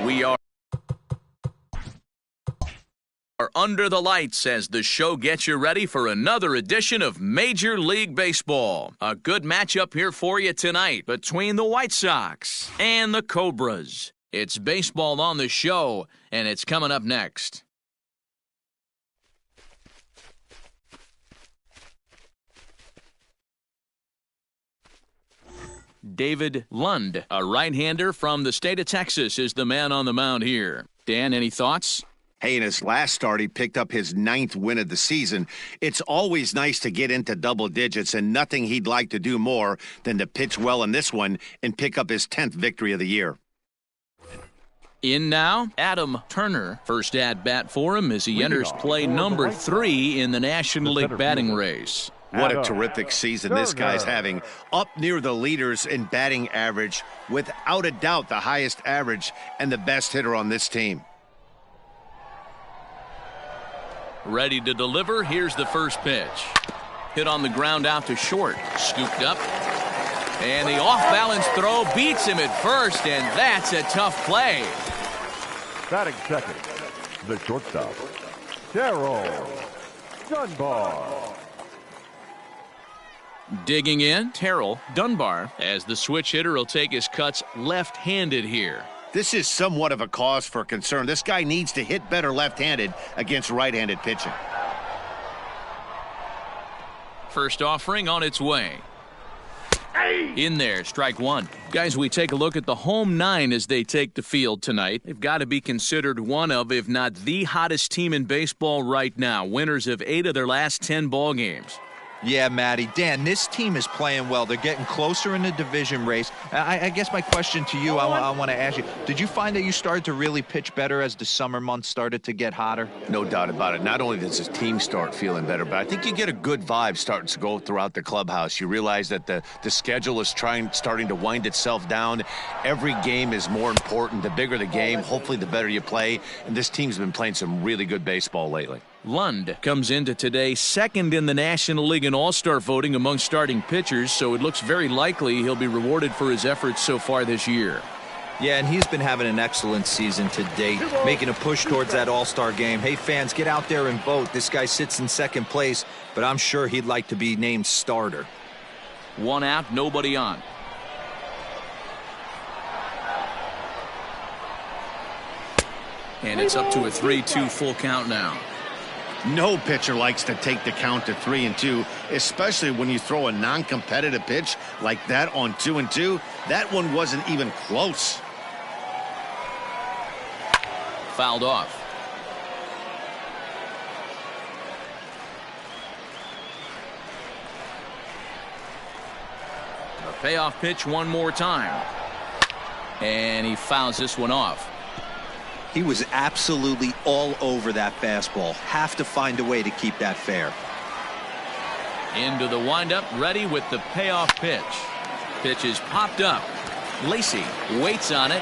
We are under the lights as the show gets you ready for another edition of Major League Baseball. A good matchup here for you tonight between the White Sox and the Cobras. It's baseball on the show, and it's coming up next. David Lund, a right-hander from the state of Texas, is the man on the mound here. Dan, any thoughts? Hey, in his last start, he picked up his 9th win of the season. It's always nice to get into double digits, and nothing he'd like to do more than to pitch well in this one and pick up his 10th victory of the year. In now, Adam Turner. First at-bat for him as he enters play number 3 in the National League batting race. What a terrific season this guy's having. Up near the leaders in batting average, without a doubt the highest average and the best hitter on this team. Ready to deliver. Here's the first pitch. Hit on the ground out to short. Scooped up. And the off-balance throw beats him at first, and that's a tough play. Batting second, the shortstop, Terrell Dunbar. Digging in, Terrell Dunbar, as the switch hitter will take his cuts left-handed here. This is somewhat of a cause for concern. This guy needs to hit better left-handed against right-handed pitching. First offering on its way. In there, strike one. Guys, we take a look at the home 9 as they take the field tonight. They've got to be considered one of, if not the hottest team in baseball right now. Winners of 8 of their last 10 ball games. Yeah, Matty. Dan, this team is playing well. They're getting closer in the division race. I guess my question to you, I want to ask you, did you find that you started to really pitch better as the summer months started to get hotter? No doubt about it. Not only does his team start feeling better, but I think you get a good vibe starting to go throughout the clubhouse. You realize that the schedule is starting to wind itself down. Every game is more important. The bigger the game, hopefully the better you play. And this team's been playing some really good baseball lately. Lund comes into today second in the National League in All-Star voting among starting pitchers, so it looks very likely he'll be rewarded for his efforts so far this year. Yeah, and he's been having an excellent season to date, making a push towards that All-Star game. Hey, fans, get out there and vote. This guy sits in second place, but I'm sure he'd like to be named starter. One out, nobody on. And it's up to a 3-2 full count now. No pitcher likes to take the count to 3-2, especially when you throw a non-competitive pitch like that on 2-2. That one wasn't even close. Fouled off. A payoff pitch one more time. And he fouls this one off. He was absolutely all over that fastball. Have to find a way to keep that fair. Into the windup, ready with the payoff pitch. Pitch is popped up. Lacey waits on it.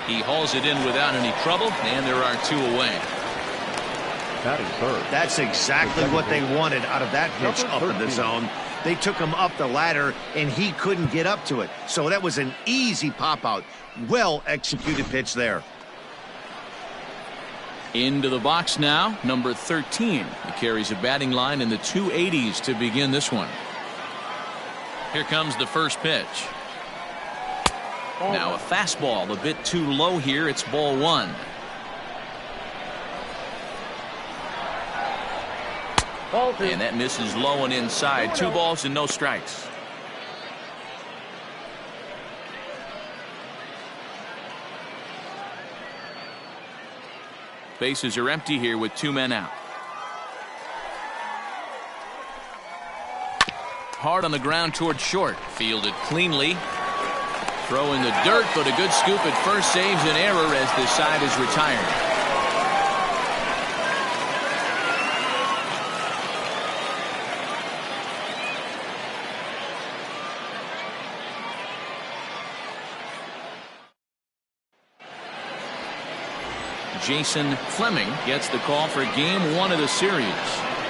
He hauls it in without any trouble, and there are 2 away. That's exactly what they wanted out of that pitch up in the zone. They took him up the ladder, and he couldn't get up to it. So that was an easy pop-out. Well-executed pitch there. Into the box now, number 13. He carries a batting line in the 280s to begin this one. Here comes the first pitch. Now a fastball a bit too low here. It's ball 1. And that misses low and inside. 2 balls and no strikes. Bases are empty here with 2 men out. Hard on the ground toward short. Fielded cleanly. Throw in the dirt, but a good scoop at first saves an error as the side is retired. Jason Fleming gets the call for game 1 of the series.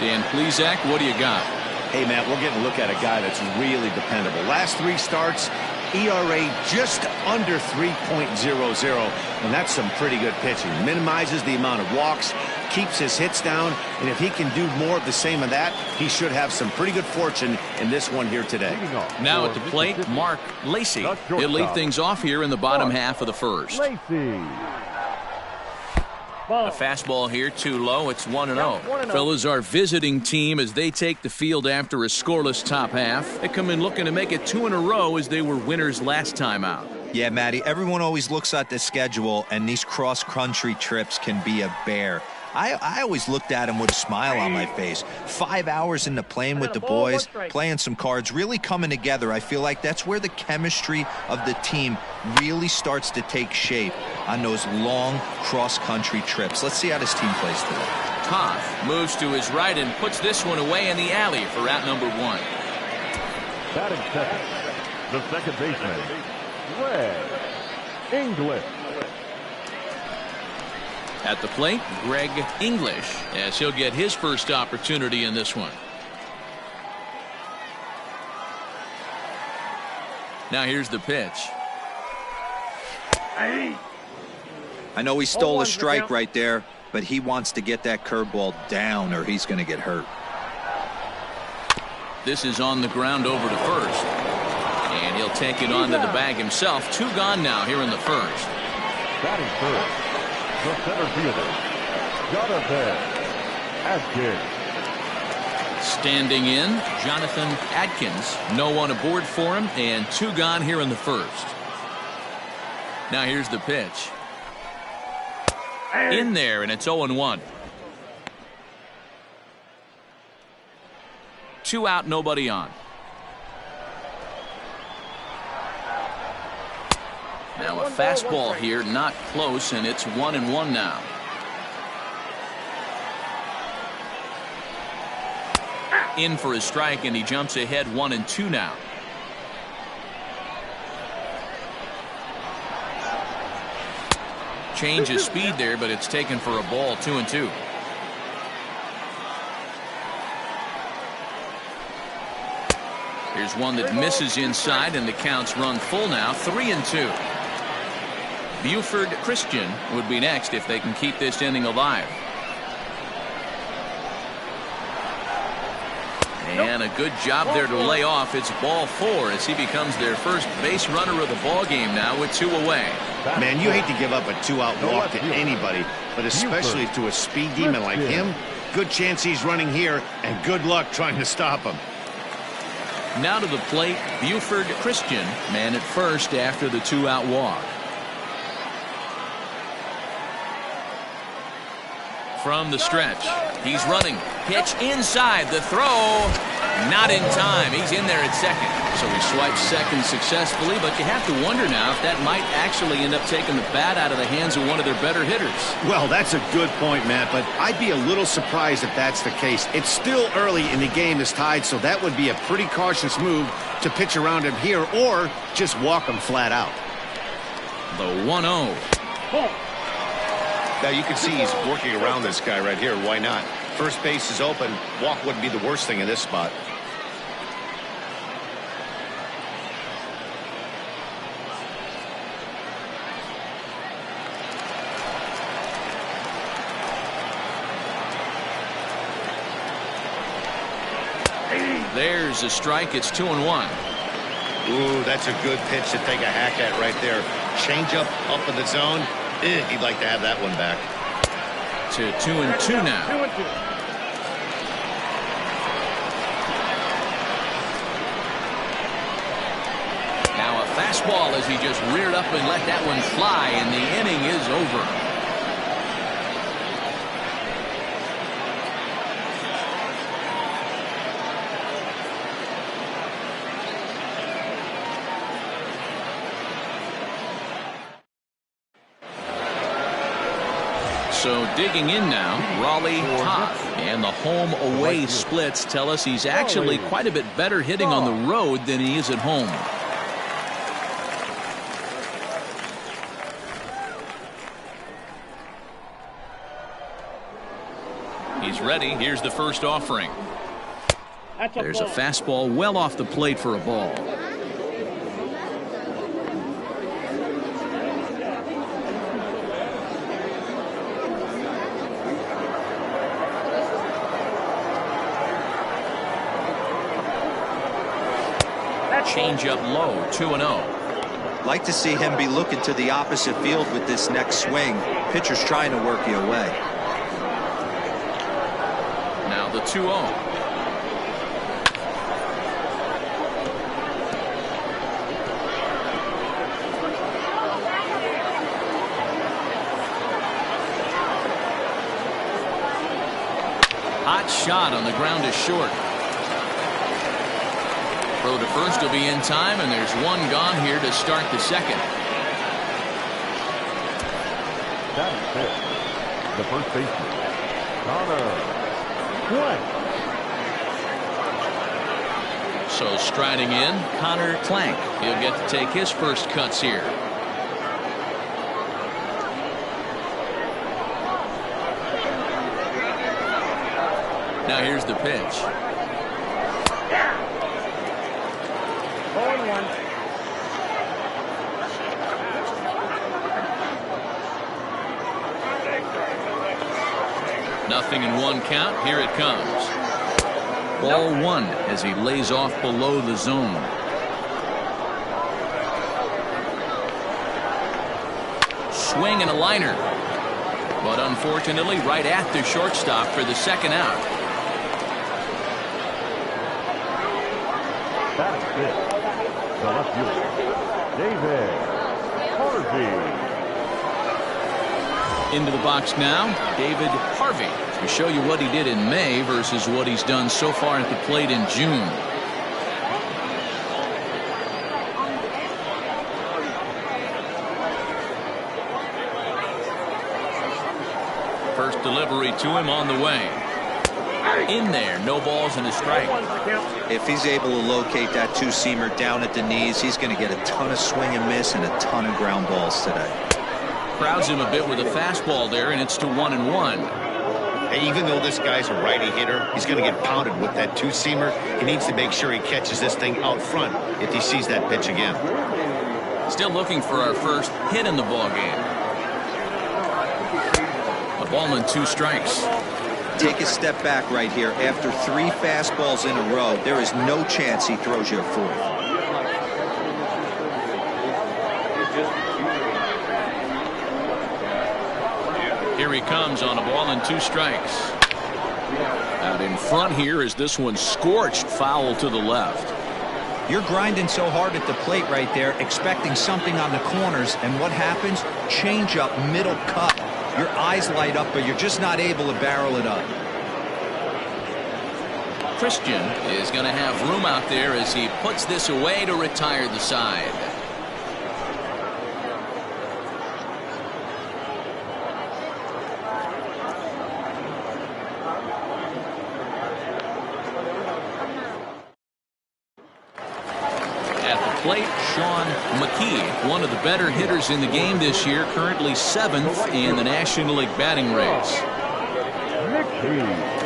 Dan Plesac, what do you got? Hey, Matt, we're getting a look at a guy that's really dependable. Last 3 starts, ERA just under 3.00, and that's some pretty good pitching. Minimizes the amount of walks, keeps his hits down, and if he can do more of the same of that, he should have some pretty good fortune in this one here today. Now at the plate, Mark Lacey. He'll lead things off here in the bottom half of the first. A fastball here too low. It's 1-0. Fellas, our visiting team as they take the field after a scoreless top half. They come in looking to make it 2 in a row as they were winners last time out. Yeah, Matty, everyone always looks at the schedule, and these cross-country trips can be a bear. I always looked at him with a smile on my face. 5 hours into playing with the boys, playing some cards, really coming together. I feel like that's where the chemistry of the team really starts to take shape on those long cross-country trips. Let's see how this team plays today. Toth moves to his right and puts this one away in the alley for out number 1. Batting second, the second baseman, Greg English. At the plate, Greg English, as he'll get his first opportunity in this one. Now here's the pitch. I know he stole a strike right there, but he wants to get that curveball down or he's going to get hurt. This is on the ground over to first. And he'll take it onto the bag himself. 2 gone now here in the first. Batting first, the center fielder, Jonathan Adkins. Standing in, Jonathan Adkins. No one aboard for him, and 2 gone here in the first. Now here's the pitch. In there, and it's 0-1. 2 out, nobody on. Now a fastball here, not close, and it's 1-1 now. In for a strike, and he jumps ahead 1-2 now. Change his speed there, but it's taken for a ball. 2-2. Here's one that misses inside, and the count's run full now. 3-2. Buford Christian would be next if they can keep this inning alive. And a good job there to lay off. It's ball 4 as he becomes their first base runner of the ball game now with 2 away. Man, you hate to give up a 2-out walk to anybody, but especially to a speed demon like him. Good chance he's running here, and good luck trying to stop him. Now to the plate, Buford Christian, man at first after the 2-out walk. From the stretch, he's running. Pitch inside. The throw, not in time. He's in there at second. So he swipes second successfully, but you have to wonder now if that might actually end up taking the bat out of the hands of one of their better hitters. Well, that's a good point, Matt, but I'd be a little surprised if that's the case. It's still early in the game is tied, so that would be a pretty cautious move to pitch around him here or just walk him flat out. The 1-0. Now you can see he's working around this guy right here. Why not? First base is open. Walk wouldn't be the worst thing in this spot. There's a strike. It's 2-1. Ooh, that's a good pitch to take a hack at right there. Change up in the zone. He'd like to have that one back. To 2-2 now. Now a fastball as he just reared up and let that one fly, and the inning is over. So digging in now, Raleigh Toth. And the home-away splits tell us he's actually quite a bit better hitting on the road than he is at home. He's ready. Here's the first offering. There's a fastball well off the plate for a ball. Change-up low, 2-0. Like to see him be looking to the opposite field with this next swing. Pitcher's trying to work you away. Now the 2-0. Hot shot on the ground is short. Throw to first will be in time, and there's one gone here to start the second. That is it. The first baseman, Connor Plank. So striding in, Connor Plank. He'll get to take his first cuts here. Now here's the pitch. 0-1. Nothing in one count. Here it comes. Ball one as he lays off below the zone. Swing and a liner. But unfortunately right at the shortstop for the second out. That is it. The left fielder, David Harvey. Into the box now, David Harvey, to show you what he did in May versus what he's done so far at the plate in June. First delivery to him on the way. In there, no balls and a strike. If he's able to locate that two-seamer down at the knees, he's going to get a ton of swing and miss and a ton of ground balls today. Crowds him a bit with a fastball there, and it's to 1-1. Hey, even though this guy's a righty hitter, he's going to get pounded with that two-seamer. He needs to make sure he catches this thing out front if he sees that pitch again. Still looking for our first hit in the ball game. A ball and 2 strikes. Take a step back right here. After 3 fastballs in a row, there is no chance he throws you a fourth. Here he comes on a ball and 2 strikes. Out in front here is this one scorched foul to the left. You're grinding so hard at the plate right there, expecting something on the corners, and what happens? Change up, middle cut. Your eyes light up, but you're just not able to barrel it up. Christian is going to have room out there as he puts this away to retire the side. At the plate, Sean McKee, one of the better hitters in the game this year, currently 7th in the National League batting race. McKee.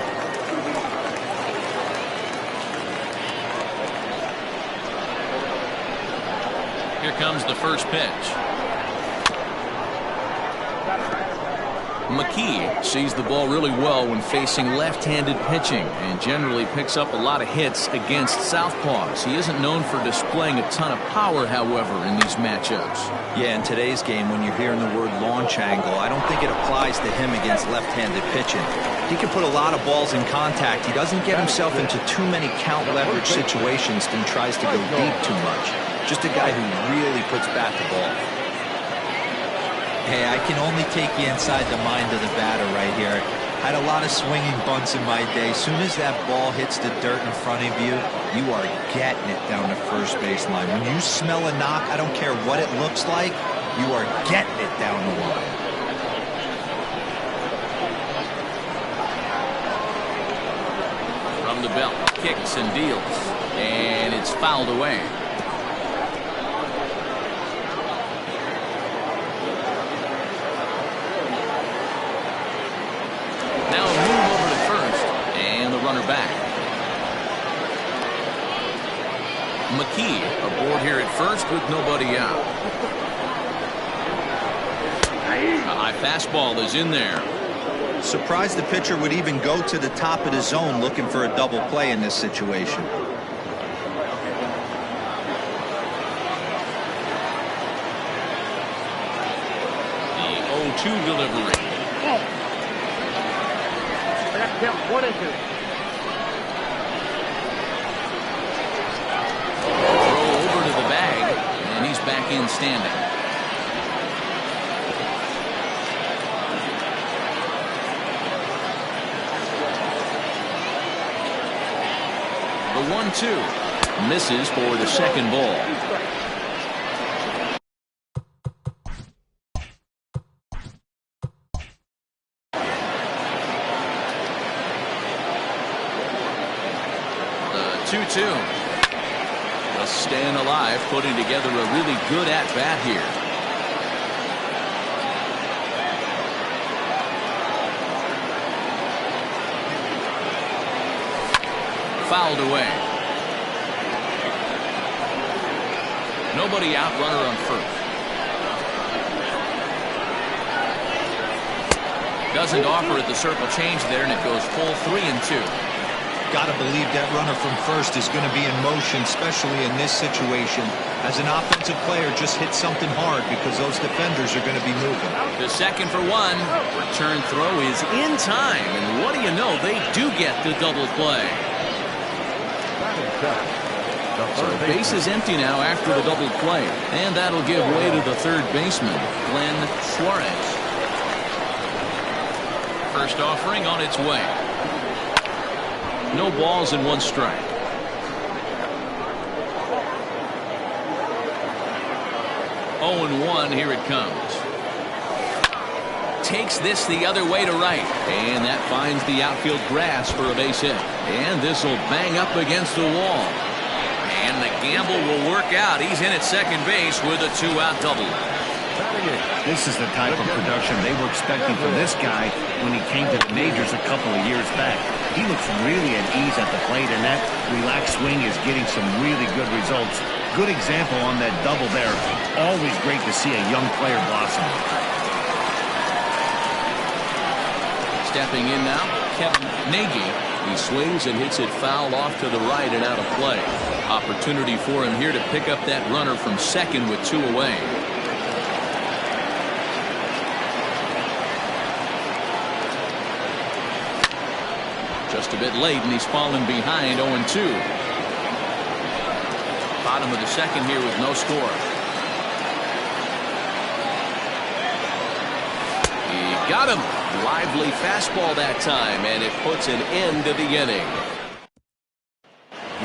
Here comes the first pitch. McKee sees the ball really well when facing left-handed pitching and generally picks up a lot of hits against southpaws. He isn't known for displaying a ton of power, however, in these matchups. Yeah, in today's game, when you're hearing the word launch angle, I don't think it applies to him against left-handed pitching. He can put a lot of balls in contact. He doesn't get himself into too many count leverage situations and tries to go deep too much. Just a guy who really puts bat to ball. Hey, I can only take you inside the mind of the batter right here. Had a lot of swinging bunts in my day. Soon as that ball hits the dirt in front of you, you are getting it down the first baseline. When you smell a knock, I don't care what it looks like, you are getting it down the line. From the belt, kicks and deals, and it's fouled away. Now a move over to first, and the runner back. McKee aboard here at first with nobody out. A high fastball is in there. Surprised the pitcher would even go to the top of the zone looking for a double play in this situation. 1-2 delivery. One and two. Throw over to the bag, and he's back in standing. The 1-2 misses for the second ball. The 2-2. Just staying alive, putting together a really good at-bat here. Fouled away. Nobody out, runner on first. Doesn't offer at the circle change there, and it goes full 3-2. Got to believe that runner from first is going to be in motion, especially in this situation. As an offensive player, just hit something hard because those defenders are going to be moving. The second for one. Return throw is in time, and what do you know? They do get the double play. So base is empty now after the double play, and that'll give way to the third baseman, Glenn Suarez. First offering on its way. No balls and one strike. 0-1, here it comes. Takes this the other way to right, and that finds the outfield grass for a base hit. And this will bang up against the wall. And the gamble will work out. He's in at second base with a 2-out double. This is the type of production they were expecting from this guy when he came to the majors a couple of years back. He looks really at ease at the plate, and that relaxed swing is getting some really good results. Good example on that double there. Always great to see a young player blossom. Stepping in now, Kevin Nagy. He swings and hits it foul off to the right and out of play. Opportunity for him here to pick up that runner from second with 2 away. Just a bit late, and he's fallen behind 0-2. Bottom of the second here with no score. He got him. Lively fastball that time, and it puts an end to the inning.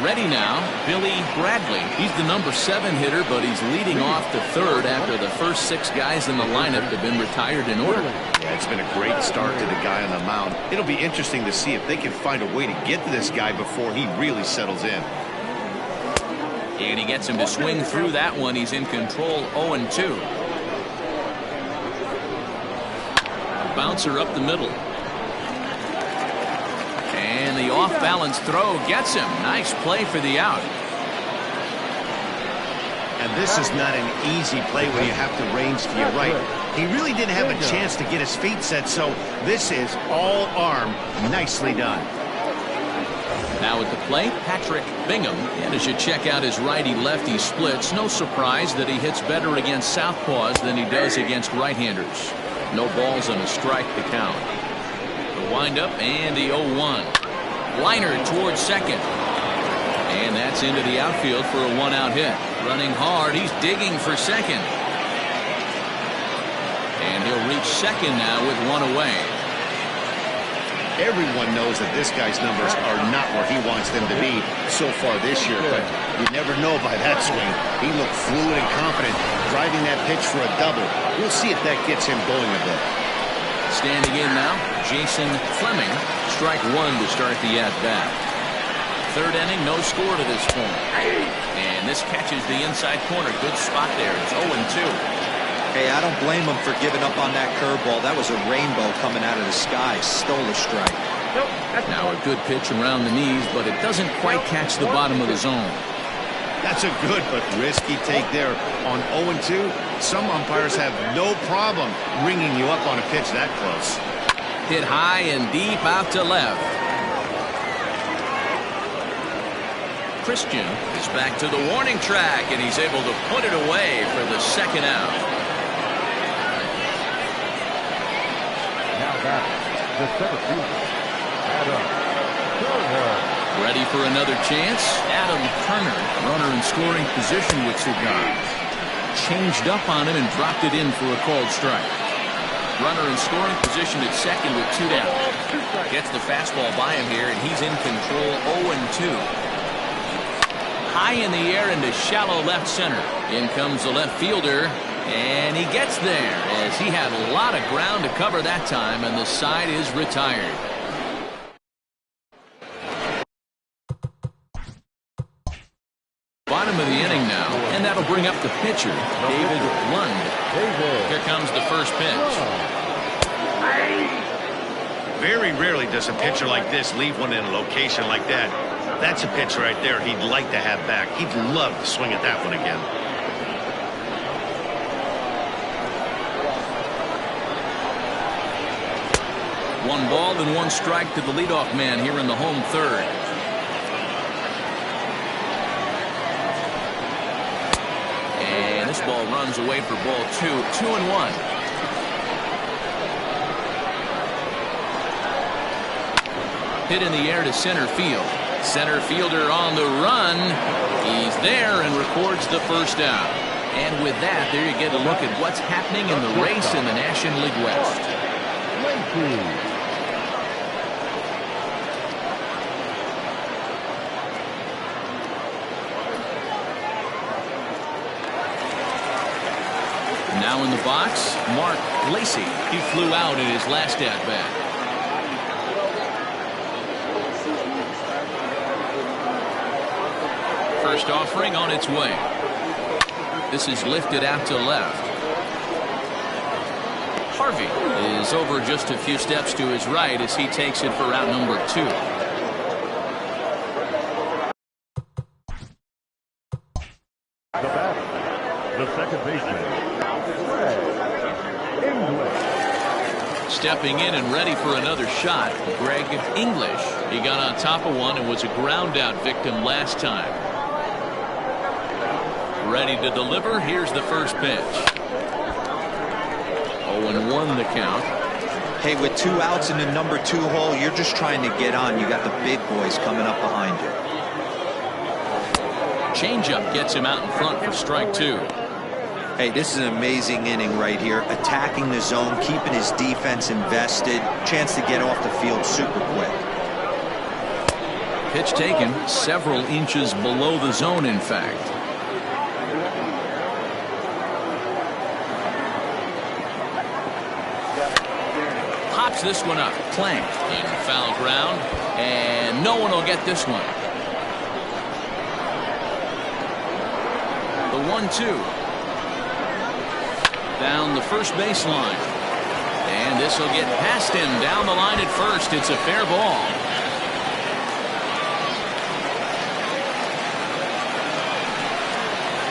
Ready now, Billy Bradley. He's the number 7 hitter, but he's leading off to third after the first 6 guys in the lineup have been retired in order. Yeah, it's been a great start to the guy on the mound. It'll be interesting to see if they can find a way to get to this guy before he really settles in. And he gets him to swing through that one. He's in control, 0-2. Bouncer up the middle. And the off-balance throw gets him. Nice play for the out. And this is not an easy play when you have to range to your right. He really didn't have a chance to get his feet set, so this is all arm. Nicely done. Now at the plate, Patrick Bingham. And as you check out his righty-lefty splits, no surprise that he hits better against southpaws than he does against right-handers. No balls and a strike to count. The windup and the 0-1. Liner towards second. And that's into the outfield for a 1-out hit. Running hard, he's digging for second. And he'll reach second now with 1 away. Everyone knows that this guy's numbers are not where he wants them to be so far this year, but you never know by that swing. He looked fluid and confident, driving that pitch for a double. We'll see if that gets him going a bit. Standing in now, Jason Fleming. Strike 1 to start the at-bat. Third inning, no score to this point. And this catches the inside corner. Good spot there. It's 0-2. Hey, I don't blame him for giving up on that curveball. That was a rainbow coming out of the sky. Stole a strike. Now a good pitch around the knees, but it doesn't quite catch the bottom of the zone. That's a good but risky take there. On 0-2, some umpires have no problem ringing you up on a pitch that close. Hit high and deep out to left. Christian is back to the warning track, and he's able to put it away for the second out. bat, the center fielder, Adam Turner. Ready for another chance? Adam Turner, runner in scoring position with cigars. Changed up on him and dropped it in for a called strike. Runner in scoring position at second with 2 down. Gets the fastball by him here, and he's in control 0-2. High in the air into shallow left center. In comes the left fielder, and he gets there as he had a lot of ground to cover that time, and the side is retired. Bottom of the inning now, and that'll bring up the pitcher, David Lund. Here comes the first pitch. Very rarely does a pitcher like this leave one in a location like that. That's a pitch right there he'd like to have back. He'd love to swing at that one again. One ball and 1 strike to the leadoff man here in the home third. And this ball runs away for ball 2. 2-1. Hit in the air to center field. Center fielder on the run. He's there and records the first out. And with that, there you get a look at what's happening in the race in the National League West. Now in the box, Mark Lacey. He flew out in his last at-bat. First offering on its way. This is lifted out to left. Harvey is over just a few steps to his right as he takes it for out number 2. The batter, the second baseman, English. Stepping in and ready for another shot, Greg English. He got on top of one and was a ground out victim last time. Ready to deliver. Here's the first pitch. 0-1 the count. Hey, with 2 outs in the number 2 hole, you're just trying to get on. You got the big boys coming up behind you. Changeup gets him out in front for strike 2. Hey, this is an amazing inning right here. Attacking the zone, keeping his defense invested. Chance to get off the field super quick. Pitch taken several inches below the zone, in fact. Pops this one up. Clanked in foul ground, and no one will get this one. The 1-2. Down the first baseline. And this will get past him down the line at first. It's a fair ball.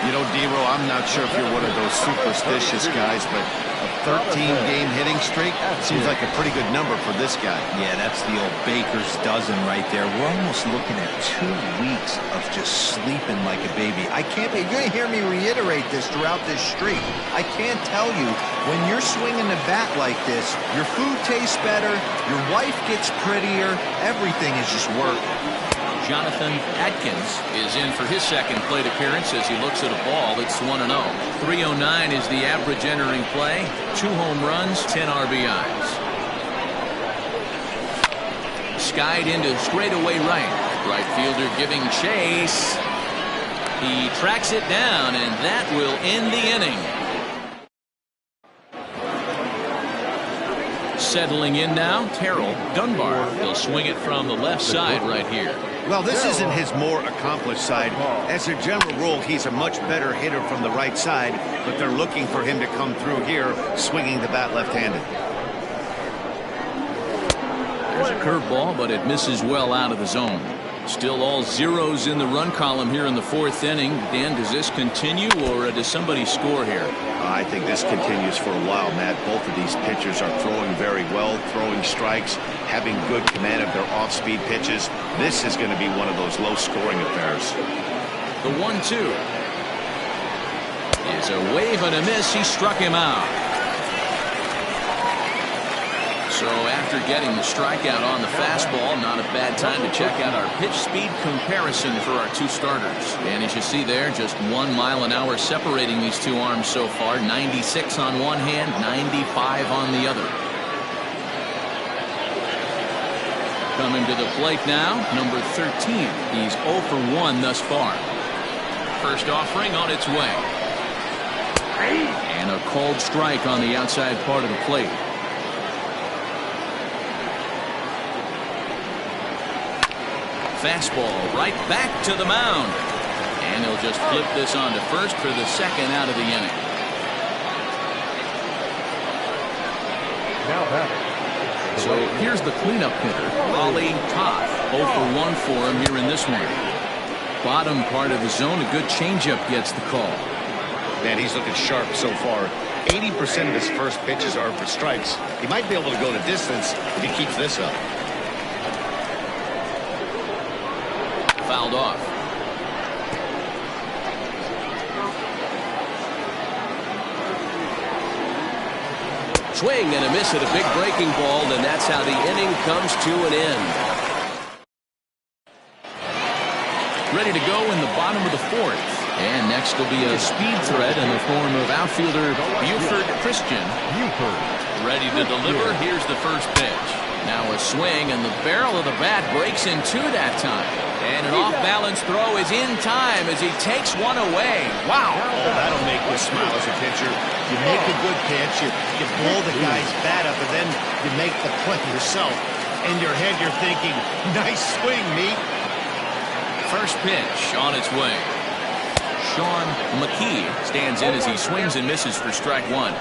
You know, Dero, I'm not sure if you're one of those superstitious guys, but a 13-game hitting streak seems like a pretty good number for this guy. Yeah, that's the old baker's dozen right there. We're almost looking at 2 weeks of just sleeping like a baby. You're going to hear me reiterate this throughout this streak. I can't tell you, when you're swinging the bat like this, your food tastes better, your wife gets prettier, everything is just working. Jonathan Atkins is in for his second plate appearance as he looks at a ball that's 1-0. 309 is the average entering play. 2 home runs, 10 RBIs. Skied into straightaway right. Right fielder giving chase. He tracks it down, and that will end the inning. Settling in now, Terrell Dunbar. He'll swing it from the left side right here. Well, this isn't his more accomplished side. As a general rule, he's a much better hitter from the right side, but they're looking for him to come through here, swinging the bat left-handed. There's a curveball, but it misses well out of the zone. Still all zeros in the run column here in the 4th inning. Dan, does this continue, or does somebody score here? I think this continues for a while, Matt. Both of these pitchers are throwing very well, throwing strikes, having good command of their off-speed pitches. This is going to be one of those low-scoring affairs. The 1-2 is a wave and a miss. He struck him out. So after getting the strikeout on the fastball, not a bad time to check out our pitch speed comparison for our two starters. And as you see there, just 1 mile an hour separating these two arms so far. 96 on one hand, 95 on the other. Coming to the plate now, number 13. He's 0 for 1 thus far. First offering on its way. And a called strike on the outside part of the plate. Fastball right back to the mound. And he'll just flip this on to first for the second out of the inning. Now batting. So here's the cleanup hitter, Raleigh Toth. 0 for 1 for him here in this one. Bottom part of the zone, a good changeup gets the call. Man, he's looking sharp so far. 80% of his first pitches are for strikes. He might be able to go the distance if he keeps this up. Fouled off. Swing and a miss at a big breaking ball, and that's how the inning comes to an end. Ready to go in the bottom of the fourth. And next will be a speed threat in the form of outfielder Buford Christian. Ready to deliver. Here's the first pitch. Now a swing, and the barrel of the bat breaks in two that time. And an off-balance throw is in time as he takes one away. Wow. Oh, that'll make you smile as a pitcher. You make a good pitch, you blow the guy's bat up, and then you make the play yourself. In your head, you're thinking, nice swing, me. First pitch on its way. Sean McKee stands in as he swings and misses for strike one.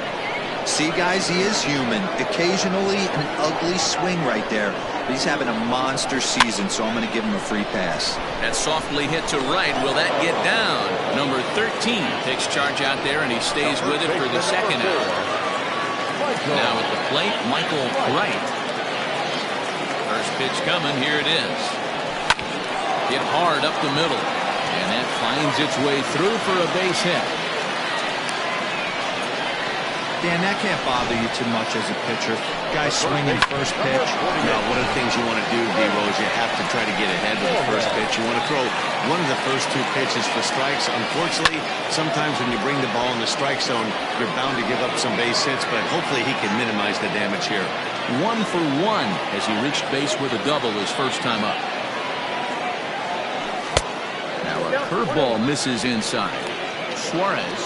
See, guys, he is human. Occasionally an ugly swing right there. But he's having a monster season, so I'm going to give him a free pass. That's softly hit to right. Will that get down? Number 13 takes charge out there, and he stays with it for the second out. Now at the plate, Michael Wright. First pitch coming. Here it is. Hit hard up the middle. And that finds its way through for a base hit. Dan, that can't bother you too much as a pitcher. Guy swinging first pitch. No, one of the things you want to do, D-Row, is you have to try to get ahead with the first pitch. You want to throw one of the first two pitches for strikes. Unfortunately, sometimes when you bring the ball in the strike zone, you're bound to give up some base hits, but hopefully he can minimize the damage here. 1 for 1 as he reached base with a double his first time up. Now a curveball misses inside. Suarez,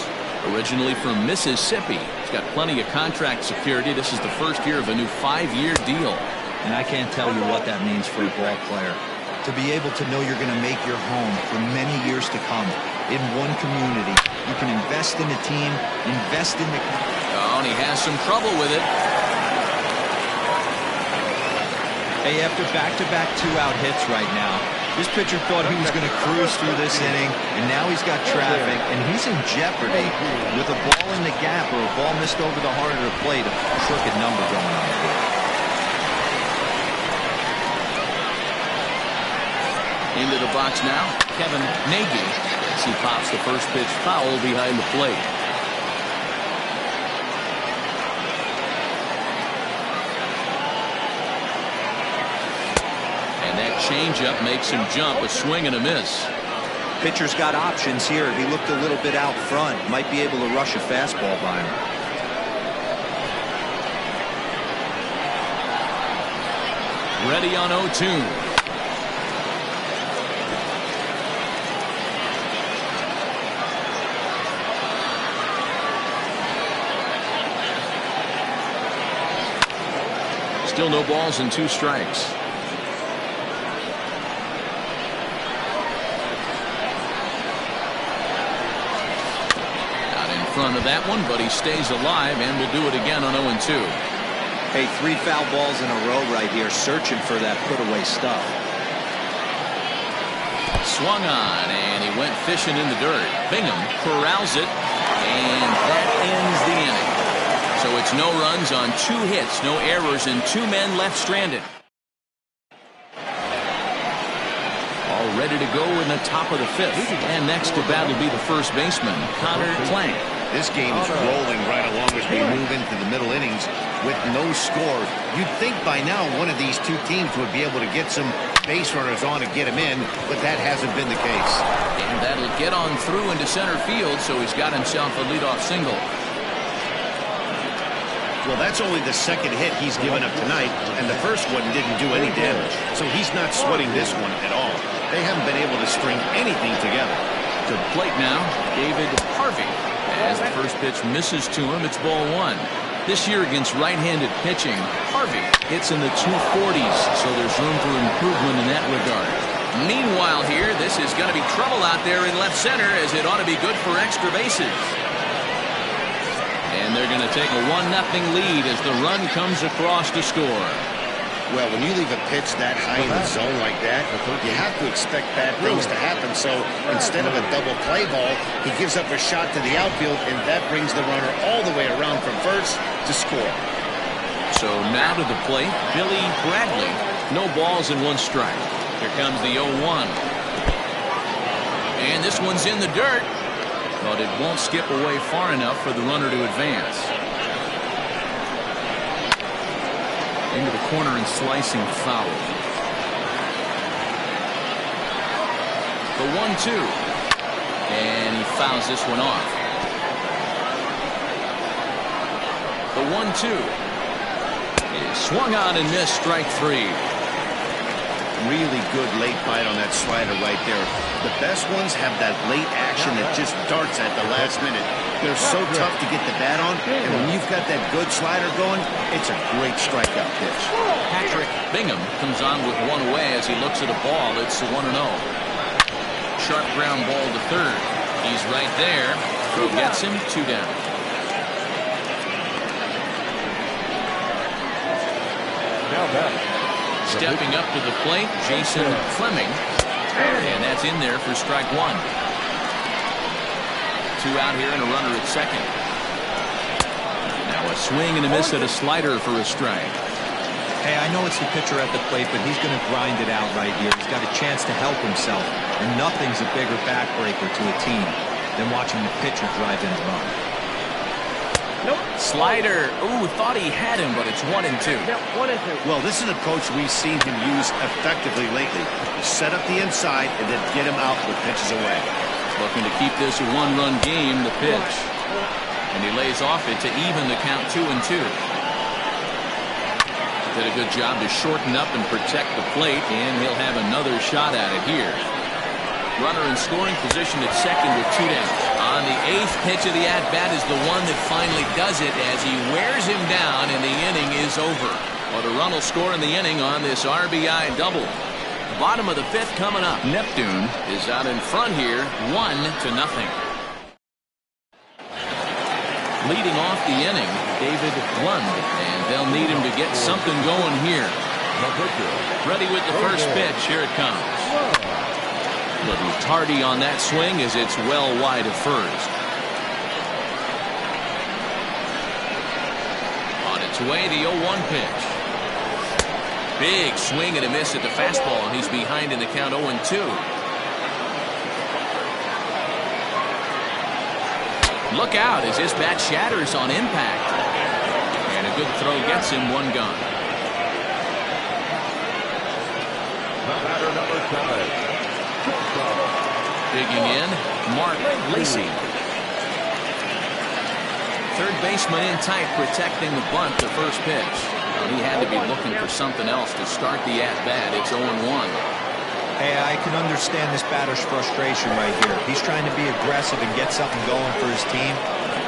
originally from Mississippi, he's got plenty of contract security. This is the first year of a new 5-year deal. And I can't tell you what that means for a ball player. To be able to know you're going to make your home for many years to come in one community. You can invest in the team, invest in the... Oh, and he has some trouble with it. Hey, after back-to-back two-out hits right now, this pitcher thought he was going to cruise through this inning, and now he's got traffic, and he's in jeopardy with a ball in the gap or a ball missed over the heart of the plate. A crooked number going on here. Into the box now, Kevin Nagy, as he pops the first pitch foul behind the plate. Changeup makes him jump, a swing and a miss. Pitcher's got options here. If he looked a little bit out front, might be able to rush a fastball by him. Ready on 0-2. Still no balls and 2 strikes. Front of that one, but he stays alive and will do it again on 0-2. Hey, 3 foul balls in a row right here, searching for that put-away stuff. Swung on, and he went fishing in the dirt. Bingham corrals it, and that ends the inning. So it's no runs on 2 hits, no errors, and 2 men left stranded. All ready to go in the top of the 5th. And next to bat will be the first baseman, Connor Klang. This game is rolling right along as we move into the middle innings. with no score. You'd think by now one of these two teams would be able to get some base runners on and get him in, but that hasn't been the case. And that'll get on through into center field, so he's got himself a leadoff single. Well, that's only the second hit he's given up tonight, and the first one didn't do any damage. So he's not sweating this one at all. They haven't been able to string anything together. To the plate now, David Harvey. As the first pitch misses to him, it's ball one. This year against right-handed pitching, Harvey hits in the 240s, so there's room for improvement in that regard. Meanwhile here, this is going to be trouble out there in left center, as it ought to be good for extra bases. And they're going to take a 1-0 lead as the run comes across to score. Well, when you leave a pitch that high in the zone like that, you have to expect bad things to happen. So instead of a double play ball, he gives up a shot to the outfield, and that brings the runner all the way around from first to score. So now to the plate, Billy Bradley. No balls and one strike. Here comes the 0-1. And this one's in the dirt, but it won't skip away far enough for the runner to advance. Into the corner and slicing foul. The 1-2. And he fouls this one off. The 1-2 is swung on and missed, strike three. Really good late bite on that slider right there. The best ones have that late action that just darts at the last minute. They're so tough to get the bat on, and when you've got that good slider going, it's a great strikeout pitch. Patrick Bingham comes on with one away as he looks at a ball. It's 1-0. Sharp ground ball to third. He's right there. Throw gets him, 2 down. Now back. Stepping up to the plate, Jason Fleming. And that's in there for strike one. 2 out here and a runner at second. Now a swing and a miss at a slider for a strike. Hey, I know it's the pitcher at the plate, but he's going to grind it out right here. He's got a chance to help himself, and nothing's a bigger backbreaker to a team than watching the pitcher drive in a run. Slider. Ooh, thought he had him, but it's 1-2. Well, this is an approach we've seen him use effectively lately. Set up the inside and then get him out with pitches away. Looking to keep this a 1-run game, the pitch. And he lays off it to even the count 2-2. Did a good job to shorten up and protect the plate, and he'll have another shot at it here. Runner in scoring position at second with 2 down. On the 8th pitch of the at-bat is the one that finally does it as he wears him down, and the inning is over. But a run will score in the inning on this RBI double. Bottom of the 5th coming up. Neptune is out in front here, 1-0. Leading off the inning, David Lund, and they'll need him to get something going here. Ready with the first pitch. Here it comes. Little tardy on that swing as it's well wide of first. On its way, the 0-1 pitch. Big swing and a miss at the fastball, and he's behind in the count 0-2. Look out as this bat shatters on impact. And a good throw gets him, 1 gone. The batter, number 7. Digging in, Mark Lacey. Third baseman in tight, protecting the bunt, the first pitch. He had to be looking for something else to start the at-bat. It's 0-1. Hey, I can understand this batter's frustration right here. He's trying to be aggressive and get something going for his team.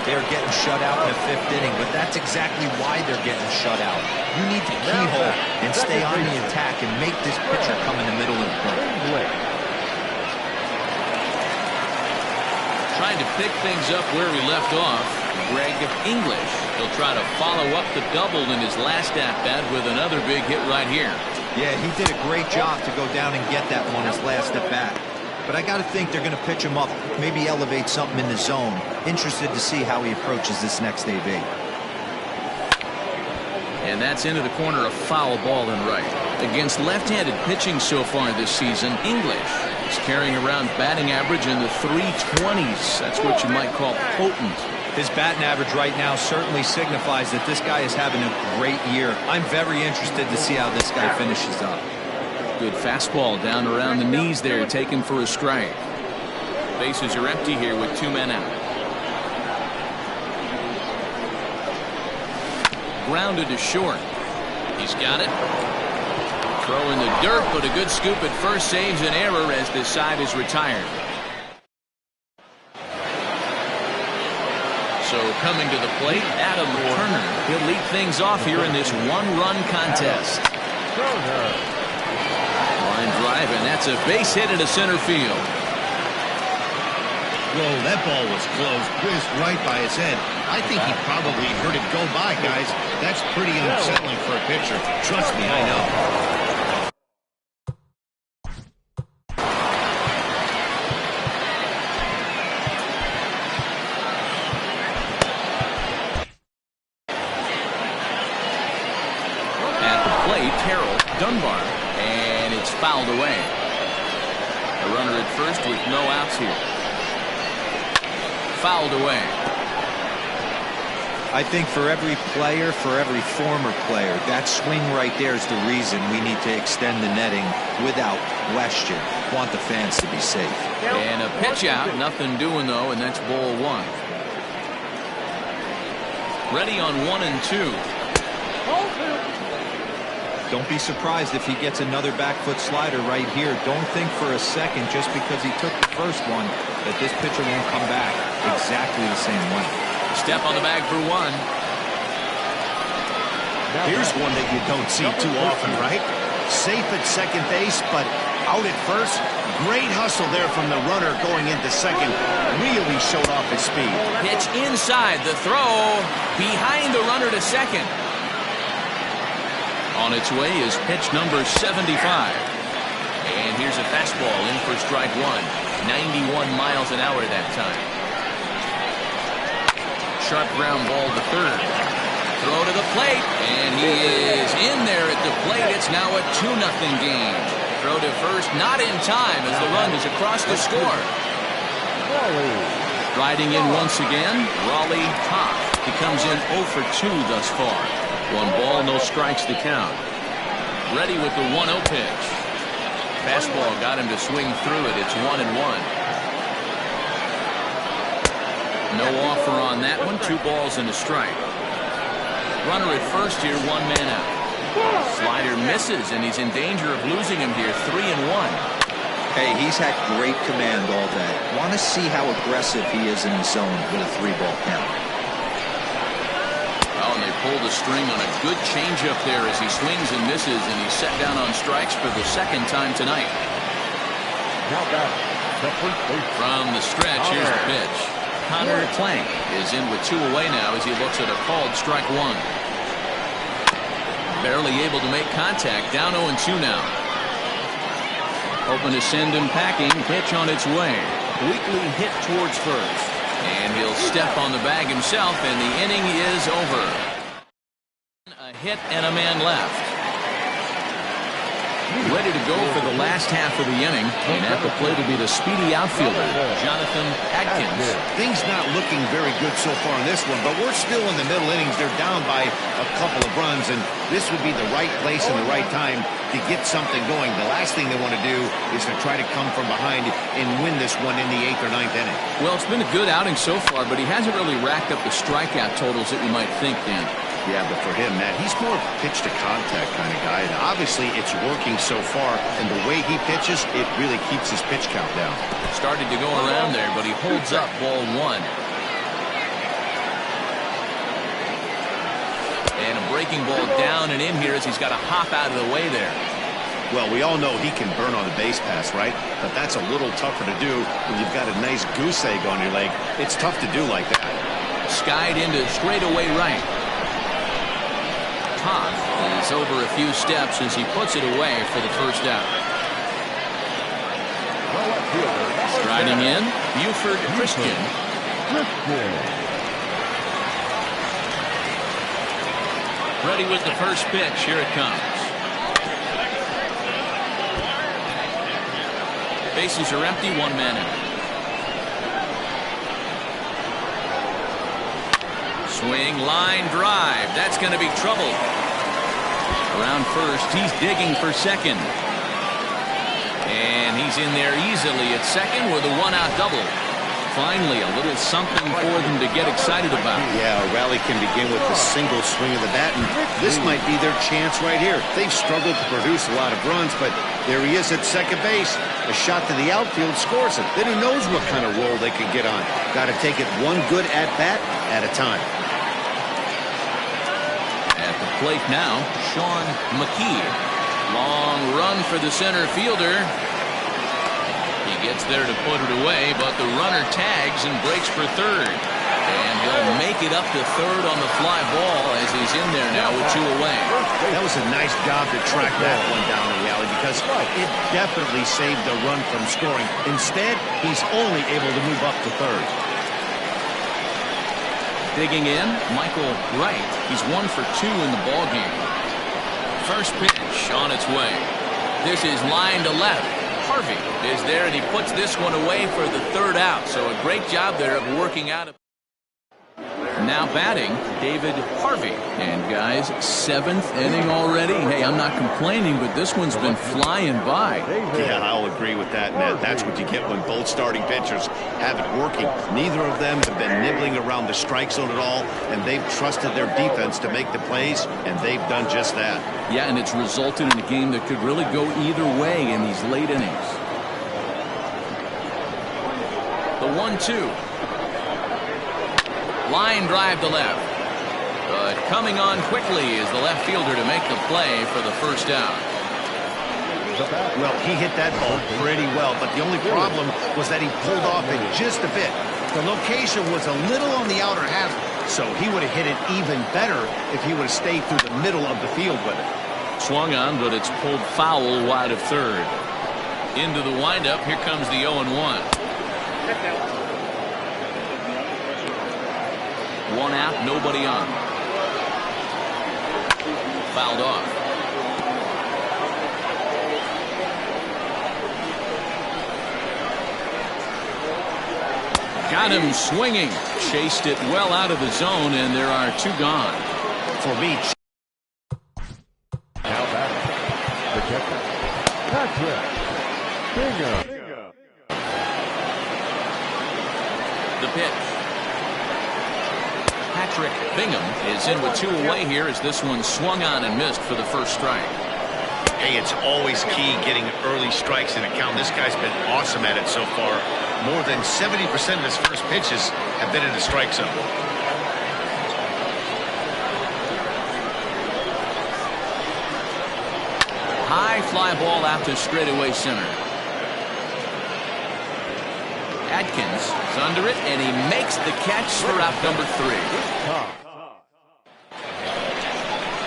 They're getting shut out in the 5th inning, but that's exactly why they're getting shut out. You need to keyhole and stay on the attack and make this pitcher come in the middle of the plate. Trying to pick things up where we left off, Greg English. He'll try to follow up the double in his last at-bat with another big hit right here. Yeah, he did a great job to go down and get that one his last at-bat. But I got to think they're going to pitch him up, maybe elevate something in the zone. Interested to see how he approaches this next AB. And that's into the corner, a foul ball and right. Against left-handed pitching so far this season, English is carrying around batting average in the 320s. That's what you might call potent. His batting average right now certainly signifies that this guy is having a great year. I'm very interested to see how this guy finishes up. Good fastball down around the knees there, taken for a strike. Bases are empty here with 2 men out. Grounded to short. He's got it. Throw in the dirt, but a good scoop at first saves an error as this side is retired. So coming to the plate, Adam Turner. He'll lead things off here in this one-run contest. Line drive, and that's a base hit into center field. Whoa, that ball was close, whizzed right by his head. I think he probably heard it go by, guys. That's pretty unsettling for a pitcher. Trust me, I know. At the plate, Terrell Dunbar, and it's fouled away. A runner at first with no outs here. Fouled away. I think for every player, for every former player, that swing right there is the reason we need to extend the netting without question. Want the fans to be safe. And a pitch out, nothing doing though, and that's ball 1. Ready on 1 and 2. Don't be surprised if he gets another back foot slider right here. Don't think for a second, just because he took the first one, that this pitcher won't come back exactly the same way. Step on the bag for 1. Here's one that you don't see too often, right? Safe at second base, but out at first. Great hustle there from the runner going into second. Really showed off his speed. Pitch inside, the throw behind the runner to second. On its way is pitch number 75. And here's a fastball in for strike 1. 91 miles an hour that time. Sharp ground ball to third. Throw to the plate, and he is in there at the plate. It's now a 2-0 game. Throw to first, not in time as the run is across the score. Riding in once again, Raleigh Topp. He comes in 0 for 2 thus far. 1 ball, no strikes to count. Ready with the 1-0 pitch. Fastball got him to swing through it. It's 1-1. No offer on that one. 2 balls and a strike. Runner at first here, 1 man out. Slider misses, and he's in danger of losing him here. 3-1. Hey, he's had great command all day. Want to see how aggressive he is in the zone with a 3-ball count. Oh, and they pull the string on a good changeup there as he swings and misses, and he's set down on strikes for the 2nd time tonight. From the stretch, here's the pitch. Connor Plank is in with 2 away now as he looks at a called strike 1. Barely able to make contact. Down 0-2 now. Hoping to send him packing. Pitch on its way. Weakly hit towards first. And he'll step on the bag himself, and the inning is over. A hit and a man left. Ready to go for the last half of the inning. And at the plate will be the speedy outfielder, Jonathan Adkins. Things not looking very good so far in this one, but we're still in the middle innings. They're down by a couple of runs, and this would be the right place and the right time to get something going. The last thing they want to do is to try to come from behind and win this one in the 8th or 9th inning. Well, it's been a good outing so far, but he hasn't really racked up the strikeout totals that you might think, Dan. Yeah, but for him, Matt, he's more pitch-to-contact kind of guy. And obviously, it's working so far, and the way he pitches, it really keeps his pitch count down. Started to go around there, but he holds up ball 1. And a breaking ball down and in here as he's got to hop out of the way there. Well, we all know he can burn on the base pass, right? But that's a little tougher to do when you've got a nice goose egg on your leg. It's tough to do like that. Skied into straightaway right. Topp is over a few steps as he puts it away for the first out. Striding in, Buford Christian. Ready with the first pitch. Here it comes. Bases are empty. 1 man out. Swing, line drive. That's going to be trouble. Around first, he's digging for second. And he's in there easily at second with a one-out double. Finally, a little something for them to get excited about. Yeah, a rally can begin with a single swing of the bat, and this might be their chance right here. They've struggled to produce a lot of runs, but there he is at second base. A shot to the outfield scores it. Then who knows what kind of roll they could get on. Got to take it one good at-bat at a time. At the plate now, Sean McKee. Long run for the center fielder. He gets there to put it away, but the runner tags and breaks for third. And he'll make it up to third on the fly ball as he's in there now with 2 away. That was a nice job to track that one down in reality because it definitely saved the run from scoring. Instead, he's only able to move up to third. Digging in, Michael Wright. He's 1 for 2 in the ballgame. First pitch on its way. This is line to left. Harvey is there, and he puts this one away for the third out. So a great job there of working out. Now batting, David Harvey. And guys, 7th inning already. Hey, I'm not complaining, but this one's been flying by. Yeah, I'll agree with that, Matt. That's what you get when both starting pitchers have it working. Neither of them have been nibbling around the strike zone at all, and they've trusted their defense to make the plays, and they've done just that. Yeah, and it's resulted in a game that could really go either way in these late innings. The 1-2. Line drive to left. But coming on quickly is the left fielder to make the play for the first out. Well, he hit that ball pretty well, but the only problem was that he pulled off it just a bit. The location was a little on the outer half, so he would have hit it even better if he would have stayed through the middle of the field with it. Swung on, but it's pulled foul wide of third. Into the windup, here comes the 0-1. 1 out, nobody on. Fouled off. Got him swinging. Chased it well out of the zone, and there are 2 gone. For me, Now batting. Protected. Patrick Bingham. The pitch. Patrick Bingham is in with 2 away here as this one swung on and missed for the first strike. hey, it's always key getting early strikes in a count. This guy's been awesome at it so far. More than 70% of his first pitches have been in the strike zone. High fly ball out to straightaway center. Atkins is under it, and he makes the catch for out number 3.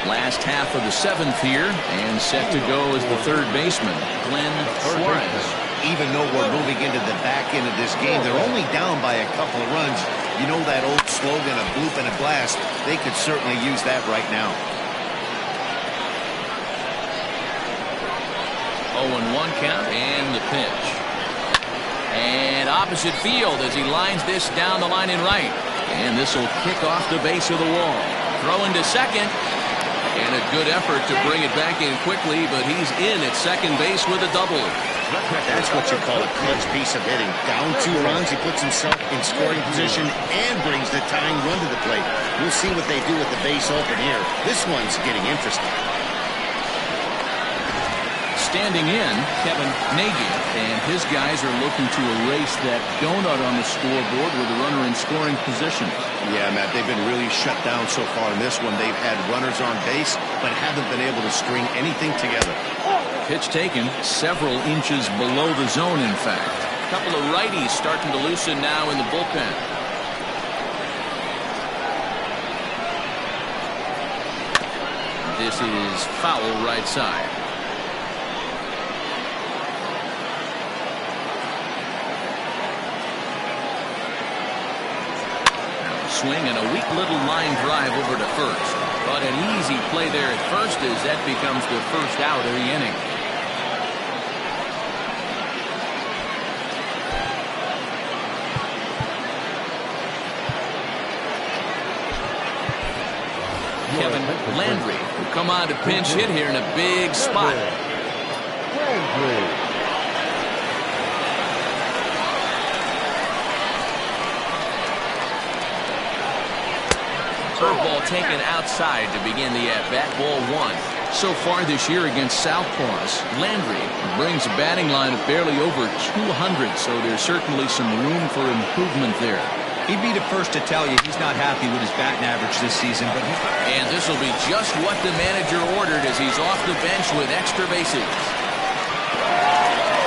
Last half of the 7th here, and set to go as the third baseman, Glenn Suarez. Even though we're moving into the back end of this game, they're only down by a couple of runs. You know that old slogan, a bloop and a blast. They could certainly use that right now. 0-1 count, and the pitch. And opposite field as he lines this down the line in right. And this will kick off the base of the wall. Throwing to second. And a good effort to bring it back in quickly, but he's in at second base with a double. That's what you call a clutch piece of hitting. Down 2 runs, he puts himself in scoring position and brings the tying run to the plate. We'll see what they do with the base open here. This one's getting interesting. Standing in, Kevin Nagy, and his guys are looking to erase that donut on the scoreboard with a runner in scoring position. Yeah, Matt, they've been really shut down so far in this one. They've had runners on base, but haven't been able to string anything together. Pitch taken several inches below the zone, in fact. A couple of righties starting to loosen now in the bullpen. This is foul right side. Swing and a weak little line drive over to first. But an easy play there at first as that becomes the first out of the inning. Landry will come on to pinch hit here in a big spot. Curveball taken outside to begin the at-bat. Ball one. So far this year against Southpaws, Landry brings a batting line of barely over 200, so there's certainly some room for improvement there. He'd be the first to tell you he's not happy with his batting average this season. And this will be just what the manager ordered as he's off the bench with extra bases.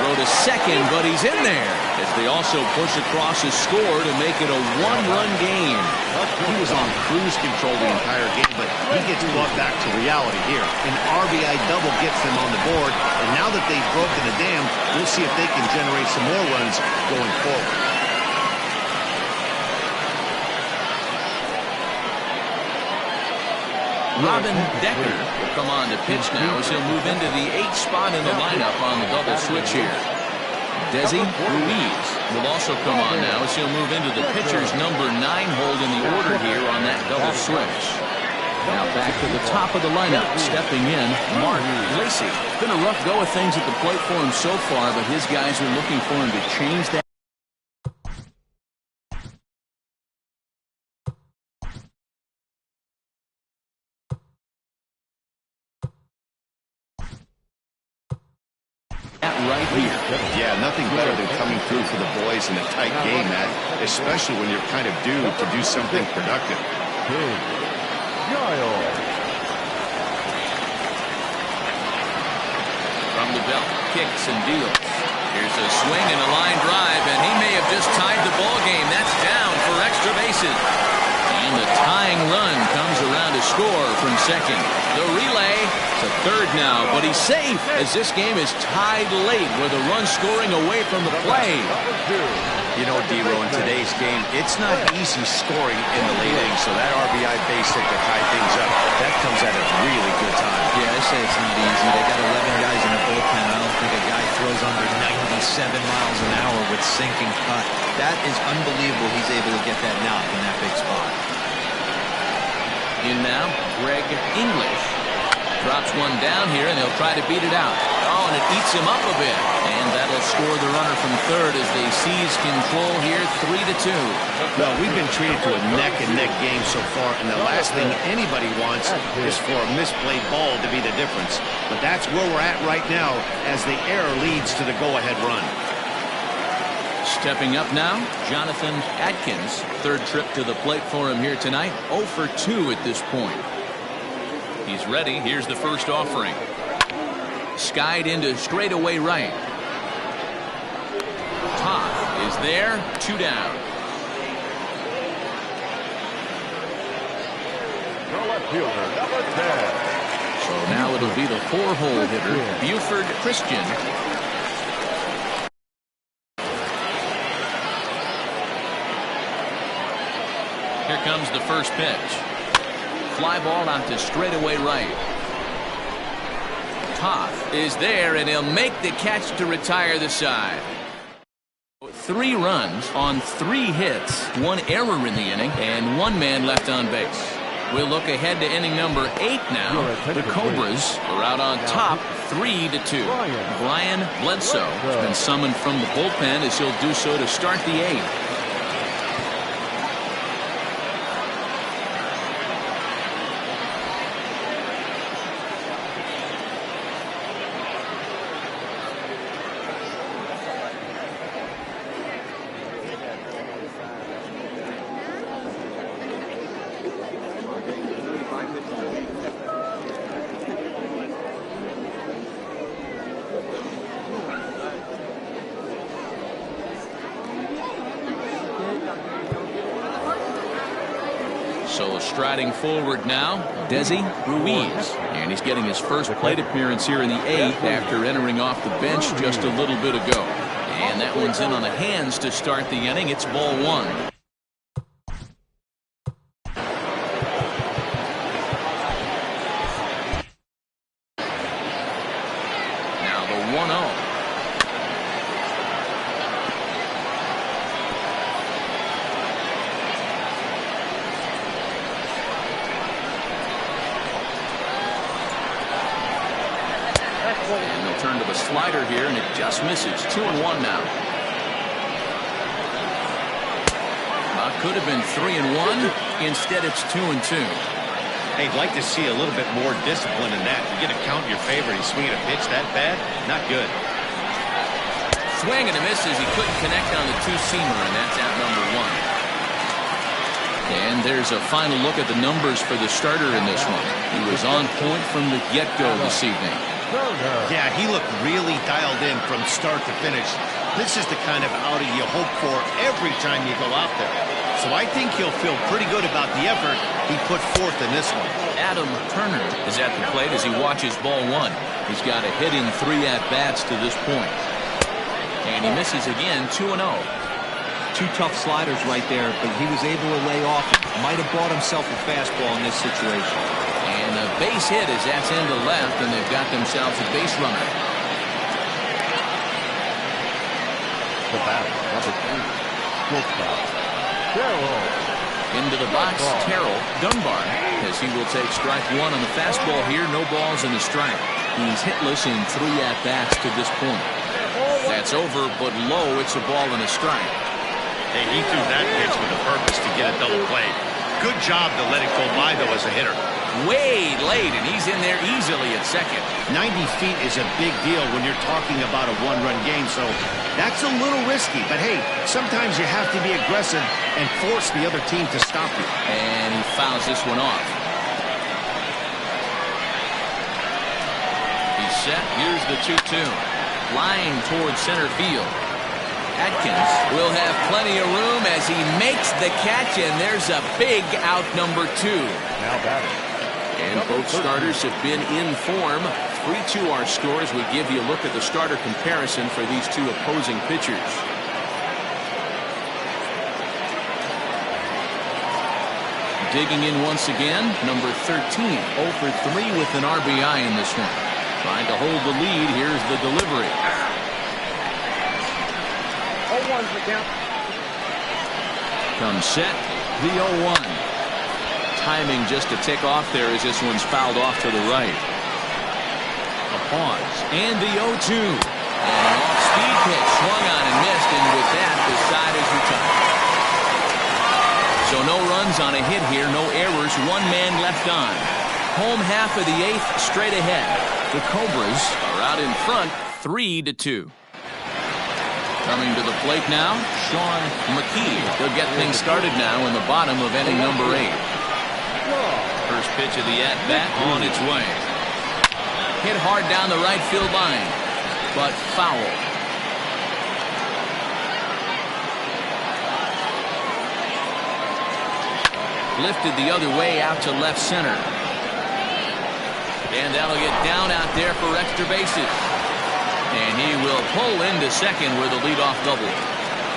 Throw to second, but he's in there as they also push across his score to make it a one-run game. He was on cruise control the entire game, but he gets brought back to reality here. An RBI double gets them on the board, and now that they've broken the dam, we'll see if they can generate some more runs going forward. Robin Decker will come on to pitch now as he'll move into the 8th spot in the lineup on the double switch here. Desi Ruiz will also come on now as he'll move into the pitcher's number 9 hold in the order here on that double switch. Now back to the top of the lineup, stepping in, Mark Lacey. It's been a rough go of things at the plate for him so far, but his guys are looking for him to change that. Right here. Yeah, nothing better than coming through for the boys in a tight game, Matt, especially when you're kind of due to do something productive. From the belt, kicks and deals. Here's a swing and a line drive, and he may have just tied the ball game. That's down for extra bases. And the tying run comes around to score from second. The relay to third now, but he's safe as this game is tied late with a run scoring away from the play. You know, D-Row, in today's game, it's not easy scoring in the late innings, so that RBI base hit to tie things up, that comes at a really good time. Yeah, I say it's not easy. They got 11 guys in the bullpen. I don't think a guy throws under 97 miles an hour with sinking cut. That is unbelievable he's able to get that knock in that big spot. In now, Greg English. Drops one down here, and they'll try to beat it out. Oh, and it eats him up a bit. And that'll score the runner from third as they seize control here, 3-2. Well, we've been treated to a neck-and-neck game so far, and the last thing anybody wants is for a misplayed ball to be the difference. But that's where we're at right now as the error leads to the go-ahead run. Stepping up now, Jonathan Atkins. Third trip to the plate for him here tonight. 0 for 2 at this point. He's ready. Here's the first offering. Skied into straightaway right. Toth is there. 2 down. The left fielder, number 10. So now it'll be the 4-hole hitter, Buford Christian. Here comes the first pitch. Fly ball out to straightaway right. Toth is there, and he'll make the catch to retire the side. 3 runs on 3 hits, 1 error in the inning, and 1 man left on base. We'll look ahead to inning number 8 now. The Cobras are out on top, 3-2. Brian Bledsoe has been summoned from the bullpen as he'll do so to start the 8th. So striding forward now, Desi Ruiz. And he's getting his first plate appearance here in the 8th after entering off the bench just a little bit ago. And that one's in on the hands to start the inning. It's ball 1. Now the 1-0. slider here, and it just misses. 2-1 now. Could have been 3-1. Instead, it's 2-2. Hey, I'd like to see a little bit more discipline in that. You get a count in your favor. He's swinging a pitch that bad. Not good. Swing and a misses. He couldn't connect on the two-seamer, and that's out number 1. And there's a final look at the numbers for the starter in this one. He was on point from the get-go this evening. Yeah, he looked really dialed in from start to finish. This is the kind of outing you hope for every time you go out there. So I think he'll feel pretty good about the effort he put forth in this one. Adam Turner is at the plate as he watches ball 1. He's got a hit in 3 at-bats to this point. And he misses again, 2-0. 2 tough sliders right there, but he was able to lay off. Might have bought himself a fastball in this situation. And a base hit as that's into left, and they've got themselves a base runner. The batter, number 3, shortstop, Terrell. Into the box, Terrell Dunbar, as he will take strike 1 on the fastball here. No balls and a strike. He's hitless in 3 at-bats to this point. That's over, but low. It's a ball and a strike. Hey, he threw that pitch with a purpose to get a double play. Good job to let it go by, though, as a hitter. Way late, and he's in there easily at second. 90 feet is a big deal when you're talking about a one-run game, so that's a little risky. But, hey, sometimes you have to be aggressive and force the other team to stop you. And he fouls this one off. He's set. Here's the 2-2. Flying towards center field. Atkins will have plenty of room as he makes the catch, and there's a big out number 2. Now batting. And both starters have been in form. 3-2 our scores. We give you a look at the starter comparison for these 2 opposing pitchers. Digging in once again, number 13, 0 for 3 with an RBI in this one. Trying to hold the lead. Here's the delivery. 0-1's the count. Comes set, the 0-1. Timing just to tick off there as this one's fouled off to the right. A pause, and the 0-2. And an off-speed pitch swung on and missed, and with that, the side is retired. So no runs on a hit here, no errors, 1 man left on. Home half of the 8th, straight ahead. The Cobras are out in front, 3-2. Coming to the plate now, Sean McKee. He'll get things started now in the bottom of inning number 8. First pitch of the at-bat on its way. Hit hard down the right field line, but foul. Lifted the other way out to left center. And that'll get down out there for extra bases. And he will pull into second with a leadoff double.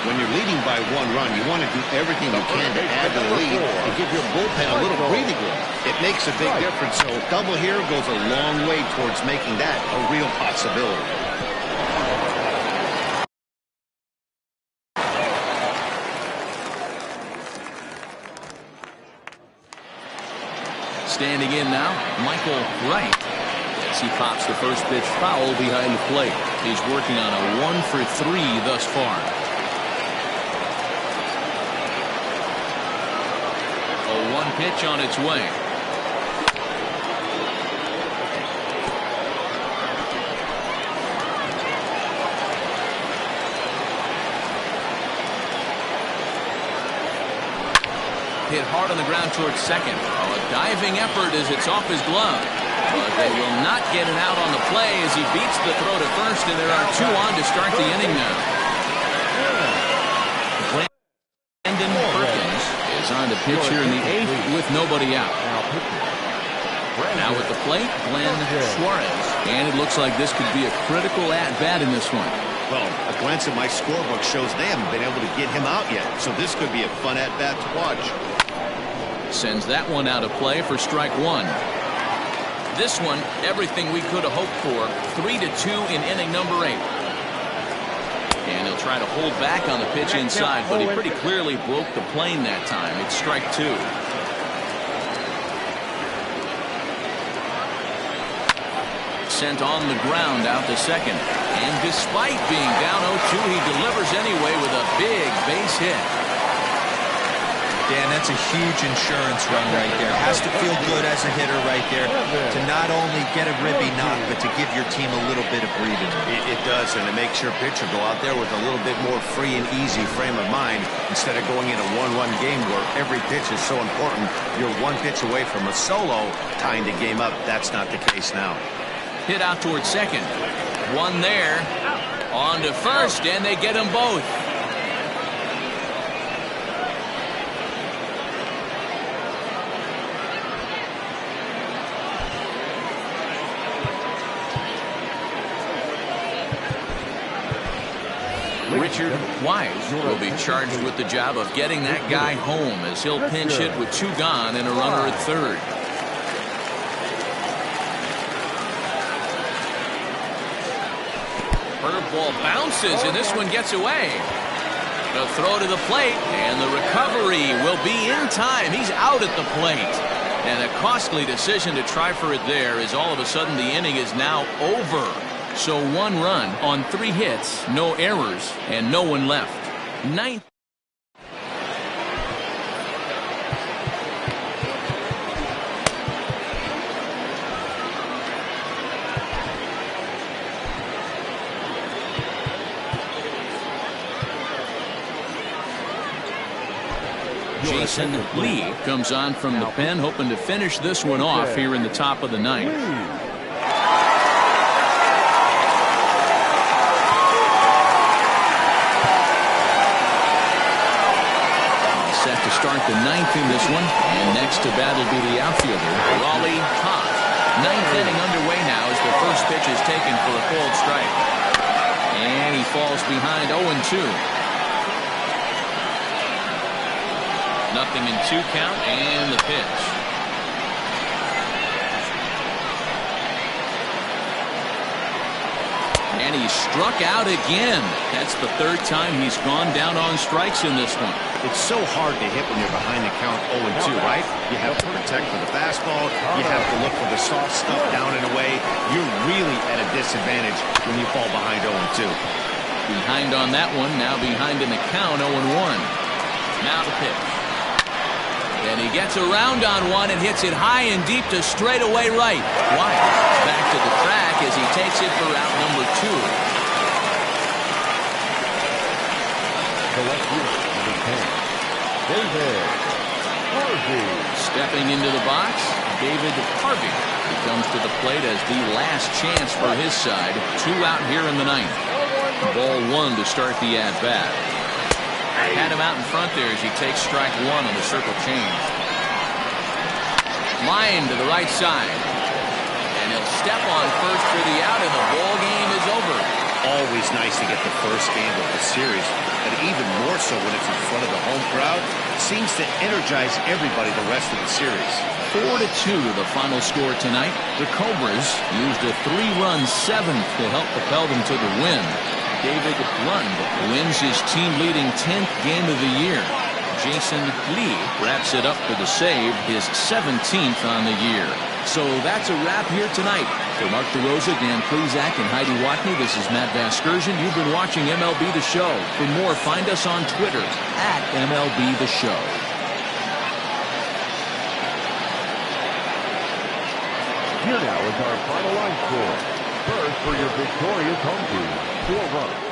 When you're leading by 1 run, you want to do everything you can to add to the lead and give your bullpen a little breathing room. It makes a big difference, so double here goes a long way towards making that a real possibility. Standing in now, Michael Wright. As he pops the first pitch foul behind the plate. He's working on a 1 for 3 thus far. 0-1 pitch on its way. Hit hard on the ground towards second. A diving effort as it's off his glove. But they will not get it out on the play as he beats the throw to first, and there are 2 on to start the inning now. Brandon Perkins is on the pitch here in the 8th with nobody out. Now at the plate, Glenn Suarez. And it looks like this could be a critical at-bat in this one. Well, a glance at my scorebook shows they haven't been able to get him out yet, so this could be a fun at-bat to watch. Sends that one out of play for strike 1. This one, everything we could have hoped for. 3-2 in inning number 8. And he'll try to hold back on the pitch inside, but he pretty clearly broke the plane that time. It's strike 2. sent on the ground out to second. And despite being down 0-2, he delivers anyway with a big base hit. Dan, that's a huge insurance run right there. Has to feel good as a hitter right there to not only get a ribby knock, but to give your team a little bit of breathing. It does, and it makes your pitcher go out there with a little bit more free and easy frame of mind instead of going in a 1-1 game where every pitch is so important. You're one pitch away from a solo tying the game up. That's not the case now. Hit out towards second. One there. On to first, and they get them both. Richard Wise will be charged with the job of getting that guy home as he'll pinch hit with 2 gone and a runner at third. Curveball bounces, and this one gets away. The throw to the plate, and the recovery will be in time. He's out at the plate. And a costly decision to try for it there, as all of a sudden the inning is now over. So 1 run on 3 hits, no errors, and no one left. Ninth. Jason Lee comes on from the pen, hoping to finish this one off here in the top of the 9th. Set to start the 9th in this one, and next to bat will be the outfielder, Raleigh Todd. 9th inning underway now as the first pitch is taken for a cold strike. And he falls behind 0-2. Nothing in 2 count, and the pitch. And he's struck out again. That's the 3rd time he's gone down on strikes in this one. It's so hard to hit when you're behind the count 0-2, right? You have to protect for the fastball. You have to look for the soft stuff down and away. You're really at a disadvantage when you fall behind 0-2. Behind on that one, now behind in the count 0-1. Now the pitch. And he gets around on one and hits it high and deep to straightaway right. Wise back to the track as he takes it for route number 2. The left fielder, number 10, David Harvey. Stepping into the box, David Harvey. He comes to the plate as the last chance for his side. 2 out here in the 9th. Ball 1 to start the at-bat. Had him out in front there as he takes strike 1 on the circle change. Line to the right side. And he'll step on first for the out, and the ball game is over. Always nice to get the first game of the series, but even more so when it's in front of the home crowd. Seems to energize everybody the rest of the series. 4-2 the final score tonight. The Cobras used a 3-run 7th to help propel them to the win. David Lund wins his team-leading 10th game of the year. Jason Lee wraps it up for the save, his 17th on the year. So that's a wrap here tonight. For Mark DeRosa, Dan Plezak, and Heidi Watney, this is Matt Vasgersian. You've been watching MLB The Show. For more, find us on Twitter at MLB The Show. Here now is our final line score. First for your victorious home team, 4 runs.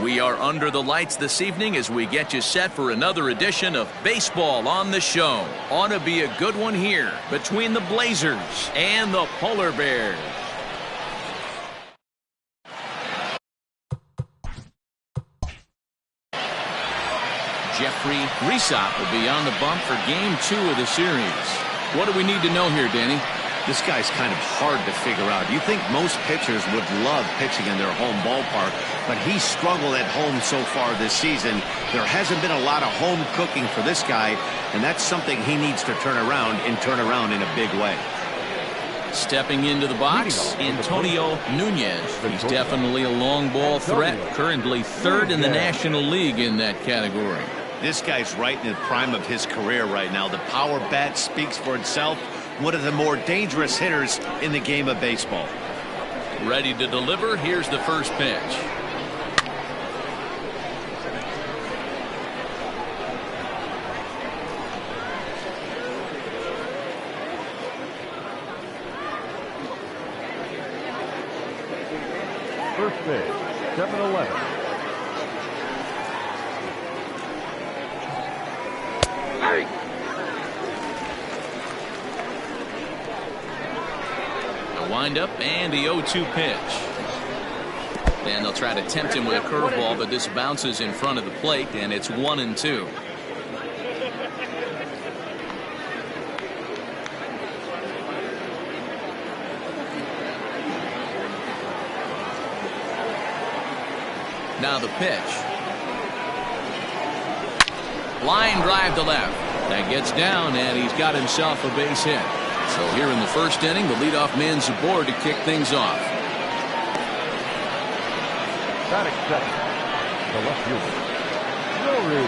We are under the lights this evening as we get you set for another edition of Baseball on the Show. Ought to be a good one here between the Blazers and the Polar Bears. Jeffrey Resop will be on the bump for Game 2 of the series. What do we need to know here, Danny? This guy's kind of hard to figure out. You think most pitchers would love pitching in their home ballpark, but he's struggled at home so far this season. There hasn't been a lot of home cooking for this guy, and that's something he needs to turn around in a big way. Stepping into the box, Antonio Nunez. He's definitely a long ball threat, currently third in the National League in that category. This guy's right in the prime of his career right now. The power bat speaks for itself. One of the more dangerous hitters in the game of baseball. Ready to deliver. Here's the first pitch. First pitch, 7-11. Wind up and the 0-2 pitch. And they'll try to tempt him with a curveball, but this bounces in front of the plate, and it's 1-2. Now the pitch. Line drive to left. That gets down, and he's got himself a base hit. So here in the first inning, the leadoff man's aboard to kick things off. Batting second, the left fielder, Nori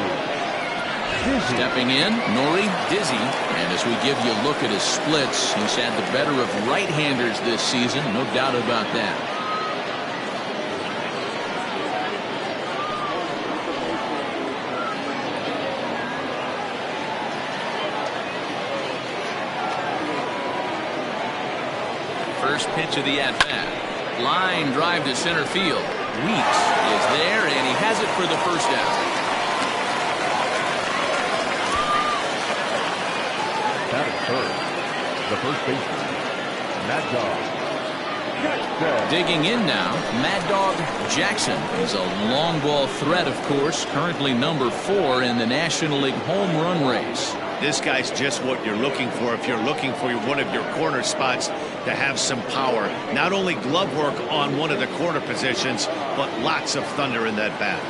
Dizzy. Stepping in, Nori Dizzy. And as we give you a look at his splits, he's had the better of right-handers this season, no doubt about that. First pitch of the at-bat. Line drive to center field. Weeks is there, and he has it for the first out. Batting third, the first baseman, Mad Dog Jackson. Digging in now, Mad Dog Jackson. He's a long ball threat, of course, currently number 4 in the National League home run race. This guy's just what you're looking for if you're looking for one of your corner spots to have some power. Not only glove work on one of the corner positions, but lots of thunder in that bat.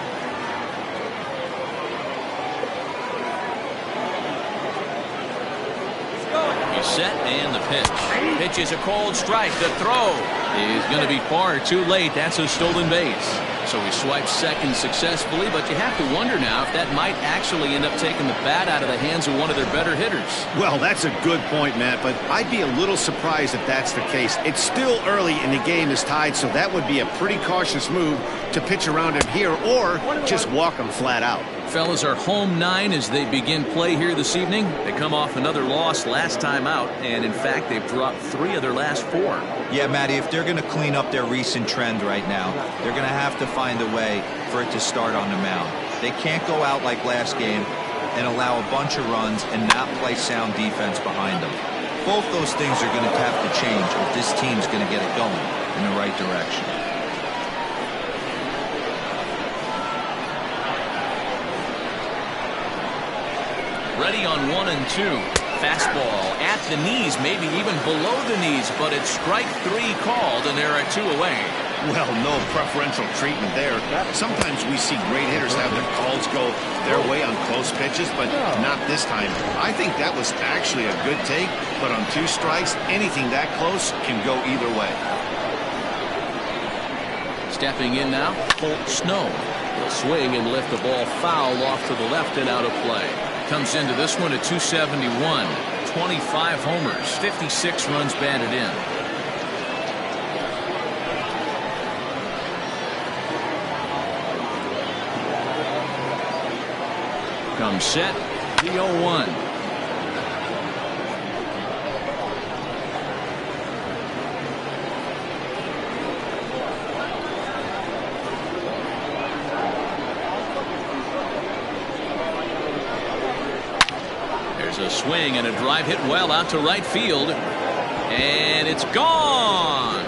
He's set, and the pitch. Pitch is a cold strike. The throw is going to be far too late. That's a stolen base. So he swipes second successfully, but you have to wonder now if that might actually end up taking the bat out of the hands of one of their better hitters. Well, that's a good point, Matt, but I'd be a little surprised if that's the case. It's still early and the game is tied, so that would be a pretty cautious move to pitch around him here or just walk him flat out. Fellas, are home 9 as they begin play here this evening. They come off another loss last time out, and in fact, they've dropped 3 of their last 4. Yeah, Matty, if they're going to clean up their recent trend right now, they're going to have to find a way for it to start on the mound. They can't go out like last game and allow a bunch of runs and not play sound defense behind them. Both those things are going to have to change if this team's going to get it going in the right direction. Ready on 1 and 2. Fastball at the knees, maybe even below the knees, but it's strike 3 called, and there are 2 away. Well, no preferential treatment there. Sometimes we see great hitters have their calls go their way on close pitches, but not this time. I think that was actually a good take, but on 2 strikes, anything that close can go either way. Stepping in now, Holt Snow. He'll swing and lift the ball foul off to the left and out of play. Comes into this one at 271. 25 homers, 56 runs batted in. Comes set, the 0-1. a swing and a drive hit well out to right field. And it's gone.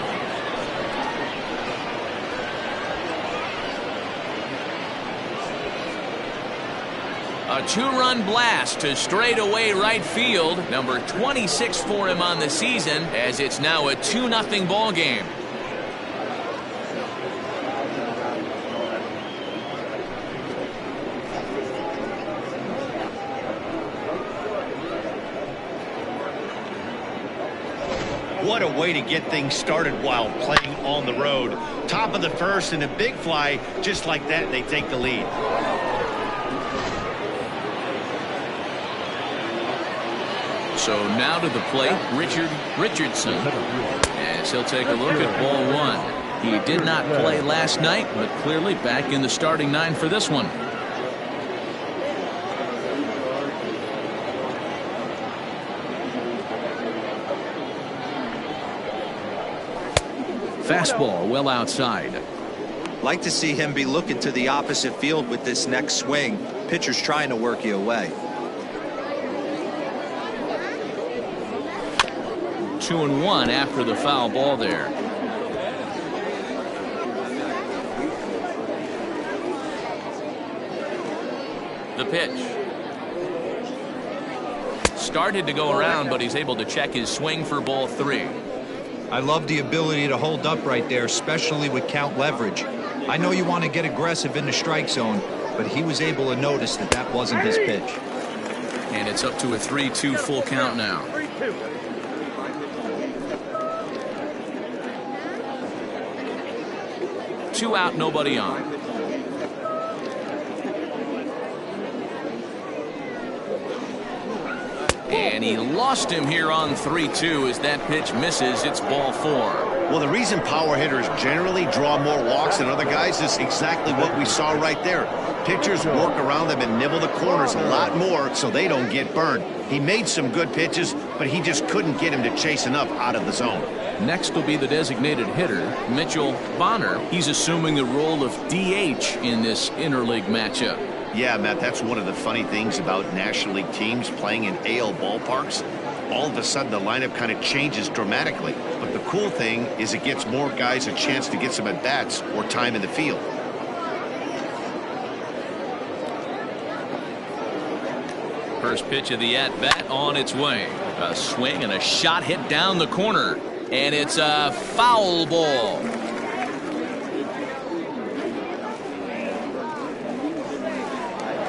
A two-run blast to straightaway right field. Number 26 for him on the season, as it's now a 2-0 ball game. What a way to get things started while playing on the road. Top of the first and a big fly, just like that, they take the lead. So now to the plate, Richardson, as he'll take a look at ball one. He did not play last night, but clearly back in the starting nine for this one. Fastball well outside. Like to see him be looking to the opposite field with this next swing. Pitcher's trying to work you away. 2-1 after the foul ball there. The pitch. Started to go around, but he's able to check his swing for ball three. I love the ability to hold up right there, especially with count leverage. I know you want to get aggressive in the strike zone, but he was able to notice that that wasn't his pitch. And it's up to a 3-2 full count now. 2 out, nobody on. And he lost him here on 3-2 as that pitch misses. It's ball 4. Well, the reason power hitters generally draw more walks than other guys is exactly what we saw right there. Pitchers work around them and nibble the corners a lot more so they don't get burned. He made some good pitches, but he just couldn't get him to chase enough out of the zone. Next will be the designated hitter, Mitchell Bonner. He's assuming the role of DH in this interleague matchup. Yeah, Matt, that's one of the funny things about National League teams playing in AL ballparks. All of a sudden, the lineup kind of changes dramatically. But the cool thing is it gets more guys a chance to get some at-bats or time in the field. First pitch of the at-bat on its way. A swing and a shot hit down the corner. And it's a foul ball.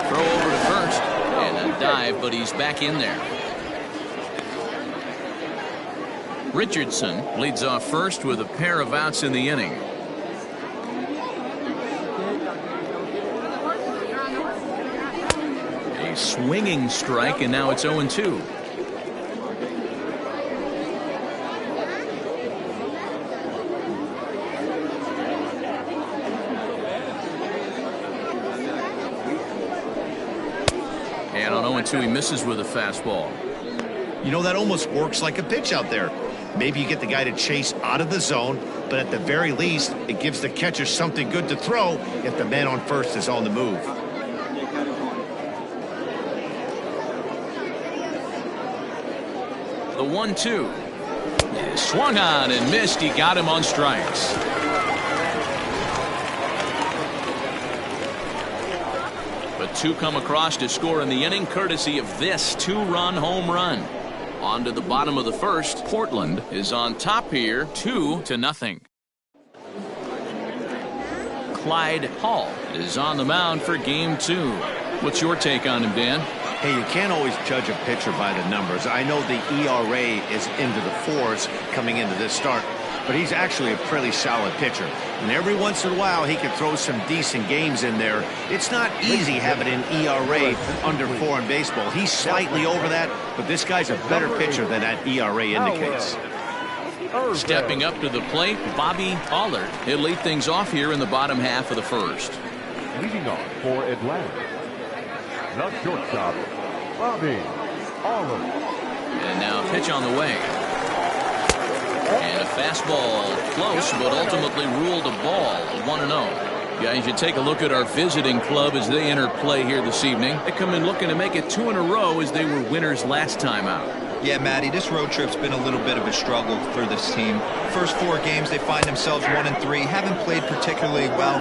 Throw over to first. And a dive, but he's back in there. Richardson leads off first with a pair of outs in the inning. A swinging strike, and now it's 0-2. And on 0-2, he misses with a fastball. You know, that almost works like a pitch out there. Maybe you get the guy to chase out of the zone, but at the very least, it gives the catcher something good to throw if the man on first is on the move. The 1-2. Swung on and missed. He got him on strikes. But 2 come across to score in the inning, courtesy of this 2-run home run. On to the bottom of the first. Portland is on top here, 2-0. Clyde Hall is on the mound for game 2. What's your take on him, Dan? Hey, you can't always judge a pitcher by the numbers. I know the ERA is into the 4s coming into this start, but he's actually a pretty solid pitcher. And every once in a while, he can throw some decent games in there. It's not easy having an ERA under 4 in baseball. He's slightly over that, but this guy's a better pitcher than that ERA indicates. Stepping up to the plate, Bobby Allard. He'll lead things off here in the bottom half of the first. Leading off for Atlanta, the shortstop, Bobby Allard. And now pitch on the way. And a fastball close, but ultimately ruled a ball. 1-0. Guys, you take a look at our visiting club as they enter play here this evening. They come in looking to make it 2 in a row as they were winners last time out. Yeah, Matty, this road trip's been a little bit of a struggle for this team. First 4 games, they find themselves 1-3, haven't played particularly well.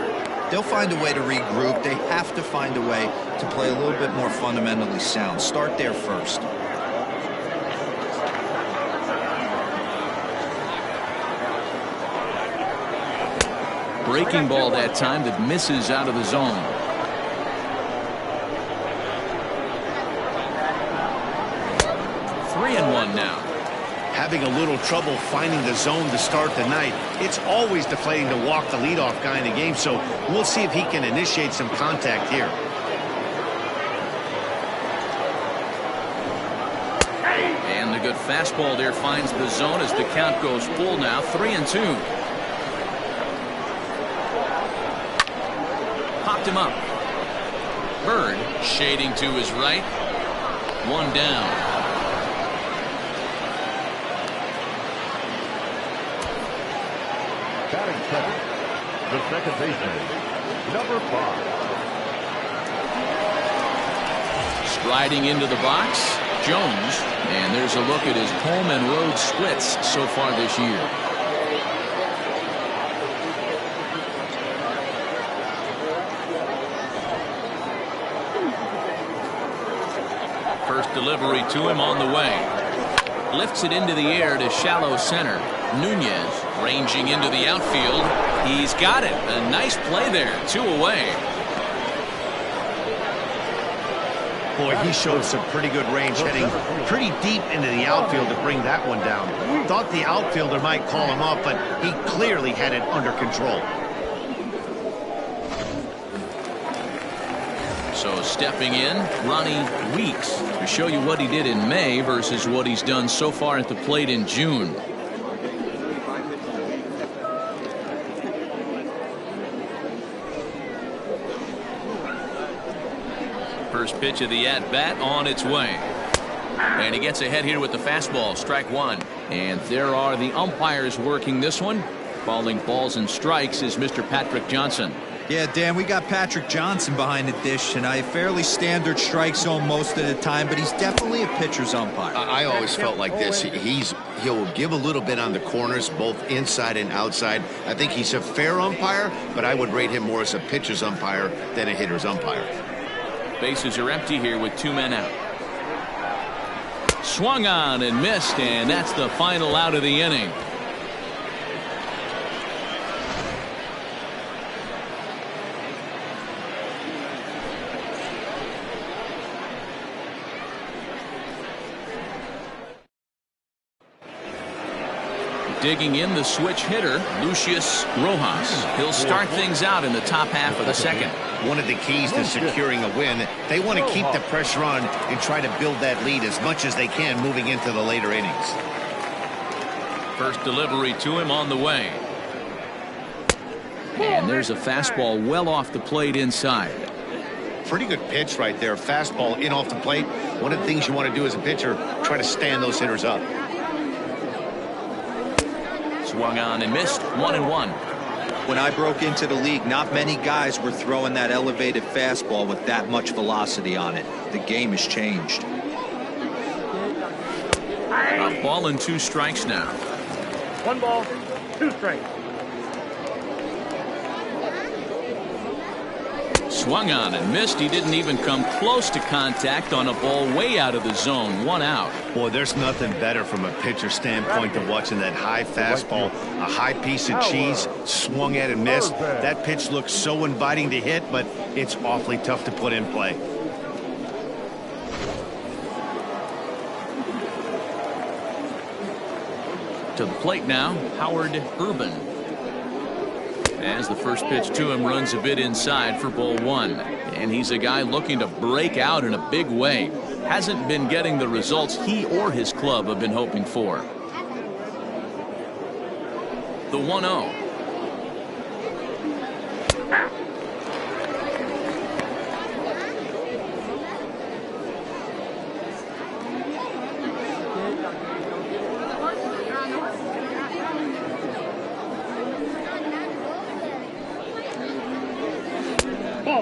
They'll find a way to regroup. They have to find a way to play a little bit more fundamentally sound. Start there first. Breaking ball that time that misses out of the zone. Three and one now. Having a little trouble finding the zone to start the night. It's always deflating to walk the leadoff guy in the game, so we'll see if he can initiate some contact here. And the good fastball there finds the zone as the count goes full now. 3-2. Popped him up. Bird shading to his right. 1 down. Batting second, the second baseman, number 5. Striding into the box, Jones. And there's a look at his home and road splits so far this year. First delivery to him on the way. Lifts it into the air to shallow center. Nunez ranging into the outfield. He's got it. A nice play there. 2 away. Boy, he showed some pretty good range, heading pretty deep into the outfield to bring that one down. Thought the outfielder might call him up, but he clearly had it under control. So stepping in, Ronnie Weeks to show you what he did in May versus what he's done so far at the plate in June. First pitch of the at-bat on its way. And he gets ahead here with the fastball. Strike 1. And there are the umpires working this one. Calling balls and strikes is Mr. Patrick Johnson. Yeah, Dan, we got Patrick Johnson behind the dish, and a fairly standard strike zone most of the time, but he's definitely a pitcher's umpire. I always felt like this. He'll give a little bit on the corners, both inside and outside. I think he's a fair umpire, but I would rate him more as a pitcher's umpire than a hitter's umpire. Bases are empty here with 2 men out. Swung on and missed, and that's the final out of the inning. Digging in the switch hitter, Lucius Rojas. He'll start things out in the top half of the second. One of the keys to securing a win, they want to keep the pressure on and try to build that lead as much as they can moving into the later innings. First delivery to him on the way. And there's a fastball well off the plate inside. Pretty good pitch right there. Fastball in off the plate. One of the things you want to do as a pitcher, try to stand those hitters up. Swung on and missed. 1-1. When I broke into the league, not many guys were throwing that elevated fastball with that much velocity on it. The game has changed. A ball and 2 strikes now. 1 ball, 2 strikes. Swung on and missed. He didn't even come close to contact on a ball way out of the zone. 1 out. Boy, there's nothing better from a pitcher standpoint than watching that high fastball, a high piece of cheese, swung at and missed. That pitch looks so inviting to hit, but it's awfully tough to put in play. To the plate now, Howard Urban. As the first pitch to him runs a bit inside for ball 1. And he's a guy looking to break out in a big way. Hasn't been getting the results he or his club have been hoping for. The 1-0.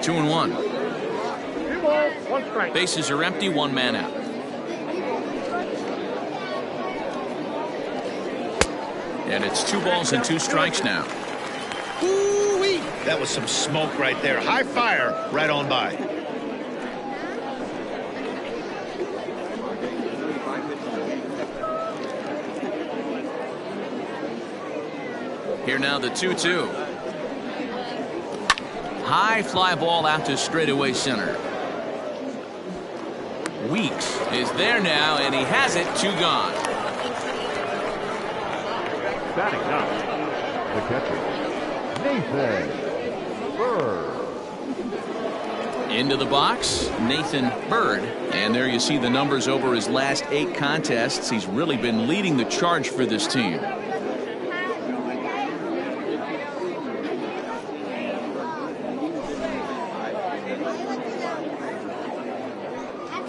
2-1. 2 balls, 1 strike. Bases are empty, 1 man out. And it's 2 balls and 2 strikes now. Ooh-wee. That was some smoke right there. High fire right on by. Here now the 2-2. High fly ball out to straightaway center. Weeks is there now, and he has it. 2 gone. Batting now, the catcher, Nathan Bird. Into the box, Nathan Bird. And there you see the numbers over his last 8 contests. He's really been leading the charge for this team.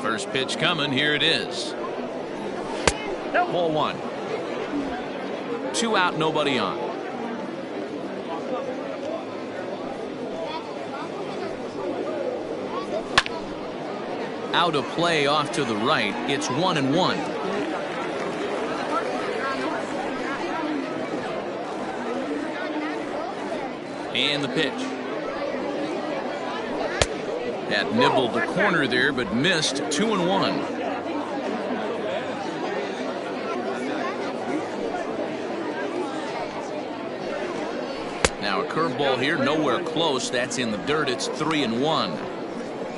First pitch coming. Here it is. Ball 1. 2 out, nobody on. Out of play off to the right. It's 1-1. And the pitch. That nibbled the corner there, but missed. 2-1. Now a curveball here, nowhere close. That's in the dirt. It's 3-1.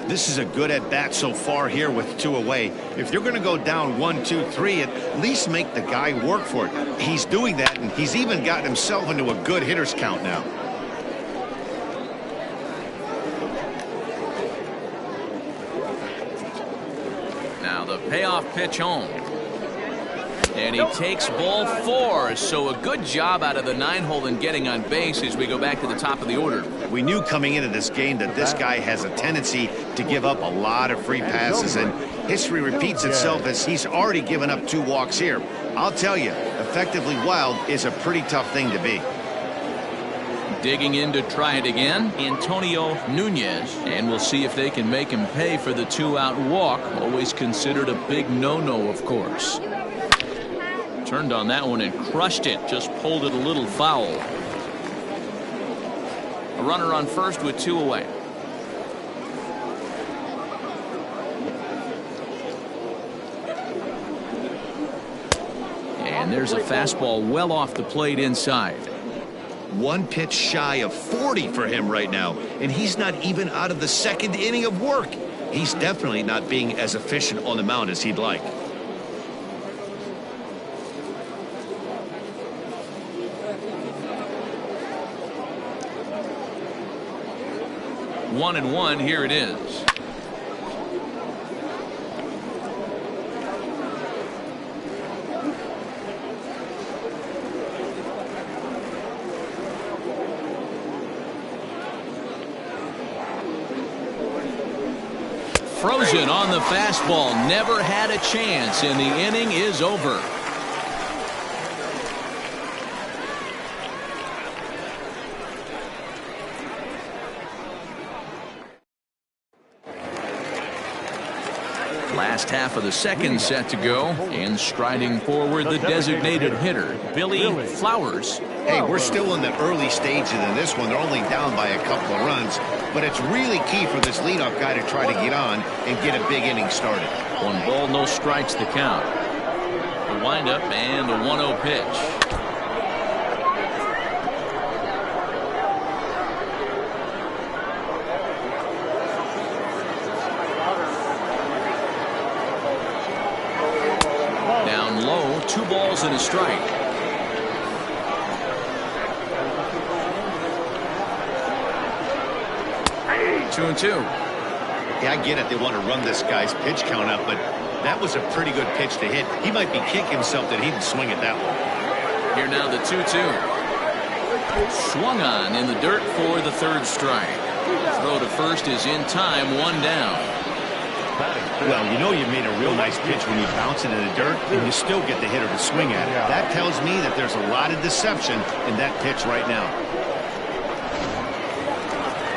This is a good at bat so far here with 2 away. If you're going to go down 1, 2, 3, at least make the guy work for it. He's doing that, and he's even gotten himself into a good hitter's count now. Now the payoff pitch home. And he takes ball 4. So a good job out of the 9-hole in getting on base as we go back to the top of the order. We knew coming into this game that this guy has a tendency to give up a lot of free passes, and history repeats itself as he's already given up 2 walks here. I'll tell you, effectively wild is a pretty tough thing to be. Digging in to try it again, Antonio Nunez, and we'll see if they can make him pay for the 2-out walk. Always considered a big no-no, of course. Turned on that one and crushed it. Just pulled it a little foul. A runner on first with 2 away. And there's a fastball well off the plate inside. 1 pitch shy of 40 for him right now, and he's not even out of the 2nd inning of work. He's definitely not being as efficient on the mound as he'd like. 1-1. Here it is. Frozen on the fastball. Never had a chance, and the inning is over. Last half of the 2nd set to go, and striding forward the designated hitter, Billy Flowers. Hey, we're still in the early stages of this one. They're only down by a couple of runs, but it's really key for this leadoff guy to try to get on and get a big inning started. 1 ball, no strikes the count. The windup and a 1-0 pitch. Down low, 2 balls and a strike. 2-2. Yeah, I get it. They want to run this guy's pitch count up, but that was a pretty good pitch to hit. He might be kicking himself that he didn't swing at that one. Here now the 2-2. Swung on in the dirt for the 3rd strike. Throw to first is in time, 1 down. Well, you know you made a real nice pitch when you bounce it in the dirt and you still get the hitter to swing at it. That tells me that there's a lot of deception in that pitch right now.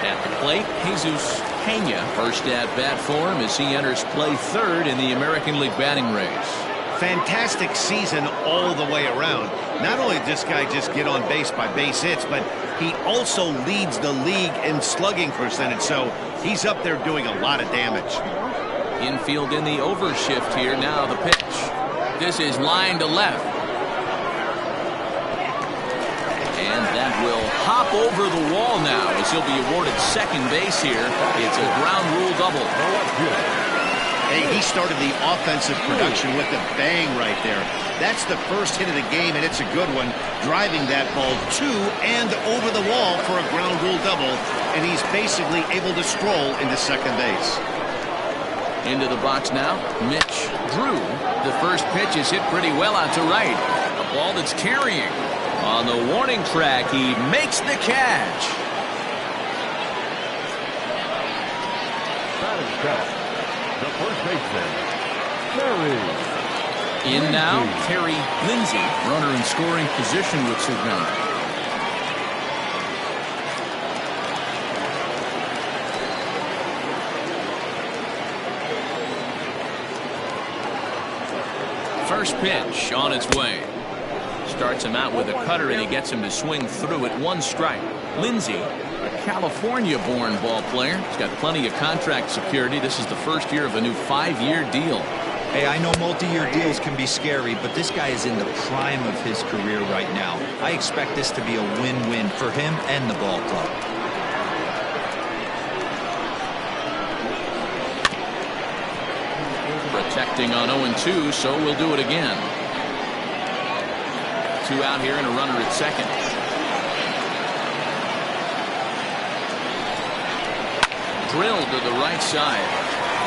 At the plate, Jesus Pena. First at bat for him as he enters play third in the American League batting race. Fantastic season all the way around. Not only did this guy just get on base by base hits, but he also leads the league in slugging percentage, so he's up there doing a lot of damage. Infield in the overshift here. Now the pitch. This is line to left. And that will hop over the wall now as he'll be awarded second base here. It's a ground rule double. Hey, he started the offensive production with a bang right there. That's the first hit of the game, and it's a good one, driving that ball to and over the wall for a ground rule double, and he's basically able to stroll into second base. Into the box now, Mitch Drew. The first pitch is hit pretty well out to right. A ball that's carrying. On the warning track, he makes the catch. The first baseman, Terry. In now, Terry Lindsay. Runner in scoring position with Savannah. First pitch on its way. Starts him out with a cutter, and he gets him to swing through at 1 strike. Lindsay, a California-born ball player. He's got plenty of contract security. This is the first year of a new 5-year deal. Hey, I know multi-year deals can be scary, but this guy is in the prime of his career right now. I expect this to be a win-win for him and the ball club. Protecting on 0-2, so we'll do it again. 2 out here and a runner at second. Drilled to the right side.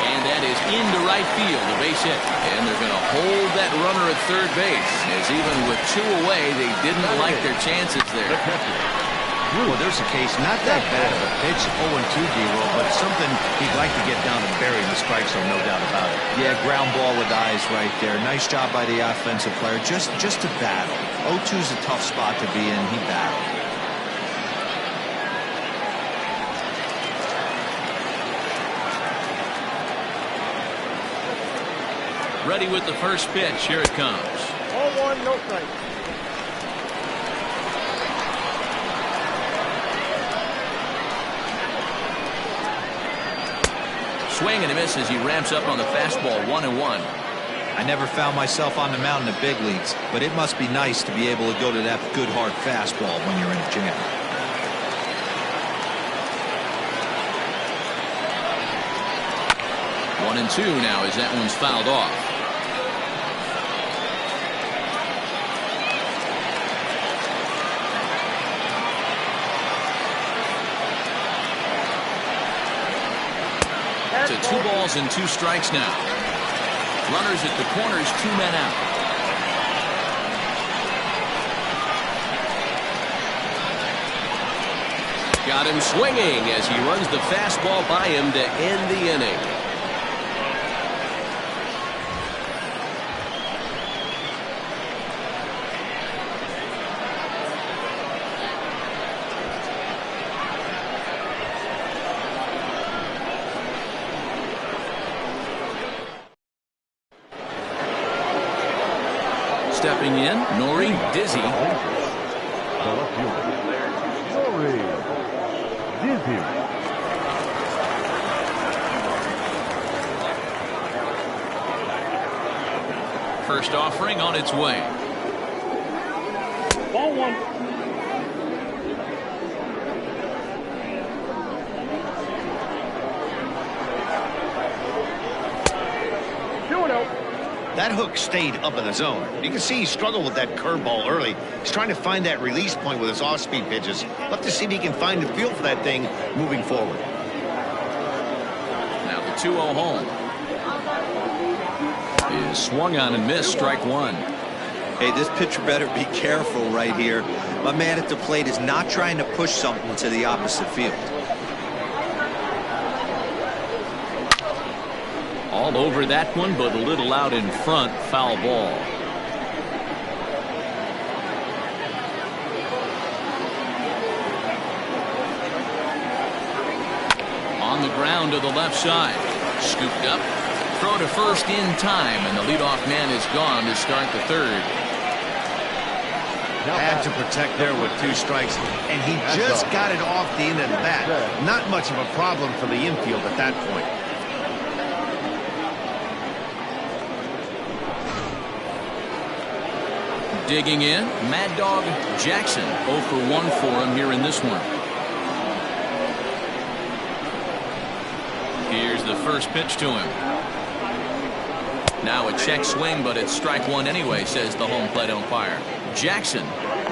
And that is into right field, a base hit. And they're going to hold that runner at third base, as even with 2 away, they didn't like their chances there. Well, there's a case, not that bad of a pitch, 0-2 D-roll, but something he'd like to get down and bury in the strike zone, no doubt about it. Yeah, ground ball with eyes right there. Nice job by the offensive player, just to battle. 0-2 is a tough spot to be in. He battled. Ready with the first pitch. Here it comes. 0-1, no strike. Swing and a miss as he ramps up on the fastball. 1-1. I never found myself on the mound in the big leagues, but it must be nice to be able to go to that good hard fastball when you're in a jam. 1-2 now as that one's fouled off. To 2 balls and 2 strikes now. Runners at the corners, 2 men out. Got him swinging as he runs the fastball by him to end the inning. Stepping in, Nori Dizzy. Nori Dizzy. First offering on its way. Ball 1. That hook stayed up in the zone. You can see he struggled with that curveball early. He's trying to find that release point with his off-speed pitches. Love to see if he can find the feel for that thing moving forward. Now the 2-0 home. Is swung on and missed, strike 1. Hey, this pitcher better be careful right here. My man at the plate is not trying to push something to the opposite field. All over that one, but a little out in front. Foul ball. On the ground to the left side. Scooped up. Throw to first in time, and the leadoff man is gone to start the third. Had to protect there with 2 strikes, and he just got it off the end of the bat. Not much of a problem for the infield at that point. Digging in, Mad Dog Jackson. 0 for 1 for him here in this one. Here's the first pitch to him. Now a check swing, but it's strike 1 anyway, says the home plate umpire. Jackson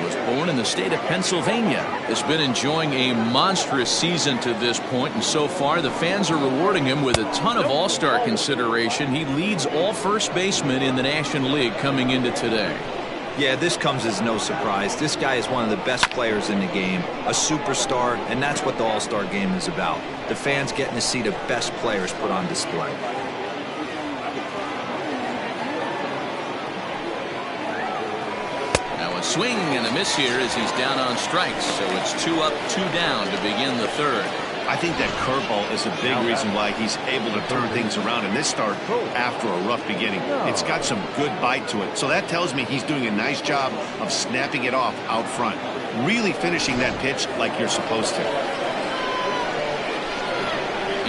was born in the state of Pennsylvania. Has been enjoying a monstrous season to this point, and so far the fans are rewarding him with a ton of all-star consideration. He leads all first basemen in the National League coming into today. Yeah, this comes as no surprise. This guy is one of the best players in the game, a superstar, and that's what the All-Star game is about. The fans getting to see the best players put on display. Now a swing and a miss here as he's down on strikes, so it's 2 up, 2 down to begin the third. I think that curveball is a big reason why he's able to turn things around in this start after a rough beginning. It's got some good bite to it, so that tells me he's doing a nice job of snapping it off out front, really finishing that pitch like you're supposed to.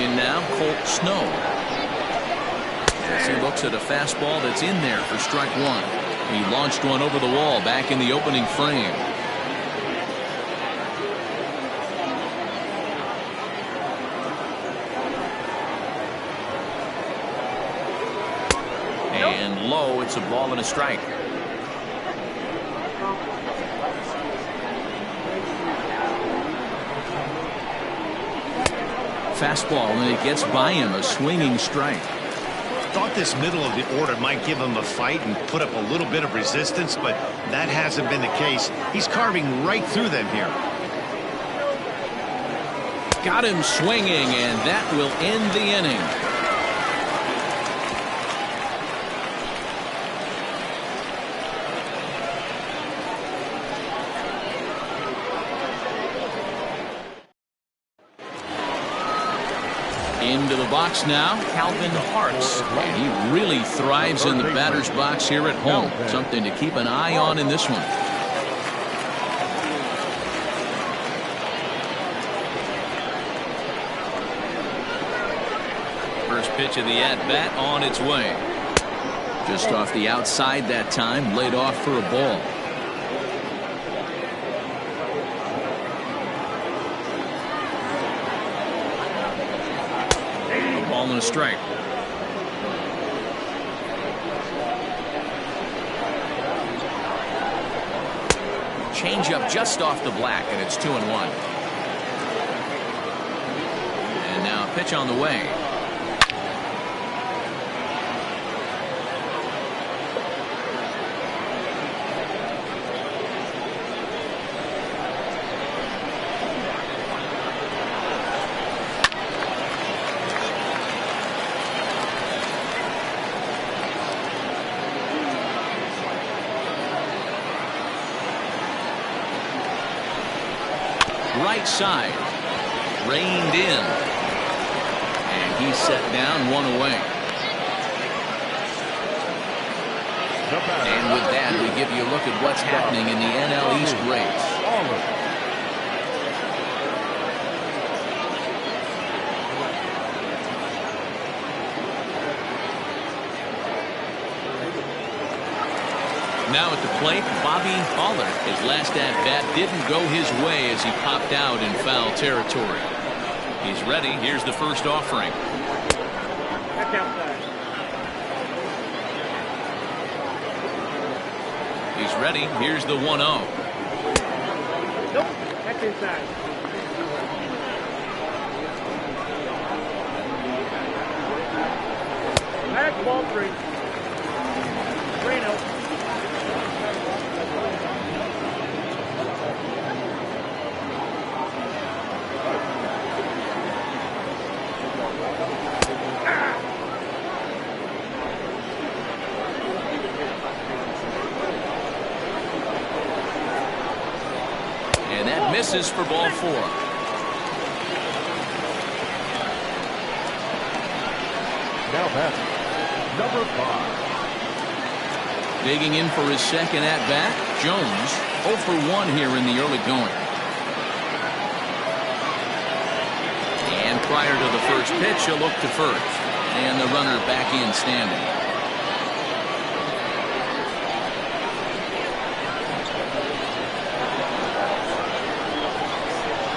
In now, Colt Snow. As he looks at a fastball that's in there for strike 1. He launched one over the wall back in the opening frame. And low, it's a ball and a strike. Fastball, and it gets by him, a swinging strike. Thought this middle of the order might give him a fight and put up a little bit of resistance, but that hasn't been the case. He's carving right through them here. Got him swinging, and that will end the inning. Into the box now, Calvin Hartz. And he really thrives in the batter's box here at home. Something to keep an eye on in this one. First pitch of the at-bat on its way. Just off the outside that time, laid off for a ball. And a strike. Change up just off the black, and it's 2-1. And now a pitch on the way. Right side, reined in, and he's set down, 1 away. And with that, we give you a look at what's happening in the NL East race. Now at the plate, Bobby Haller. His last at-bat didn't go his way as he popped out in foul territory. He's ready. Here's the first offering. Back outside. He's ready. Here's the 1-0. Nope. Back inside. Back, ball 3. 3-0. And that misses for ball 4. Now batting, number 5. Digging in for his second at-bat, Jones 0 for 1 here in the early going. And prior to the first pitch, he'll look to first. And the runner back in standing.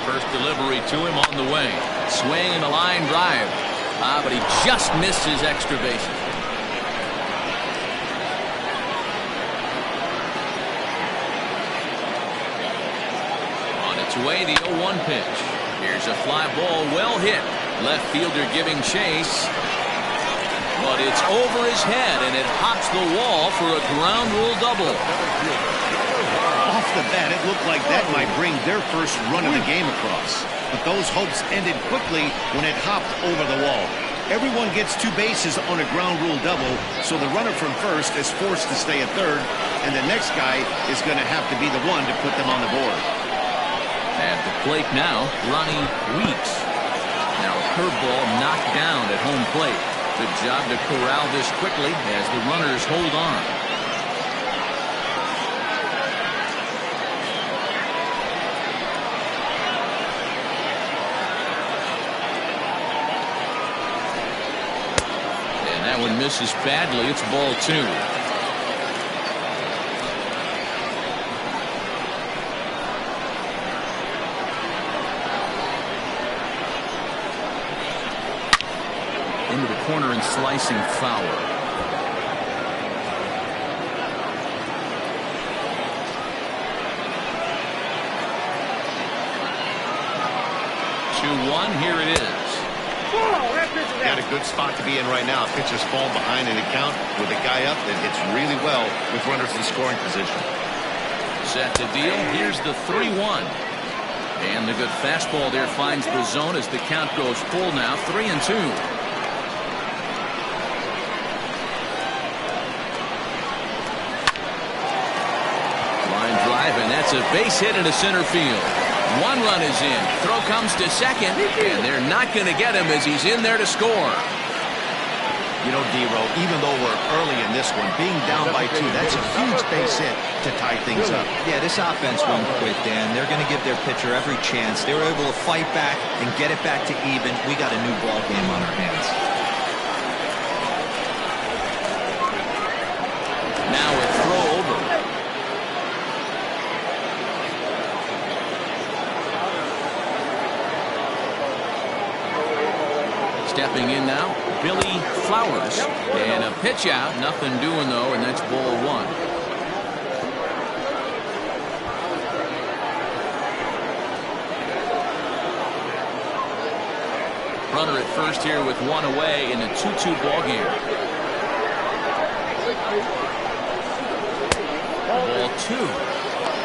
First delivery to him on the way. Swing and a line drive. But he just missed his extra bases. Away the 0-1 pitch. Here's a fly ball, well hit. Left fielder giving chase, but it's over his head and it hops the wall for a ground rule double. Off the bat, it looked like that might bring their first run of the game across, but those hopes ended quickly when it hopped over the wall. Everyone gets 2 bases on a ground rule double, so the runner from first is forced to stay at third, and the next guy is going to have to be the one to put them on the board. At the plate now, Ronnie Weeks. Now a curveball knocked down at home plate. Good job to corral this quickly as the runners hold on. And that one misses badly. It's ball 2. Into the corner and slicing foul. 2-1. Here it is. Got a good spot to be in right now. Pitchers fall behind in the count with a guy up that hits really well with runners in scoring position. Set to deal. Here's the 3-1. And the good fastball there finds the zone as the count goes full now. 3-2. And that's a base hit into center field. 1 run is in. Throw comes to second, and they're not going to get him as he's in there to score. You know, D-Row, even though we're early in this one, being down by 2, that's a huge base hit to tie things up. Yeah, this offense won't quit, Dan. They're going to give their pitcher every chance. They were able to fight back and get it back to even. We got a new ball game on our hands. Now a throw over. Stepping in now, Billy Flowers. And a pitch out. Nothing doing, though, and that's ball 1. Runner at first here with 1 away in a 2-2 ball game. Ball 2.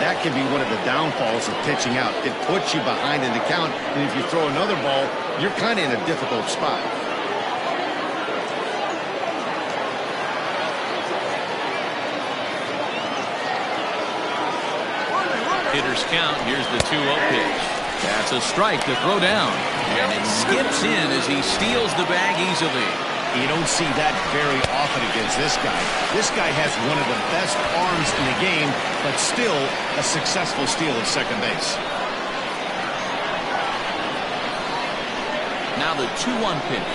That can be one of the downfalls of pitching out. It puts you behind in the count, and if you throw another ball, you're kind of in a difficult spot. Hitters count. Here's the 2-0 pitch. That's a strike to throw down. And it skips in as he steals the bag easily. You don't see that very often against this guy. This guy has one of the best arms in the game, but still a successful steal at second base. Now the 2-1 pitch.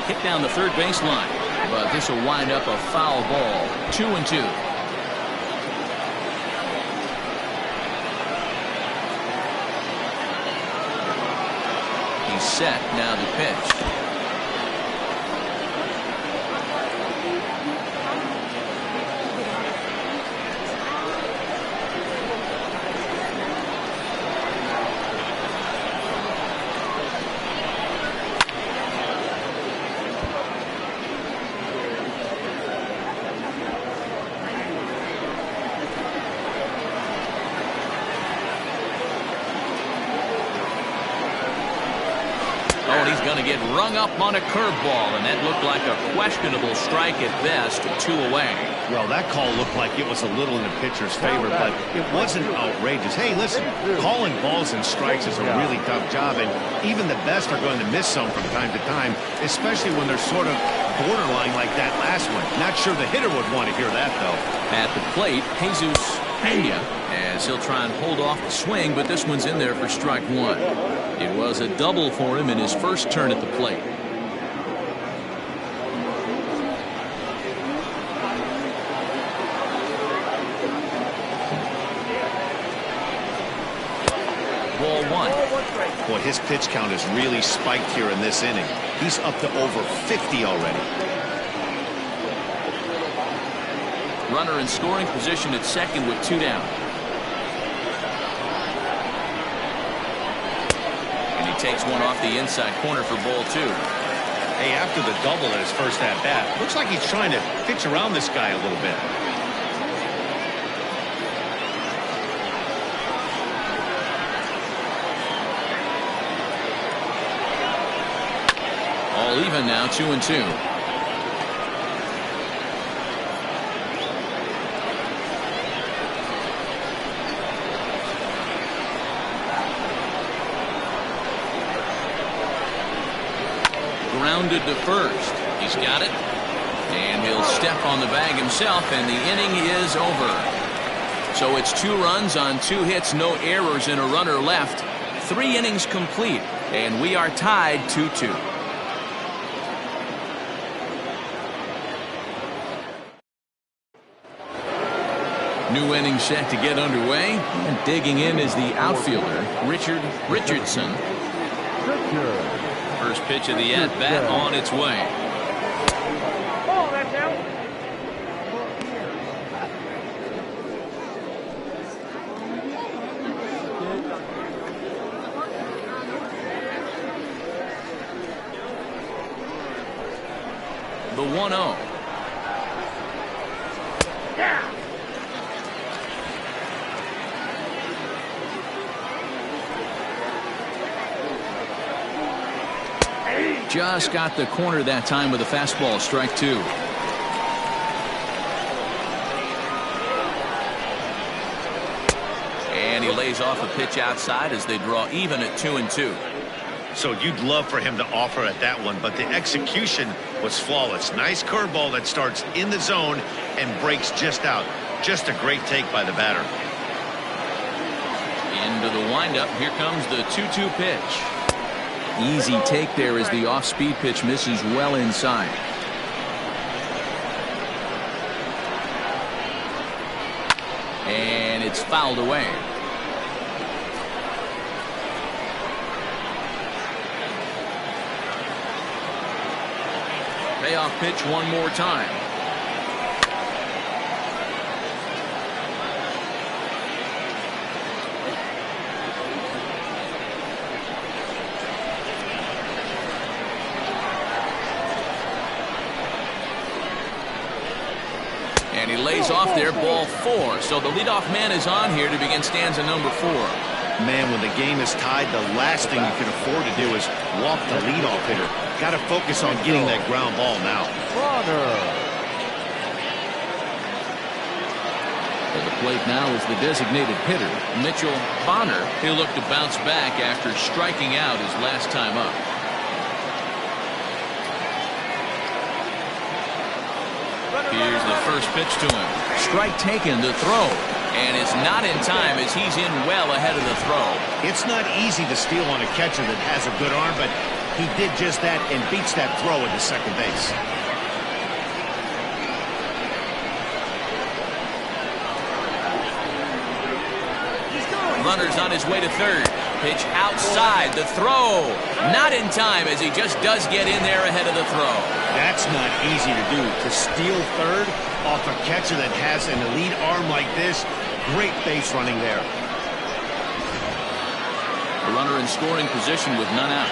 Hit down the third baseline. But this will wind up a foul ball. 2-2. He's set. Now the pitch. Going to get rung up on a curveball, and that looked like a questionable strike at best. 2 away. Well, that call looked like it was a little in the pitcher's favor, but it wasn't outrageous. Hey, listen, calling balls and strikes is a really tough job, and even the best are going to miss some from time to time, especially when they're sort of borderline like that last one. Not sure the hitter would want to hear that, though. At the plate, Jesus Pena, as he'll try and hold off the swing, but this one's in there for strike one. It was a double for him in his first turn at the plate. Ball one. Boy, his pitch count has really spiked here in this inning. He's up to over 50 already. Runner in scoring position at second with 2 down. And he takes one off the inside corner for ball 2. Hey, after the double in his first at-bat, looks like he's trying to pitch around this guy a little bit. All even now, 2-2. Grounded to first. He's got it. And he'll step on the bag himself, and the inning is over. So it's 2 runs on 2 hits, no errors, and a runner left. 3 innings complete, and we are tied 2-2. New inning set to get underway, and digging in is the outfielder, Richardson. First pitch of the at-bat on its way. Oh, that's out. The 1-0. Just got the corner that time with a fastball, strike 2. And he lays off a pitch outside as they draw even at 2-2. So you'd love for him to offer at that one, but the execution was flawless. Nice curveball that starts in the zone and breaks just out. Just a great take by the batter. Into the windup. Here comes the 2-2 pitch. Easy take there as the off-speed pitch misses well inside. And it's fouled away. Payoff pitch one more time. And he lays off there, ball 4. So the leadoff man is on here to begin stanza number 4. Man, when the game is tied, the last thing you can afford to do is walk the leadoff hitter. Got to focus on getting that ground ball now. At the plate now is the designated hitter, Mitchell Bonner. He'll look to bounce back after striking out his last time up. Here's the first pitch to him. Strike taken, the throw. And it's not in time as he's in well ahead of the throw. It's not easy to steal on a catcher that has a good arm, but he did just that and beats that throw into second base. Runner's on his way to third. Pitch outside, the throw. Not in time as he just does get in there ahead of the throw. That's not easy to do. To steal third off a catcher that has an elite arm like this, great base running there. A runner in scoring position with none out.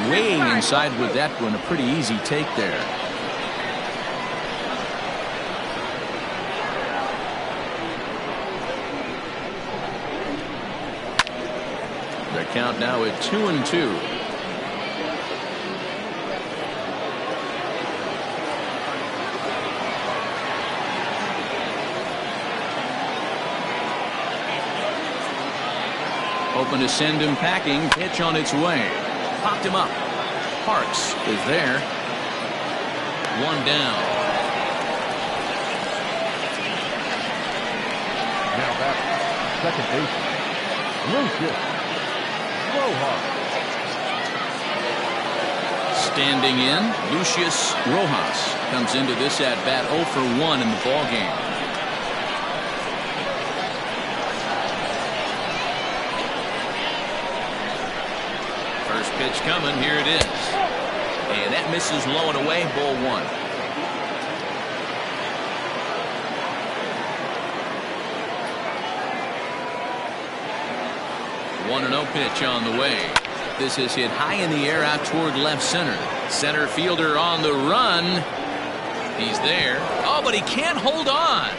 Weighing inside with that one, a pretty easy take there. The count now at 2-2. Hoping to send him packing. Pitch on its way. Popped him up. Parks is there. One down. Now back, second baseman, Lucius Rojas. Standing in, Lucius Rojas comes into this at bat 0 for 1 in the ball game. First pitch coming, here it is. And that misses low and away, ball 1. 1-0 pitch on the way. This is hit high in the air out toward left center. Center fielder on the run. He's there. Oh, but he can't hold on.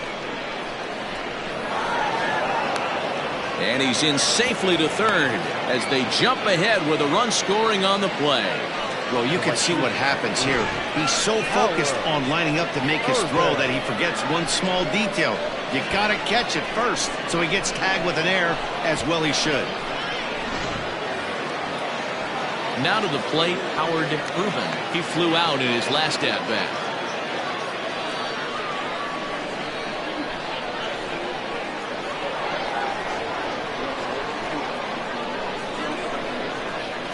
And he's in safely to third as they jump ahead with a run scoring on the play. Well, you can see what happens here. He's so focused on lining up to make his throw that he forgets one small detail. You got to catch it first, so he gets tagged with an error, as well he should. Now to the plate, Howard Urban. He flew out in his last at-bat.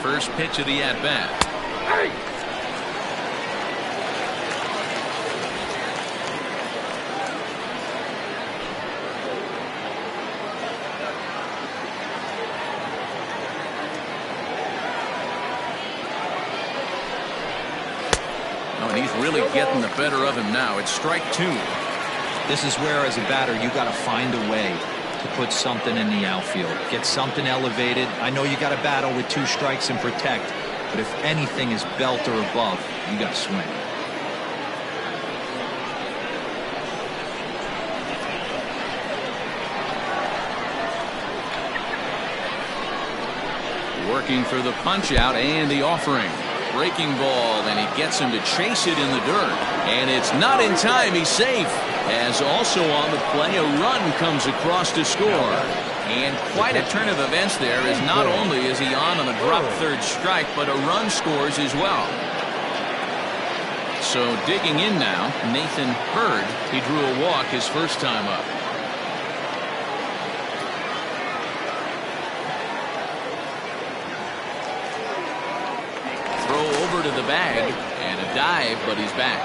First pitch of the at-bat. And he's really getting the better of him now. It's strike 2. This is where, as a batter, you got to find a way to put something in the outfield. Get something elevated. I know you got to battle with 2 strikes and protect, but if anything is belt or above, you got to swing. Working for the punch out and the offering. Breaking ball, and he gets him to chase it in the dirt. And it's not in time. He's safe. As also on the play, a run comes across to score. And quite a turn of events there, as not only is he on a drop third strike, but a run scores as well. So digging in now, Nathan Hurd. He drew a walk his first time up. To the bag and a dive, but he's back.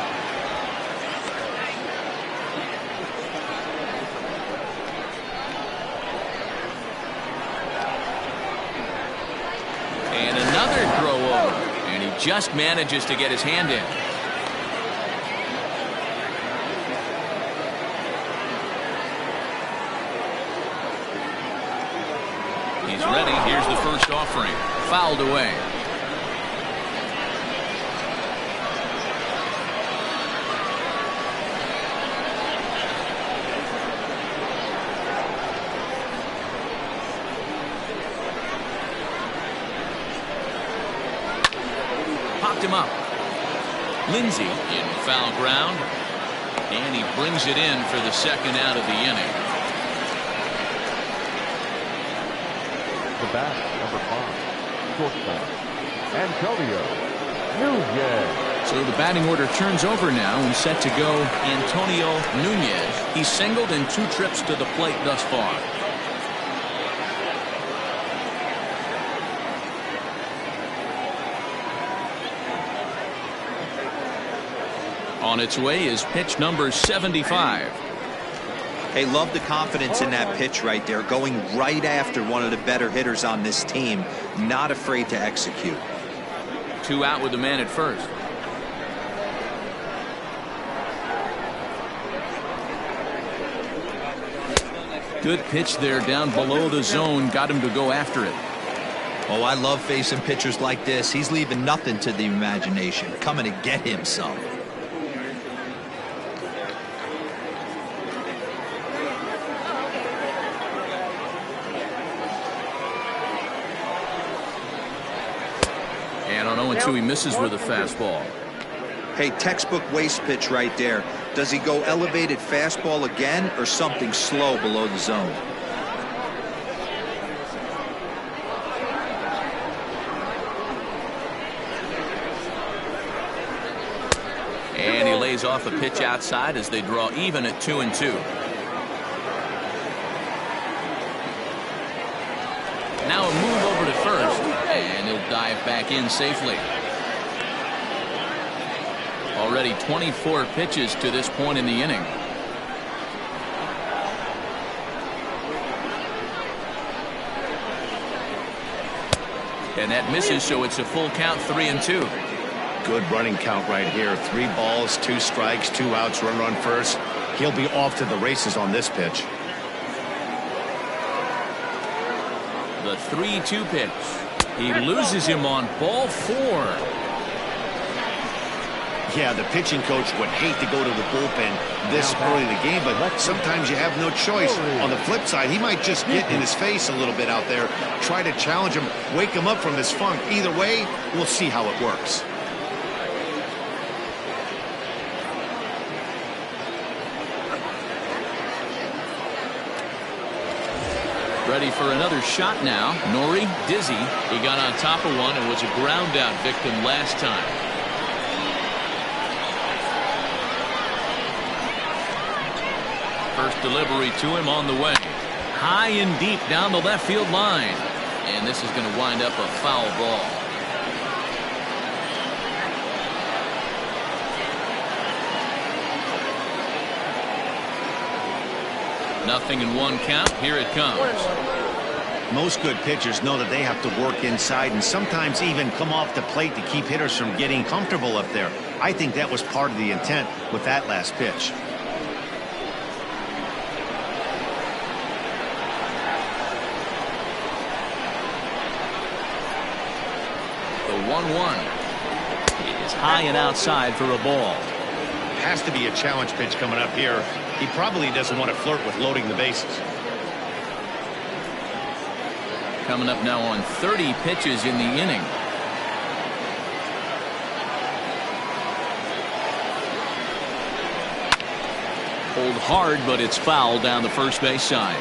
And another throw over, and he just manages to get his hand in. He's ready. Here's the first offering. Fouled away. Him up. Lindsey in foul ground, and he brings it in for the second out of the inning. The bat, number 5, shortstop, Antonio Nunez. So the batting order turns over now and set to go Antonio Nunez. He's singled in 2 trips to the plate thus far. On its way is pitch number 75. Hey, love the confidence in that pitch right there. Going right after one of the better hitters on this team. Not afraid to execute. 2 out with the man at first. Good pitch there down below the zone. Got him to go after it. Oh, I love facing pitchers like this. He's leaving nothing to the imagination. Coming to get him some. And on 0-2, he misses with a fastball. Hey, textbook waste pitch right there. Does he go elevated fastball again or something slow below the zone? lays off a pitch outside as they draw even at 2-2. Now a move over to first, and he'll dive back in safely. Already 24 pitches to this point in the inning. And that misses, so it's a full count, 3-2. Good running count right here. 3 balls, 2 strikes, 2 outs, runner on first. He'll be off to the races on this pitch. The 3-2 pitch. He loses him on ball 4. Yeah, the pitching coach would hate to go to the bullpen this early in the game, but sometimes you have no choice. On the flip side, he might just get in his face a little bit out there, try to challenge him, wake him up from his funk. Either way, we'll see how it works. Ready for another shot now. Nori dizzy. He got on top of one and was a ground out victim last time. First delivery to him on the way. High and deep down the left field line. And this is going to wind up a foul ball. Nothing in 1 count. Here it comes. Most good pitchers know that they have to work inside and sometimes even come off the plate to keep hitters from getting comfortable up there. I think that was part of the intent with that last pitch. The 1-1 is high and outside for a ball. Has to be a challenge pitch coming up here. He probably doesn't want to flirt with loading the bases. Coming up now on 30 pitches in the inning. Hold hard, but it's foul down the first base side.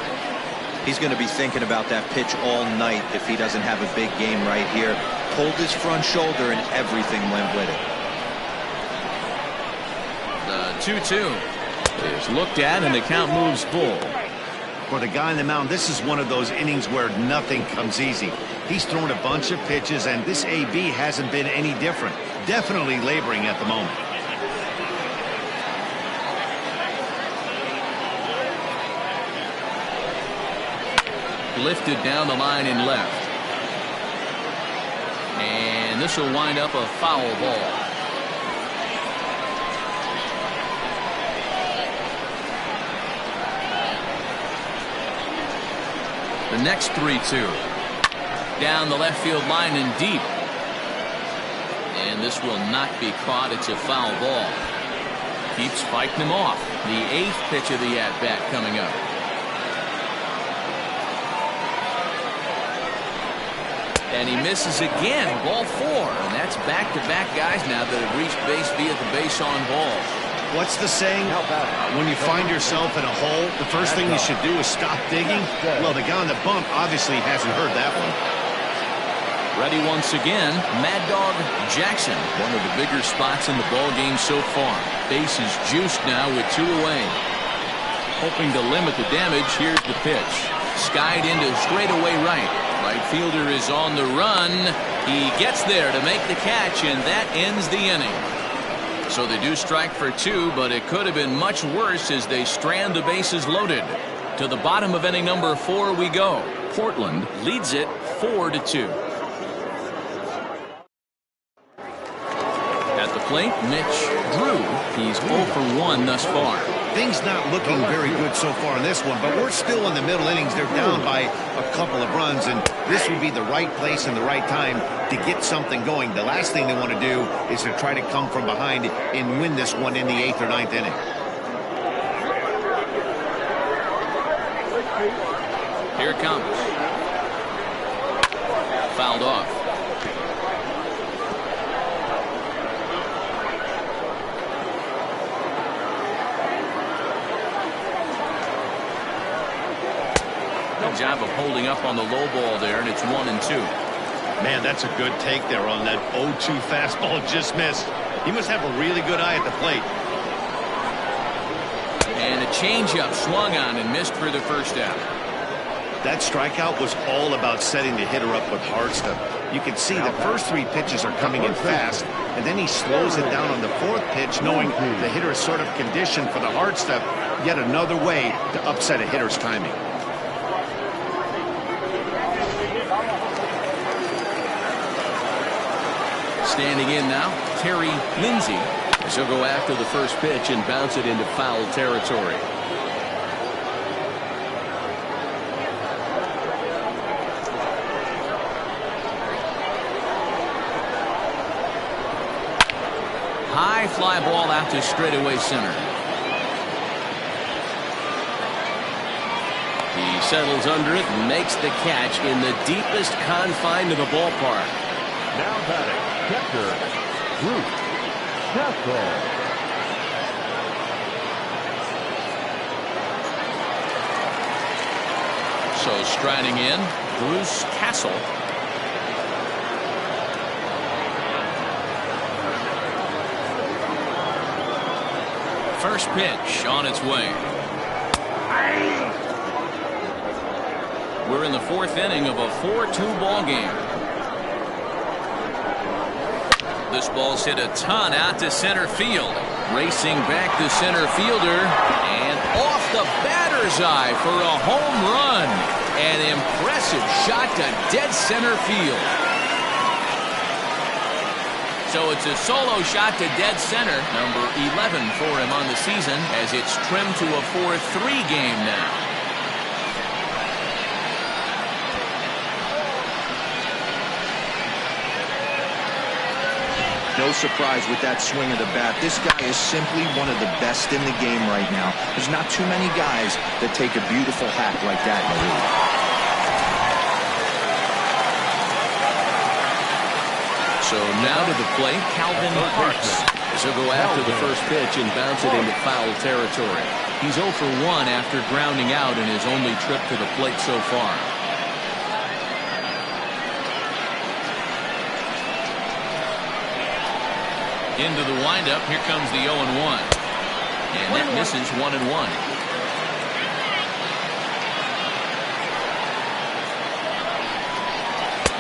He's going to be thinking about that pitch all night if he doesn't have a big game right here. Pulled his front shoulder and everything went with it. The 2-2 is looked at and the count moves full. For the guy on the mound, this is one of those innings where nothing comes easy. He's thrown a bunch of pitches, and this AB hasn't been any different. Definitely laboring at the moment. Lifted down the line in left. And this will wind up a foul ball. The next 3-2. Down the left field line and deep. And this will not be caught. It's a foul ball. Keeps fighting him off. The 8th pitch of the at-bat coming up. And he misses again. Ball 4. And that's back-to-back guys now that have reached base via the base on balls. What's the saying? When you find yourself in a hole, the first thing you should do is stop digging. Well, the guy on the bump obviously hasn't heard that one. Ready once again, Mad Dog Jackson. One of the bigger spots in the ball game so far. Base is juiced now with 2 away. Hoping to limit the damage, here's the pitch. Skied into straightaway right. Right fielder is on the run. He gets there to make the catch, and that ends the inning. So they do strike for 2, but it could have been much worse as they strand the bases loaded. To the bottom of inning number 4 we go. Portland leads it 4-2. At the plate, Mitch Drew. He's 0 for 1 thus far. Things not looking very good so far in this one, but we're still in the middle innings. They're down by a couple of runs, and this would be the right place and the right time to get something going. The last thing they want to do is to try to come from behind and win this one in the 8th or 9th inning. Here it comes. Fouled off. Good job of holding up on the low ball there, and it's 1-2. Man, that's a good take there on that 0-2 fastball just missed. He must have a really good eye at the plate. changeup swung on and missed for the first out. That strikeout was all about setting the hitter up with hard stuff. You can see the first 3 pitches are coming in fast, and then he slows it down on the 4th pitch, knowing the hitter is sort of conditioned for the hard stuff. Yet another way to upset a hitter's timing. Standing in now, Terry Lindsay, as he'll go after the first pitch and bounce it into foul territory. High fly ball out to straightaway center. He settles under it and makes the catch in the deepest confine of the ballpark. Now batting, catcher, Bruce Castle. So striding in, Bruce Castle. First pitch on its way. We're in the 4th inning of a 4-2 ball game. This ball's hit a ton out to center field. Racing back the center fielder and off the batter's eye for a home run. An impressive shot to dead center field. So it's a solo shot to dead center, number 11 for him on the season, as it's trimmed to a 4-3 game now. No surprise with that swing of the bat. This guy is simply one of the best in the game right now. There's not too many guys that take a beautiful hack like that in the league. So now to the plate, Calvin Parks. As he'll go after the first pitch and bounce it into foul territory. He's 0 for 1 after grounding out in his only trip to the plate so far. Into the windup, here comes the 0-1. And that misses 1-1.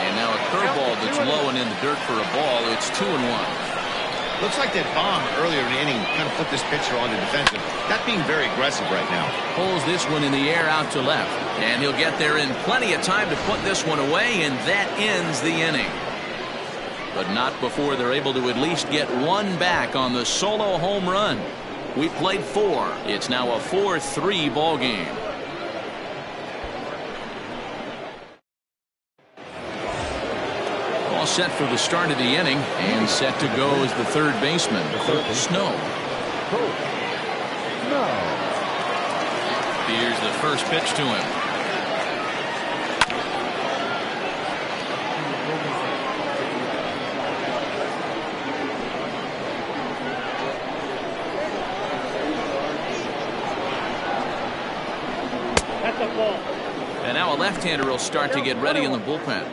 And now a curveball that's low and in the dirt for a ball. It's 2-1. Looks like that bomb earlier in the inning kind of put this pitcher on the defensive. Not being very aggressive right now. Pulls this one in the air out to left. And he'll get there in plenty of time to put this one away, and that ends the inning. But not before they're able to at least get one back on the solo home run. We played 4. It's now a 4-3 ball game. All set for the start of the inning, and set to go as the third baseman, Colt Snow. Here's the first pitch to him. And now a left-hander will start to get ready in the bullpen.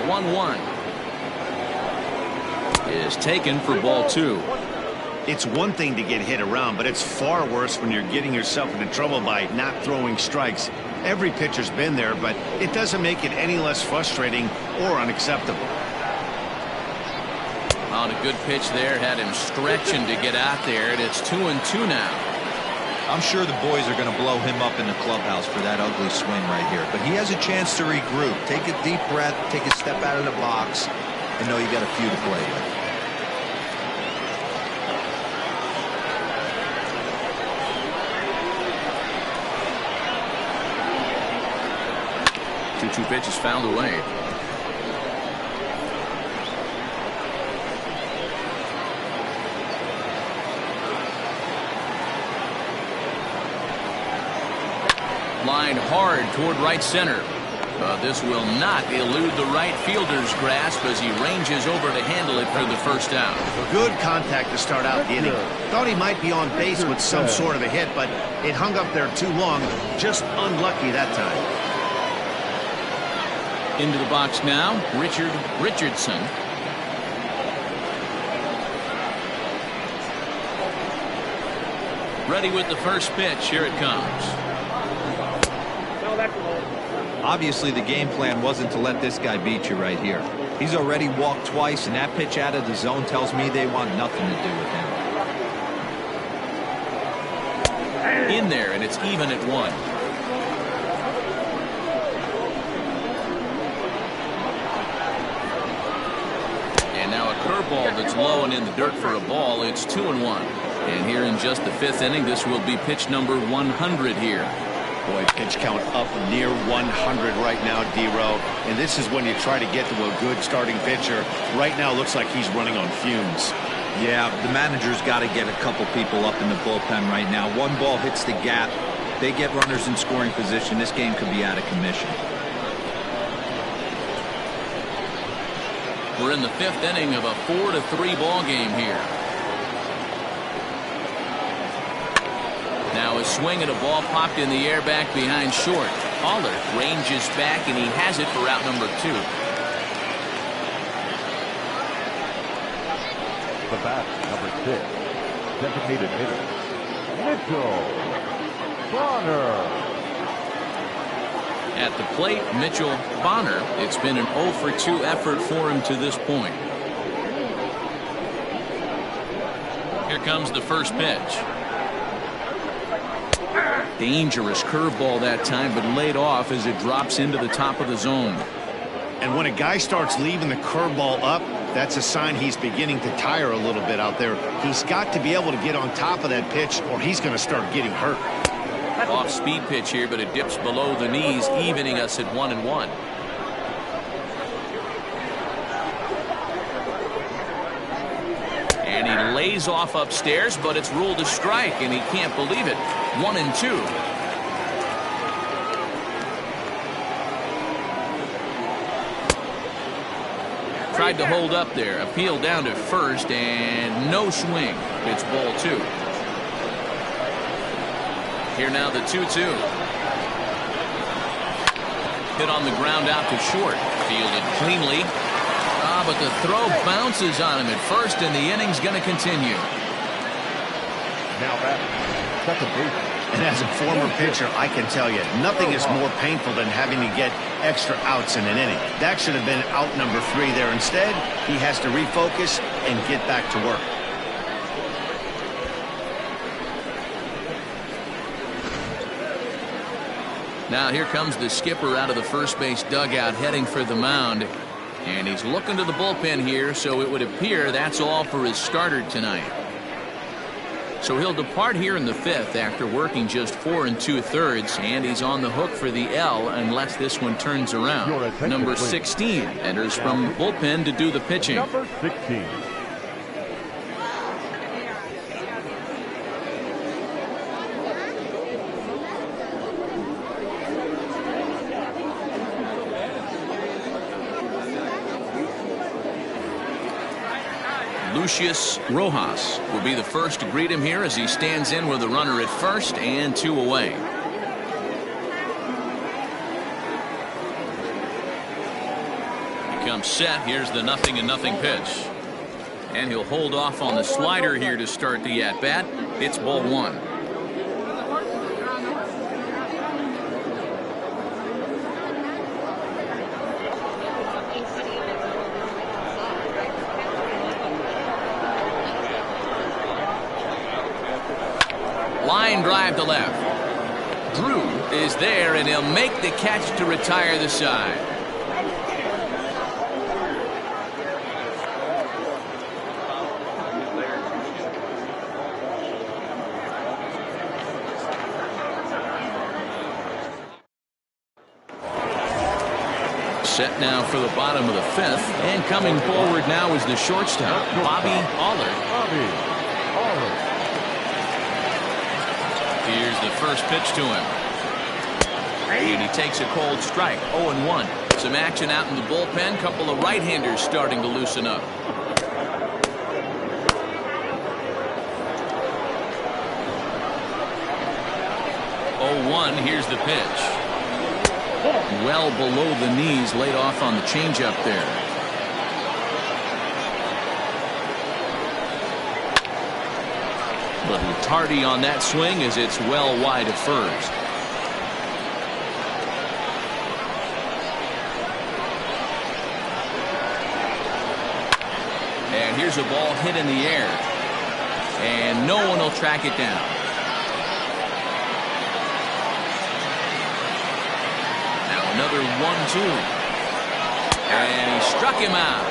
The 1-1 is taken for ball 2. It's one thing to get hit around, but it's far worse when you're getting yourself into trouble by not throwing strikes. Every pitcher's been there, but it doesn't make it any less frustrating or unacceptable. On a good pitch there, had him stretching to get out there, and it's 2-2 now. I'm sure the boys are going to blow him up in the clubhouse for that ugly swing right here, but he has a chance to regroup. Take a deep breath, take a step out of the box, and know you got a few to play with. 2-2 pitch is fouled away. Line hard toward right center. This will not elude the right fielder's grasp as he ranges over to handle it for the first out. Good contact to start out the inning. Thought he might be on base with some sort of a hit, but it hung up there too long. Just unlucky that time. Into the box now, Richardson. Ready with the first pitch. Here it comes. No, that's low. Obviously, the game plan wasn't to let this guy beat you right here. He's already walked twice, and that pitch out of the zone tells me they want nothing to do with him. In there, and it's even at 1. And now a curveball that's low and in the dirt for a ball. It's 2-1. And here in just the 5th inning, this will be pitch number 100 here. Boy, pitch count up near 100 right now, D-Row. And this is when you try to get to a good starting pitcher. Right now, looks like he's running on fumes. Yeah, the manager's got to get a couple people up in the bullpen right now. One ball hits the gap. They get runners in scoring position. This game could be out of commission. We're in the 5th inning of a 4-3 ball game here. Now a swing and a ball popped in the air back behind short. Haller ranges back, and he has it for out number 2. The bat, number 6, designated hitter, Mitchell Bonner. At the plate, Mitchell Bonner. It's been an 0-for-2 effort for him to this point. Here comes the first pitch. Dangerous curveball that time, but laid off as it drops into the top of the zone. And when a guy starts leaving the curveball up, that's a sign he's beginning to tire a little bit out there. He's got to be able to get on top of that pitch, or he's going to start getting hurt. Off-speed pitch here, but it dips below the knees, evening us at 1-1. And he lays off upstairs, but it's ruled a strike, and he can't believe it. 1-2. Tried to hold up there. Appeal down to first, and no swing. It's ball 2. Here now the 2-2. Hit on the ground out to short. Fielded cleanly. But the throw bounces on him at first, and the inning's going to continue. Now that second base. And as a former pitcher, I can tell you, nothing is more painful than having to get extra outs in an inning. That should have been out number 3 there. Instead, he has to refocus and get back to work. Now here comes the skipper out of the first base dugout, heading for the mound. And he's looking to the bullpen here, so it would appear that's all for his starter tonight. So he'll depart here in the 5th after working just 4 2/3, and he's on the hook for the L unless this one turns around. Number 16 enters from the bullpen to do the pitching. Number 16. Lucius Rojas will be the first to greet him here as he stands in with a runner at first and 2 away. He comes set. Here's the 0-0 pitch. And he'll hold off on the slider here to start the at-bat. It's ball 1. Line drive to left. Drew is there, and he'll make the catch to retire the side. Set now for the bottom of the 5th, and coming forward now is the shortstop, Bobby Allard. Here's the first pitch to him. And he takes a cold strike. 0-1. Some action out in the bullpen. Couple of right-handers starting to loosen up. 0-1. Here's the pitch. Well below the knees, laid off on the changeup there. Little tardy on that swing as it's well wide of first. And here's a ball hit in the air. And no one will track it down. Now another 1-2. And he struck him out.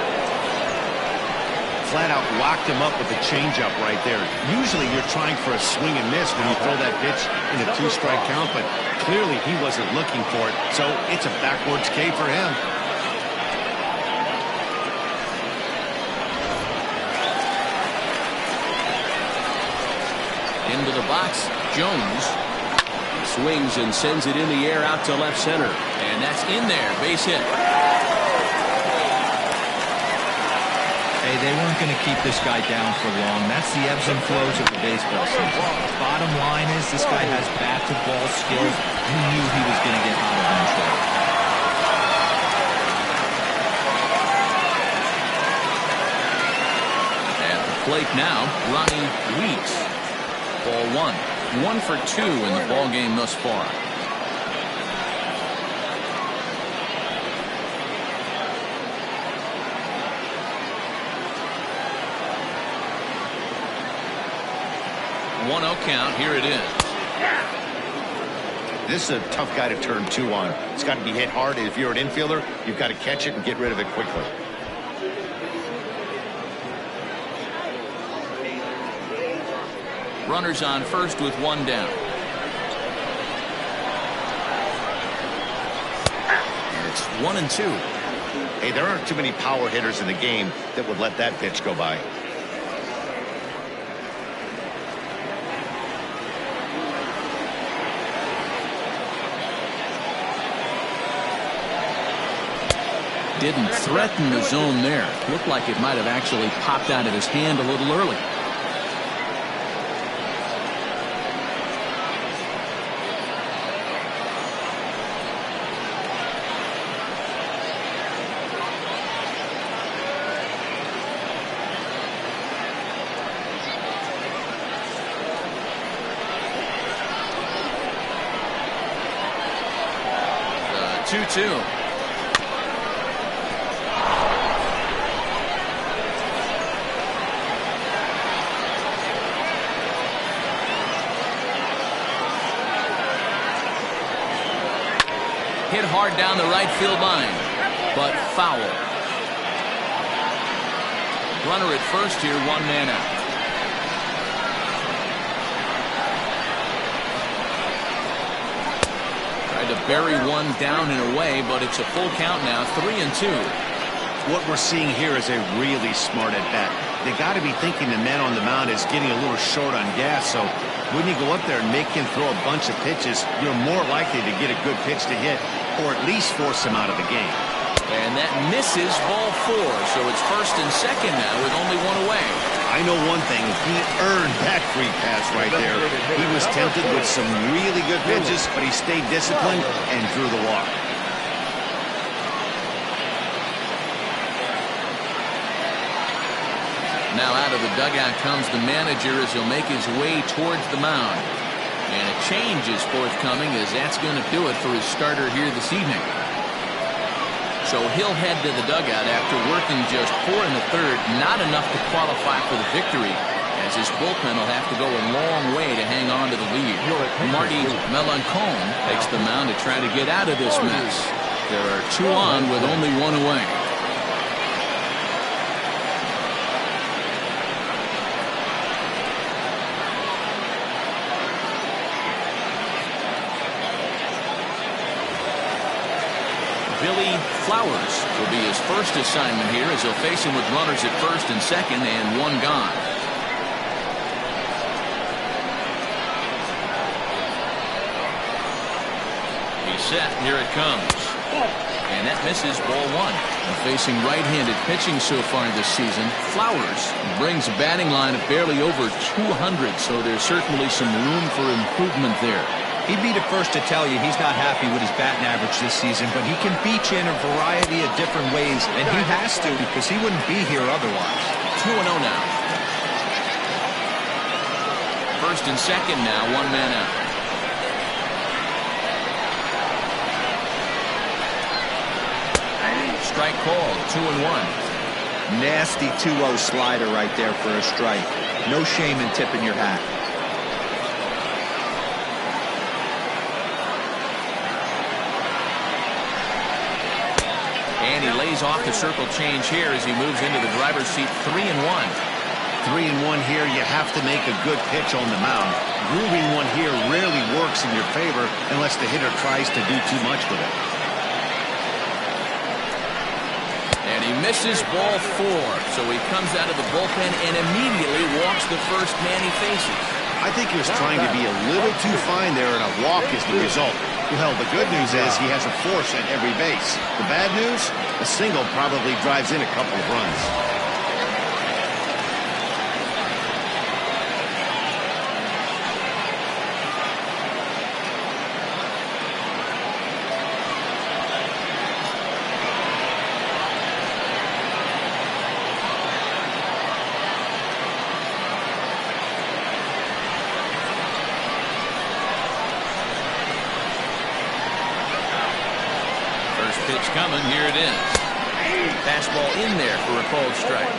Flat out locked him up with the changeup right there. Usually you're trying for a swing and miss when you throw that pitch in a 2-strike count, but clearly he wasn't looking for it, so it's a backwards K for him. Into the box, Jones swings and sends it in the air out to left center, and that's in there, base hit. Hey, they weren't going to keep this guy down for long. That's the ebbs and flows of the baseball season. Bottom line is this guy has bat-to-ball skills. You knew he was going to get hot eventually. At the plate now, Ronnie Weeks. Ball 1. 1 for 2 in the ball game thus far. One 0 count. Here it is. This is a tough guy to turn 2 on. It's got to be hit hard. If you're an infielder, you've got to catch it and get rid of it quickly. Runners on first with 1 down. And it's 1-2. Hey, there aren't too many power hitters in the game that would let that pitch go by. Didn't threaten the zone there. Looked like it might have actually popped out of his hand a little early. The 2-2. Hit hard down the right field line, but foul. Runner at first here, 1 man out. Tried to bury one down and away, but it's a full count now, 3-2. What we're seeing here is a really smart at bat. They got to be thinking the man on the mound is getting a little short on gas, so when you go up there and make him throw a bunch of pitches, you're more likely to get a good pitch to hit, or at least force him out of the game. And that misses, ball 4, so it's first and second now with only 1 away. I know one thing, he earned that free pass right there. He was tempted with some really good pitches, but he stayed disciplined and drew the walk. Now out of the dugout comes the manager as he'll make his way towards the mound. And a change is forthcoming as that's going to do it for his starter here this evening. So he'll head to the dugout after working just 4 1/3, not enough to qualify for the victory, as his bullpen will have to go a long way to hang on to the lead. Marty Melancon takes the mound to try to get out of this mess. There are 2 on with only 1 away. Billy Flowers will be his first assignment here as he'll face him with runners at first and second and 1 gone. He's set. Here it comes. And that misses, ball 1. And facing right-handed pitching so far this season, Flowers brings a batting line of barely over 200, so there's certainly some room for improvement there. He'd be the first to tell you he's not happy with his batting average this season, but he can beat you in a variety of different ways, and he has to because he wouldn't be here otherwise. 2-0 now. First and second now, one man out. Strike called, 2-1. Nasty 2-0 slider right there for a strike. No shame in tipping your hat. And he lays off the circle change here as he moves into the driver's seat. 3-1. 3-1 here. You have to make a good pitch on the mound. Grooving one here rarely works in your favor unless the hitter tries to do too much with it. And he misses ball 4. So he comes out of the bullpen and immediately walks the first man he faces. I think he was trying to be a little too fine there, and a walk is the result. Well, the good news is he has a force at every base. The bad news? A single probably drives in a couple of runs. Pitch coming, here it is. Fastball in there for a called strike.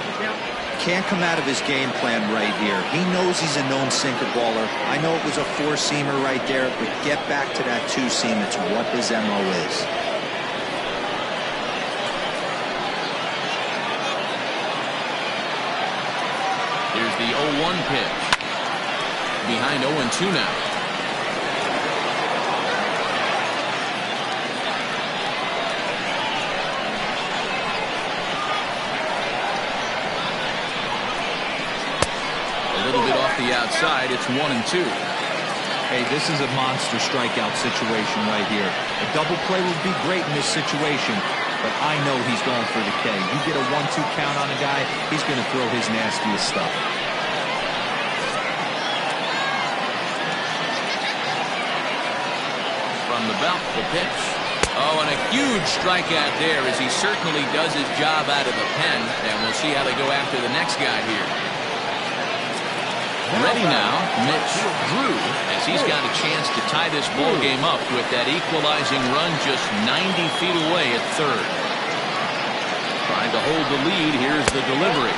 Can't come out of his game plan right here. He knows he's a known sinker baller. I know it was a 4-seamer right there, but get back to that 2-seam. It's what his MO is. Here's the 0-1 pitch. Behind 0-2 now. The outside, it's 1-2. Hey, this is a monster strikeout situation right here. A double play would be great in this situation, but I know he's going for the K. You get a 1-2 count on a guy, he's going to throw his nastiest stuff. From the belt, the pitch. Oh, and a huge strikeout there as he certainly does his job out of the pen, and we'll see how they go after the next guy here. Ready now, Mitch Drew, as he's got a chance to tie this ball game up with that equalizing run just 90 feet away at third. Trying to hold the lead, here's the delivery.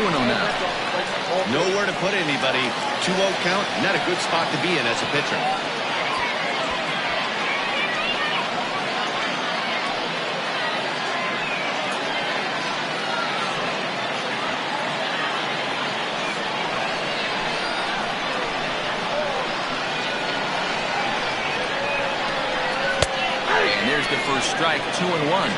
Now. Nowhere to put anybody. 2-0 count, not a good spot to be in as a pitcher. And there's the first strike, 2-1.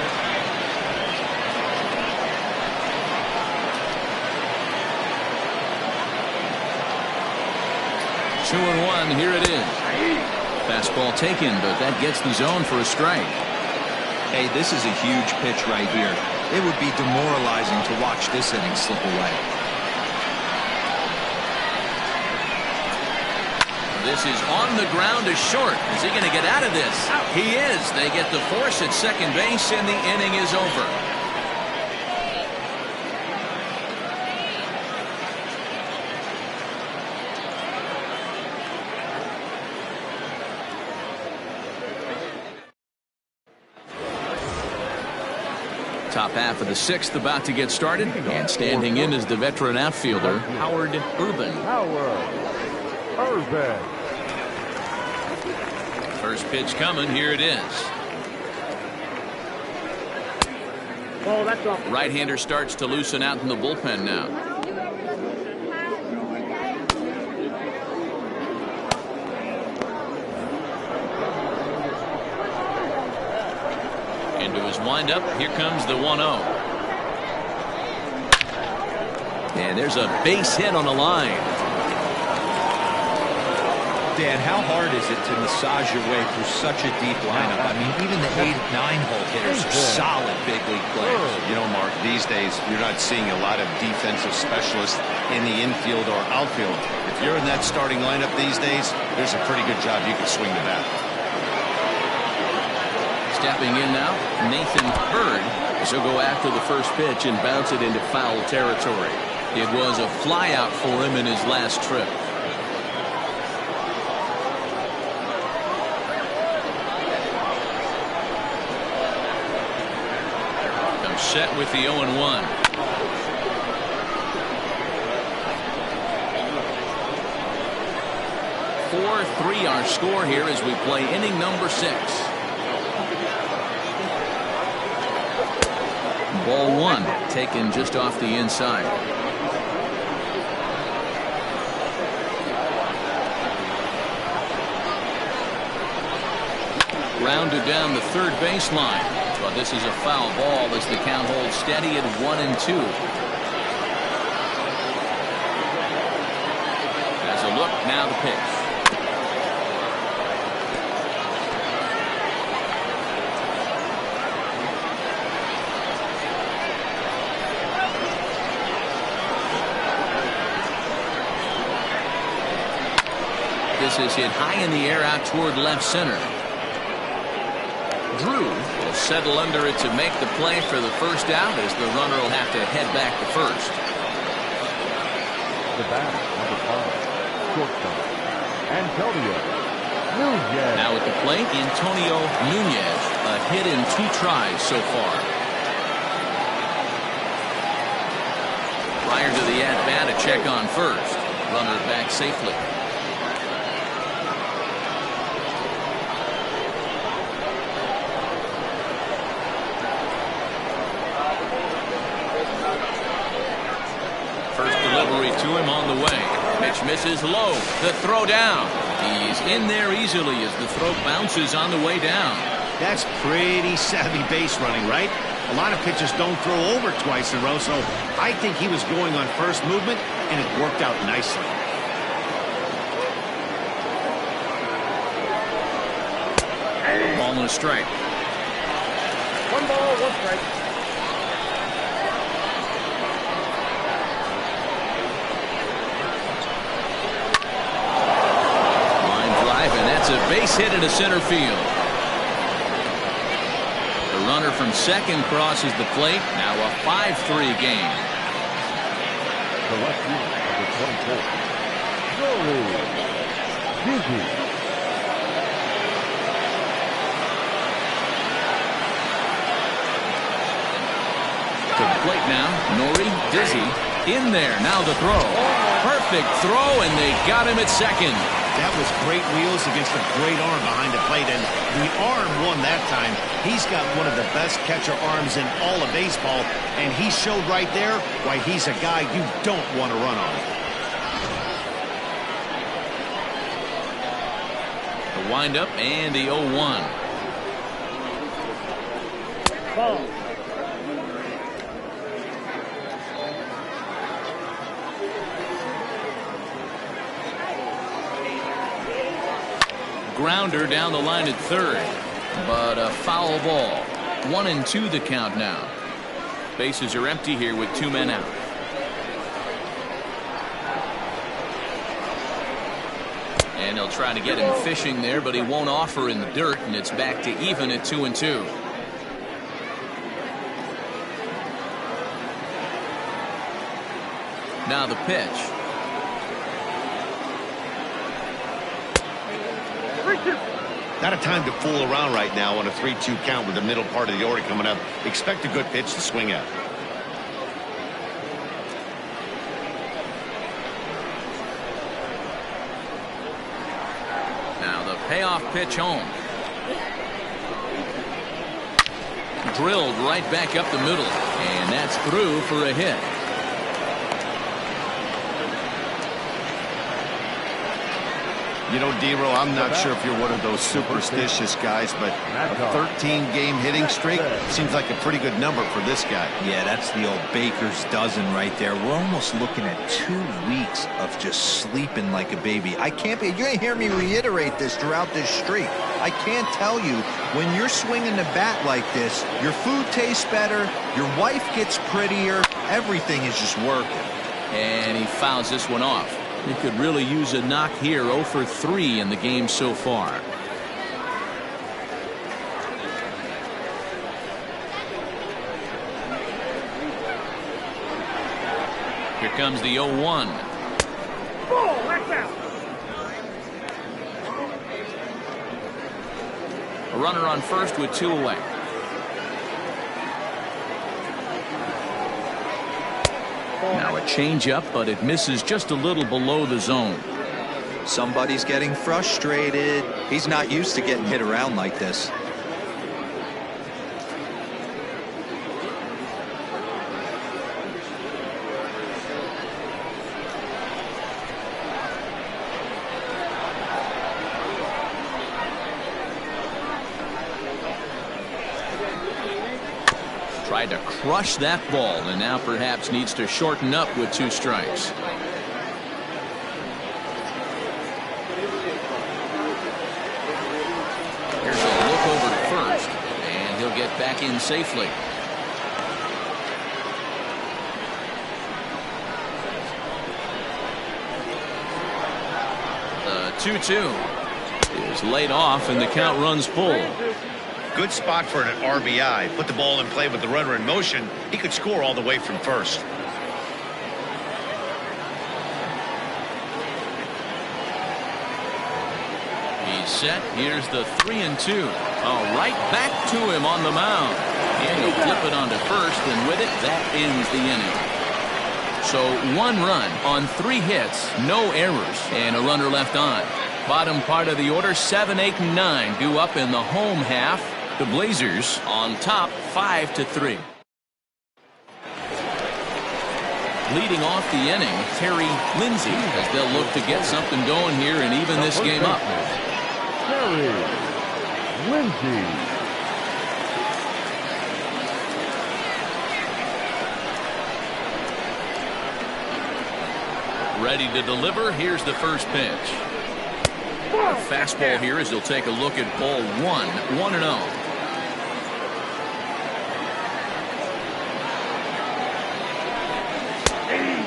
2-1, here it is. Fastball taken, but that gets the zone for a strike. Hey, this is a huge pitch right here. It would be demoralizing to watch this inning slip away. This is on the ground to short. Is he going to get out of this? He is. They get the force at second base, and the inning is over. Top half of the sixth about to get started, and standing in is the veteran outfielder, Howard Urban. First pitch coming, here it is. Oh, that's off. Right-hander starts to loosen out in the bullpen now. Into his windup, here comes the 1-0. And there's a base hit on the line. Dan, how hard is it to massage your way through such a deep lineup? I mean, even the 8, 9-hole hitters are solid big league players. You know, Mark, these days you're not seeing a lot of defensive specialists in the infield or outfield. If you're in that starting lineup these days, there's a pretty good job you can swing the bat. Stepping in now, Nathan Hurd. He'll go after the first pitch and bounce it into foul territory. It was a flyout for him in his last trip. Set with the 0-1. 4-3 our score here as we play inning number 6. Ball 1 taken just off the inside. Grounded down the third baseline. But this is a foul ball as the count holds steady at 1-2. As a look, now the pitch. This is hit high in the air out toward left center. Drew will settle under it to make the play for the first out as the runner will have to head back to first. The batter, number 5, shortstop, Antonio Nunez. Now at the plate, Antonio Nunez. A hit in 2 tries so far. Prior to the at-bat, a check on first. Runner back safely. To him on the way. Pitch misses low. The throw down. He's in there easily as the throw bounces on the way down. That's pretty savvy base running, right? A lot of pitchers don't throw over twice in a row, so I think he was going on first movement, and it worked out nicely. Ball and a strike. 1 ball, 1 strike. That's a base hit into center field. The runner from second crosses the plate. Now a 5-3 game. The left fielder, number 24, Joey Dizzy. To the plate now, Nori Dizzy in there. Now the throw. Perfect throw, and they got him at second. That was great wheels against a great arm behind the plate, and the arm won that time. He's got one of the best catcher arms in all of baseball, and he showed right there why he's a guy you don't want to run on. The windup and the 0-1. Ball. Grounder down the line at third, but a foul ball. 1-2 the count now. Bases are empty here with 2 men out. And he'll try to get him fishing there, but he won't offer in the dirt, and it's back to even at 2-2. Now the pitch. Not a time to fool around right now on a 3-2 count with the middle part of the order coming up. Expect a good pitch to swing at. Now the payoff pitch home. Drilled right back up the middle, and that's through for a hit. You know, Dero, I'm not sure if you're one of those superstitious guys, but a 13-game hitting streak seems like a pretty good number for this guy. Yeah, that's the old baker's dozen right there. We're almost looking at 2 weeks of just sleeping like a baby. I can't be, you're going to hear me reiterate this throughout this streak. I can't tell you, when you're swinging the bat like this, your food tastes better, your wife gets prettier, everything is just working. And he fouls this one off. He could really use a knock here. 0 for 3 in the game so far. Here comes the 0-1. Ball, wax out. A runner on first with 2 away. Now a changeup, but it misses just a little below the zone. Somebody's getting frustrated. He's not used to getting hit around like this. Tried to crush that ball and now perhaps needs to shorten up with 2 strikes. Here's a look over to first, and he'll get back in safely. The 2-2 is laid off and the count runs full. Good spot for an RBI. Put the ball in play with the runner in motion. He could score all the way from first. He's set. Here's the 3-2. Oh, right back to him on the mound. And he'll flip it onto first, and with it, that ends the inning. So 1 run on 3 hits, no errors, and a runner left on. Bottom part of the order, 7, 8, and 9 due up in the home half. The Blazers on top 5-3. Leading off the inning, Terry Lindsay, as they'll look to get something going here and even this game up. Terry Lindsay. Ready to deliver. Here's the first pitch. A fastball here as they'll take a look at ball 1, 1-0.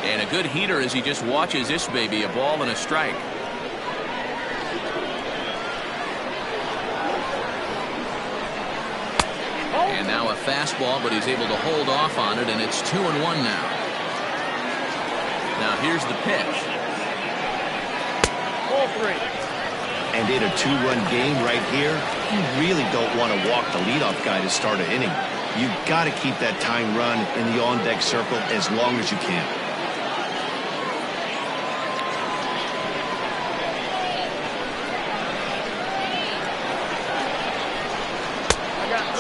And a good heater as he just watches this baby, a ball and a strike. And now a fastball, but he's able to hold off on it, and it's 2-1 now. Now here's the pitch. Ball 3. And in a 2-run game right here, you really don't want to walk the leadoff guy to start an inning. You've got to keep that tying run in the on-deck circle as long as you can.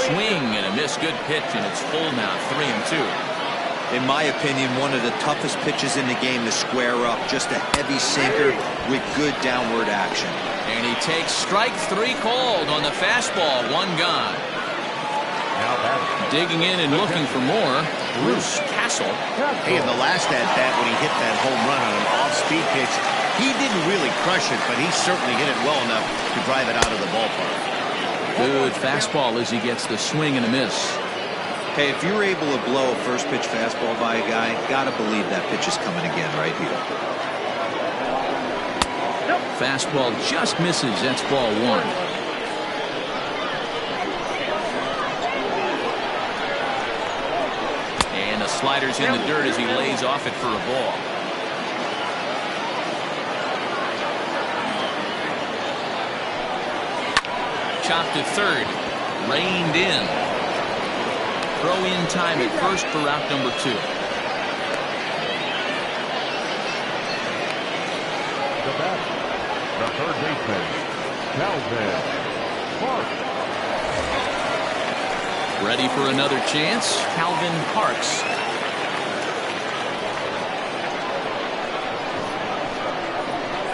Swing and a miss. Good pitch, and it's full now. 3-2. In my opinion, one of the toughest pitches in the game to square up. Just a heavy sinker with good downward action. And he takes strike 3 called on the fastball. 1 gone. Digging in and looking for more, Bruce Castle. Hey, in the last at-bat when he hit that home run on an off-speed pitch, he didn't really crush it, but he certainly hit it well enough to drive it out of the ballpark. Good fastball as he gets the swing and a miss. Hey, if you're able to blow a first pitch fastball by a guy, gotta believe that pitch is coming again right here. Fastball just misses. That's ball 1. And the slider's in the dirt as he lays off it for a ball. Chopped to third. Reined in. Throw in time at first for out number 2. The batter, the third baseman, Calvin Parks. Ready for another chance, Calvin Parks.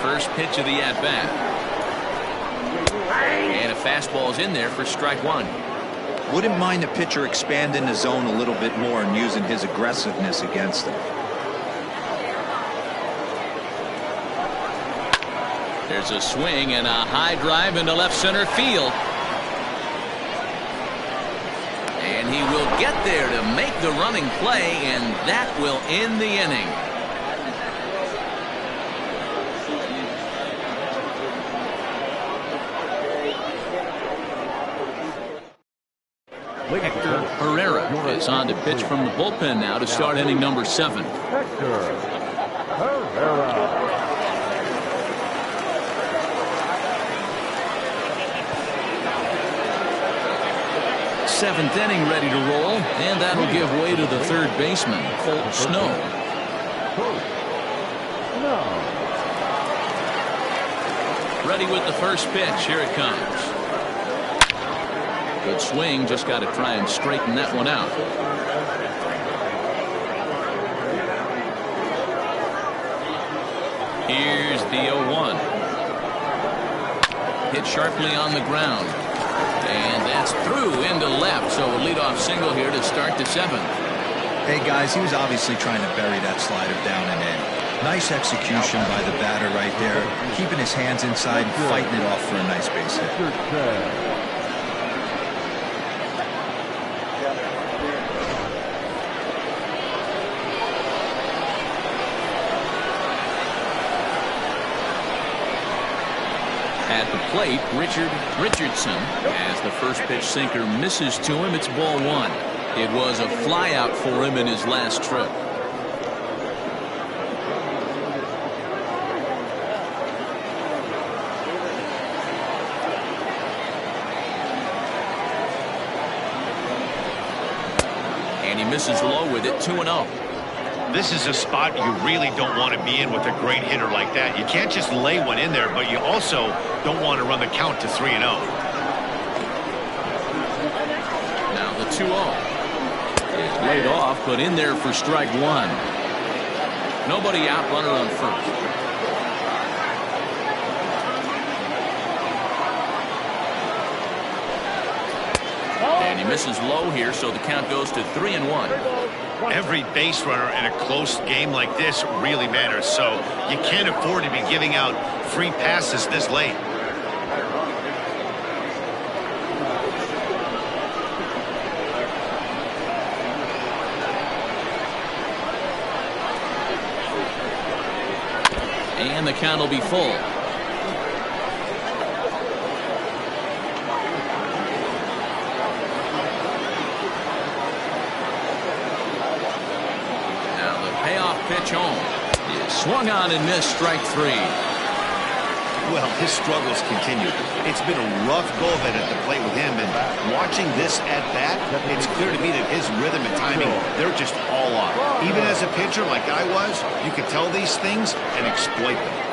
First pitch of the at-bat. And a fastball's in there for strike one. Wouldn't mind the pitcher expanding the zone a little bit more and using his aggressiveness against him. There's a swing and a high drive into left center field. And he will get there to make the running play, and that will end the inning. Hector Herrera is on to pitch from the bullpen now to start inning number 7. Hector Herrera. Seventh inning ready to roll, and that'll give way to the third baseman, Colt Snow. Ready with the first pitch. Here it comes. Good swing, just got to try and straighten that one out. Here's the 0-1. Hit sharply on the ground. And that's through into left, so a leadoff single here to start the 7th. Hey guys, he was obviously trying to bury that slider down and in. Nice execution by the batter right there, keeping his hands inside and fighting it off for a nice base hit. At the plate, Richardson, as the first pitch sinker misses to him. It's ball 1. It was a fly out for him in his last trip. And he misses low with it, 2-0. This is a spot you really don't want to be in with a great hitter like that. You can't just lay one in there, but you also don't want to run the count to 3-0. Now the 2-0 is laid off, but in there for strike 1. Nobody out, runner on first. And he misses low here, so the count goes to 3-1. Every base runner in a close game like this really matters, so you can't afford to be giving out free passes this late. And the count will be full. Pitch home. Is swung on and missed, strike 3. Well, his struggles continue. It's been a rough go of it at the plate with him, and watching this at bat, it's clear to me that his rhythm and timing, they're just all off. Even as a pitcher like I was, you could tell these things and exploit them.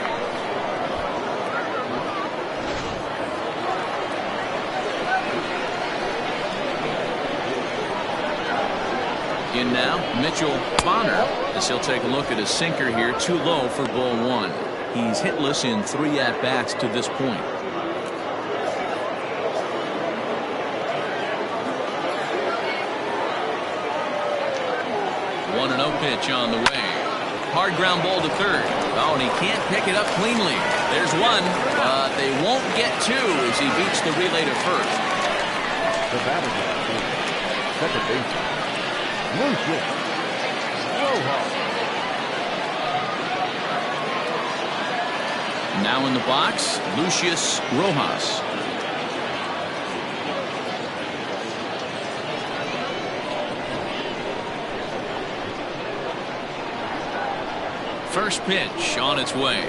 In now, Mitchell Bonner, as he'll take a look at his sinker here, too low for ball 1. He's hitless in 3 at-bats to this point. 1-0 pitch on the way. Hard ground ball to third. Oh, and he can't pick it up cleanly. There's one, but they won't get 2 as he beats the relay to first. The batter, second base. Now in the box, Lucius Rojas. First pitch on its way.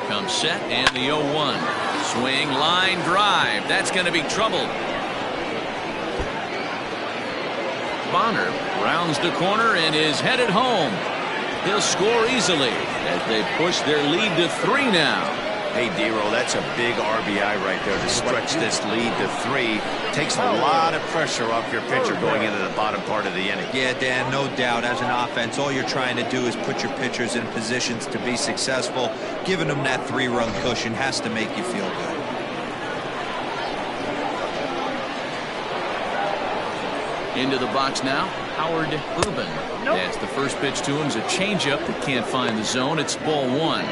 Comes set and the 0-1. Swing, line drive. That's going to be trouble. Bonner rounds the corner and is headed home. He'll score easily as they push their lead to 3 now. Hey, D-Roll, that's a big RBI right there to stretch this lead to 3. Takes a lot of pressure off your pitcher going into the bottom part of the inning. Yeah, Dan, no doubt. As an offense, all you're trying to do is put your pitchers in positions to be successful. Giving them that 3-run cushion has to make you feel good. Into the box now, Howard Urban. As the first pitch to him is a changeup that can't find the zone. It's ball 1.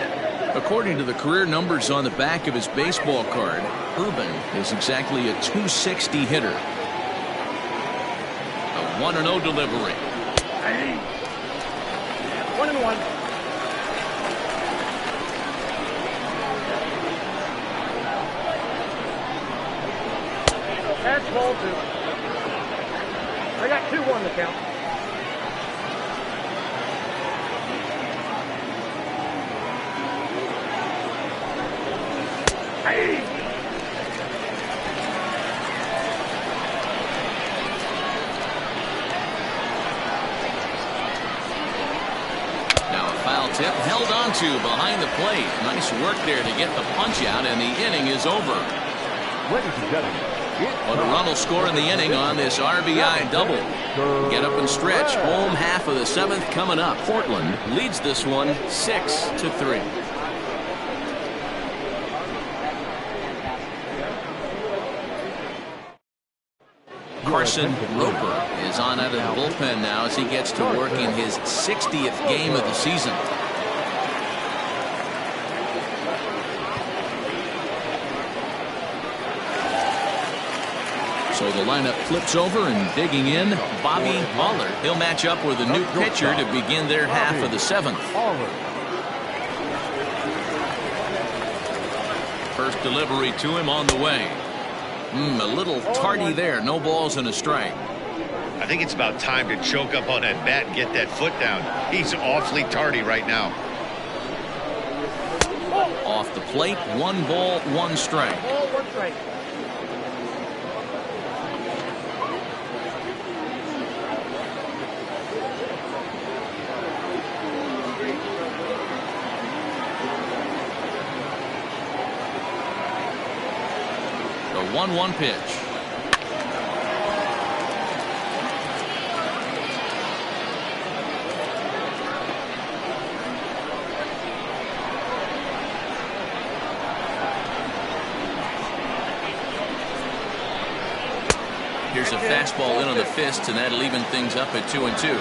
According to the career numbers on the back of his baseball card, Urban is exactly a .260 hitter. A 1-0 delivery. 1-1. That's ball 2. I got 2-1 to count. Now a foul tip held on to behind the plate. Nice work there to get the punch out, and the inning is over. Ladies and gentlemen, But a run will score in the inning on this RBI double. Get up and stretch. Home half of the 7th coming up. Portland leads this one 6-3. Carson Roper is on out of the bullpen now as he gets to work in his 60th game of the season. So the lineup flips over, and digging in, Bobby Muller. He'll match up with a new pitcher to begin their half of the 7th. First delivery to him on the way. A little tardy there. No balls and a strike. I think it's about time to choke up on that bat and get that foot down. He's awfully tardy right now. Off the plate, 1 ball, 1 strike. Ball 1 strike. The 1-1 pitch. Here's a fastball in on the fists, and that'll even things up at 2-2.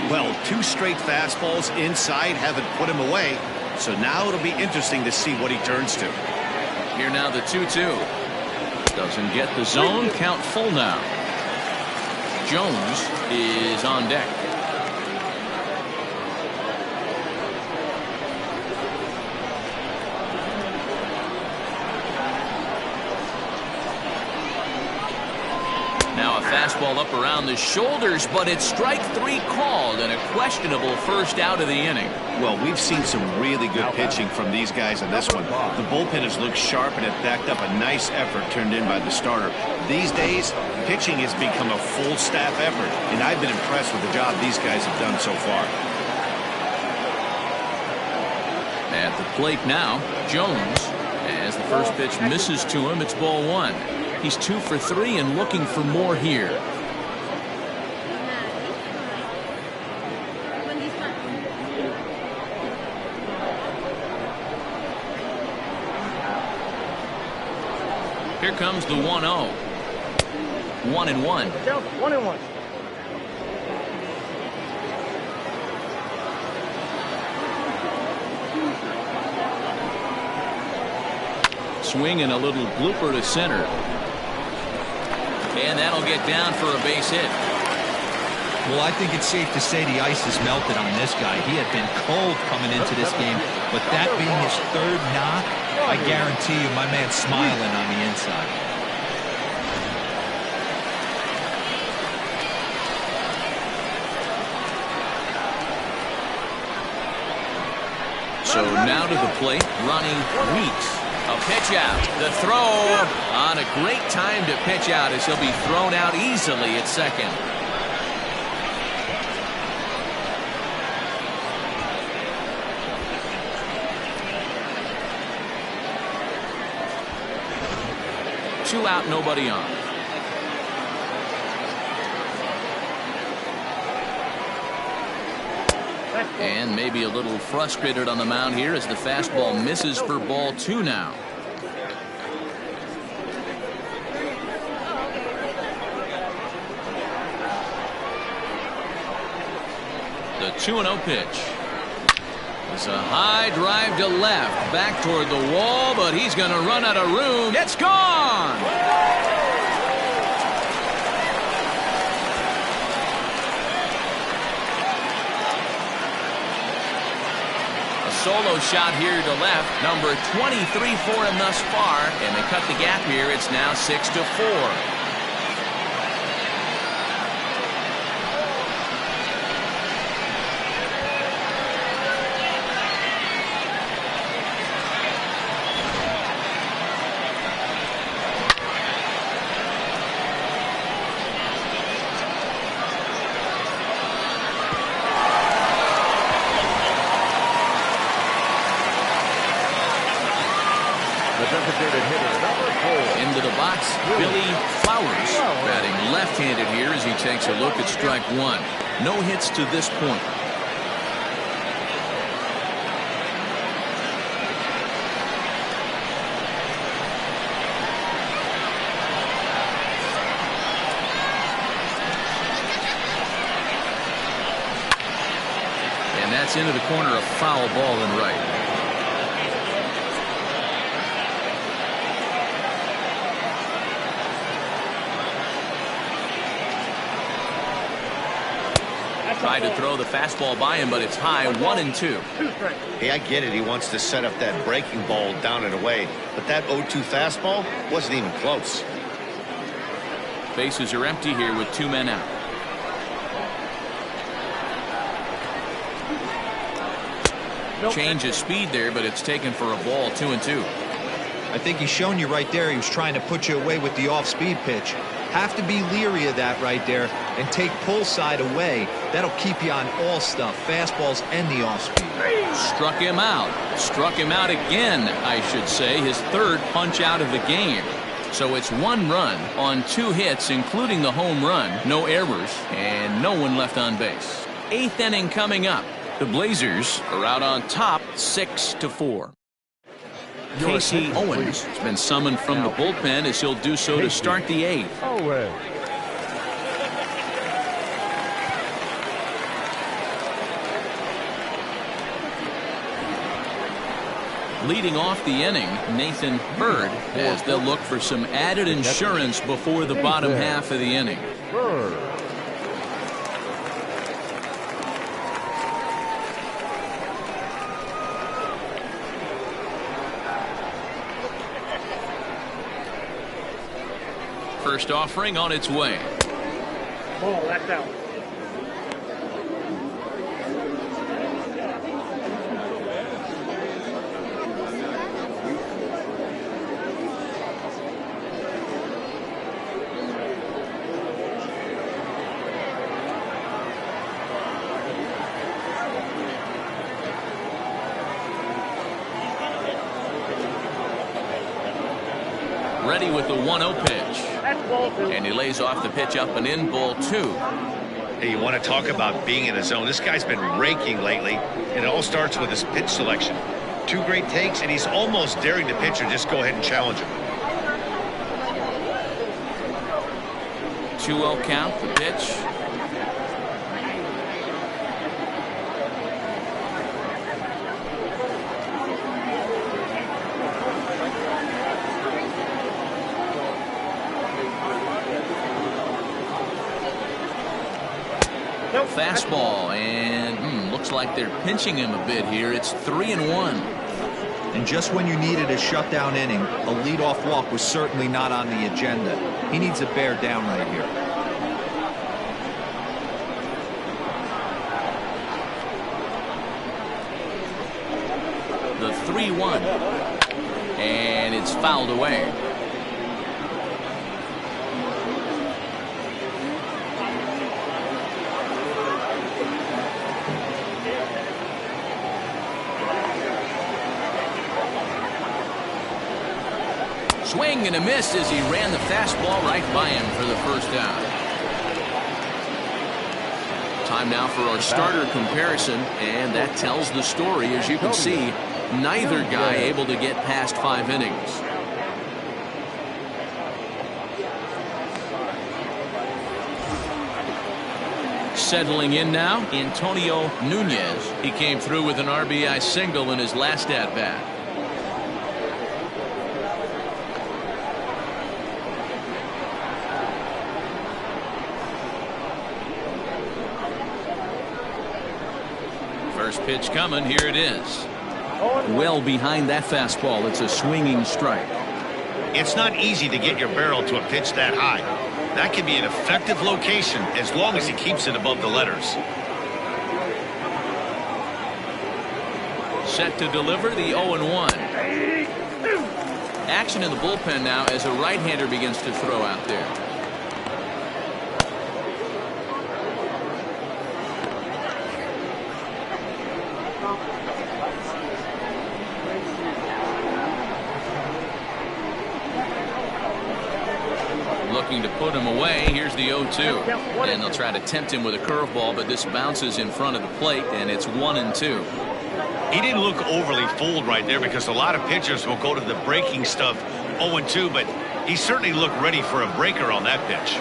Well, 2 straight fastballs inside haven't put him away. So now it'll be interesting to see what he turns to. Here now the 2-2. Doesn't get the zone. Count full now. Jones is on deck. Now a fastball up around the shoulders, but it's strike 3 called, and a questionable first out of the inning. Well, we've seen some really good pitching from these guys on this one. The bullpen has looked sharp, and it backed up a nice effort turned in by the starter. These days, pitching has become a full staff effort, and I've been impressed with the job these guys have done so far. At the plate now, Jones. As the first pitch misses to him, it's ball 1. He's 2 for 3 and looking for more here. Here comes the 1-0. 1-1. 1-1. Swing and a little blooper to center. And that'll get down for a base hit. Well, I think it's safe to say the ice has melted on this guy. He had been cold coming into this game, but that being his 3rd knock, I guarantee you my man's smiling on the inside. So now to the plate, running Weeks. A pitch out. The throw on a great time to pitch out as he'll be thrown out easily at second. 2 out, nobody on. And maybe a little frustrated on the mound here as the fastball misses for ball 2 now. The 2-0 pitch. It's a high drive to left, back toward the wall, but he's going to run out of room. It's gone! A solo shot here to left, number 23 for him thus far, and they cut the gap here. It's now 6-4. Into the box, Billy Flowers, batting left-handed here as he takes a look at strike 1. No hits to this point. And that's into the corner, a foul ball and right. Tried to throw the fastball by him, but it's high, 1-2. Hey, I get it. He wants to set up that breaking ball down and away, but that 0-2 fastball wasn't even close. Bases are empty here with 2 men out. Change of speed there, but it's taken for a ball, 2-2. I think he's shown you right there. He was trying to put you away with the off-speed pitch. Have to be leery of that right there and take pull side away. That'll keep you on all stuff, fastballs and the off-speed. Struck him out. Struck him out again, I should say. His 3rd punch out of the game. So it's 1 run on 2 hits, including the home run. No errors and no one left on base. 8th inning coming up. The Blazers are out on top, 6-4. Casey Owens has been summoned from the bullpen as he'll do so to start the 8th. Leading off the inning, Nathan Bird, as they'll look for some added insurance before the bottom half of the inning. First offering on its way. Ball, that's out. Ready with the 1-0 pitch. And he lays off the pitch up and in, ball 2. Hey, you want to talk about being in a zone? This guy's been raking lately, and it all starts with his pitch selection. 2 great takes, and he's almost daring the pitcher just go ahead and challenge him. 2-0 count, the pitch. Fastball, and looks like they're pinching him a bit here. It's 3-1. And just when you needed a shutdown inning, a leadoff walk was certainly not on the agenda. He needs to bear down right here. The 3-1, and it's fouled away. Swing and a miss as he ran the fastball right by him for the first out. Time now for our starter comparison, and that tells the story. As you can see, neither guy able to get past 5 innings. Settling in now, Antonio Nunez. He came through with an RBI single in his last at-bat. First pitch coming. Here it is. Well behind that fastball. It's a swinging strike. It's not easy to get your barrel to a pitch that high. That can be an effective location as long as he keeps it above the letters. Set to deliver the 0-1. Action in the bullpen now as a right-hander begins to throw out there. Looking to put him away. Here's the 0-2. And they'll try to tempt him with a curveball, but this bounces in front of the plate, and it's 1-2. He didn't look overly fooled right there because a lot of pitchers will go to the breaking stuff 0-2, but he certainly looked ready for a breaker on that pitch.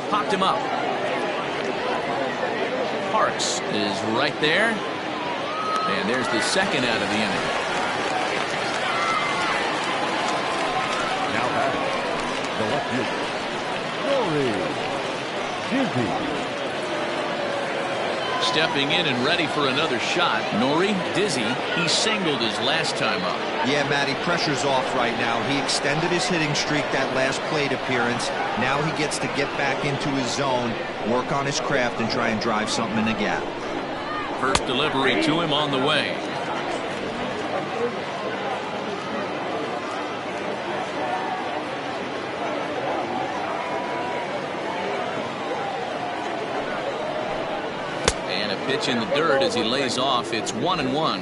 Popped him up. Parks is right there. And there's the second out of the inning. Now batting, the left fielder, Nori Dizzy. Stepping in and ready for another shot. Nori Dizzy, he singled his last time up. Yeah, Matty, pressure's off right now. He extended his hitting streak that last plate appearance. Now he gets to get back into his zone, work on his craft, and try and drive something in the gap. First delivery to him on the way. And a pitch in the dirt as he lays off. It's 1-1.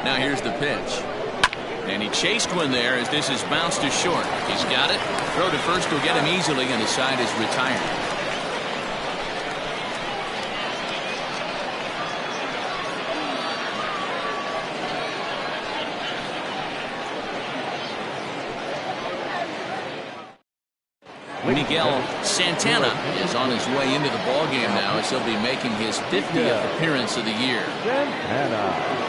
Now here's the pitch. And he chased one there as this is bounced to short. He's got it. Throw to first will get him easily, and the side is retired. Miguel Santana is on his way into the ballgame now as he'll be making his 50th appearance of the year. Santana.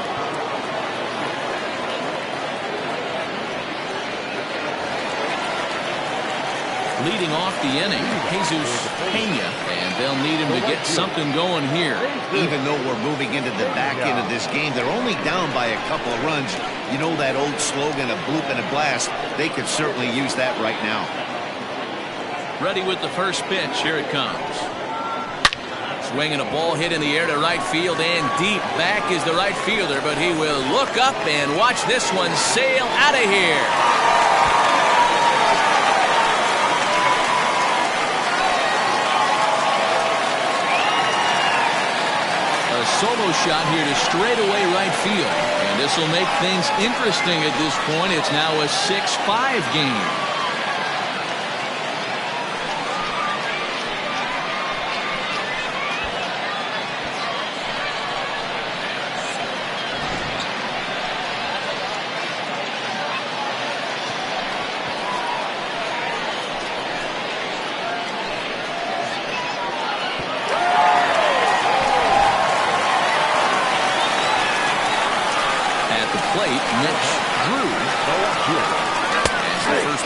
Leading off the inning, Jesus Pena, and they'll need him to get something going here. Even though we're moving into the back end of this game, they're only down by a couple of runs. You know that old slogan, a bloop and a blast. They could certainly use that right now. Ready with the first pitch. Here it comes. Swinging a ball hit in the air to right field, and deep back is the right fielder, but he will look up and watch this one sail out of here. Solo shot here to straightaway right field, and this will make things interesting at this point. It's now a 6-5 game.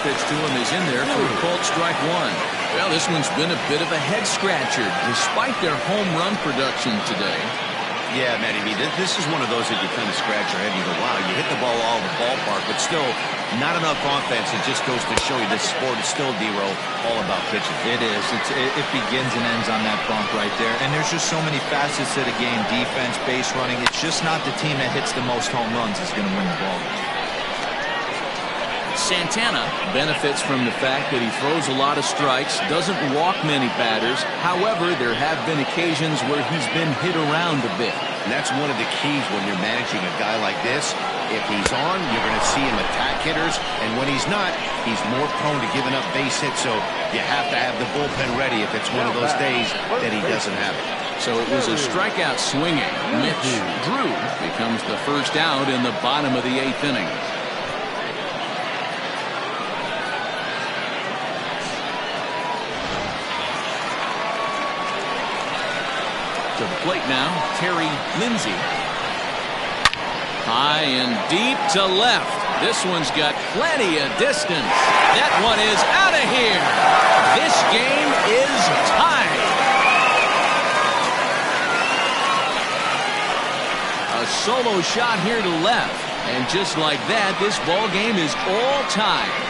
Pitch to him is in there for a called strike one. Well, this one's been a bit of a head scratcher despite their home run production today. Yeah, Matty B, this is one of those that you kind of scratch your head and you go, wow, you hit the ball all over the ballpark, but still not enough offense. It just goes to show you this sport is still, D-Row, all about pitching. It is. It begins and ends on that bump right there. And there's just so many facets to the game. Defense, base running. It's just not the team that hits the most home runs is going to win the ball. Santana benefits from the fact that he throws a lot of strikes, doesn't walk many batters. However, there have been occasions where he's been hit around a bit. And that's one of the keys when you're managing a guy like this. If he's on, you're going to see him attack hitters, and when he's not, he's more prone to giving up base hits, so you have to have the bullpen ready if it's one of those days that he doesn't have it. So it was a strikeout swinging. Mitch Drew becomes the first out in the bottom of the 8th inning. To the plate now, Terry Lindsay. High and deep to left. This one's got plenty of distance. That one is out of here. This game is tied. A solo shot here to left. And just like that, this ball game is all tied.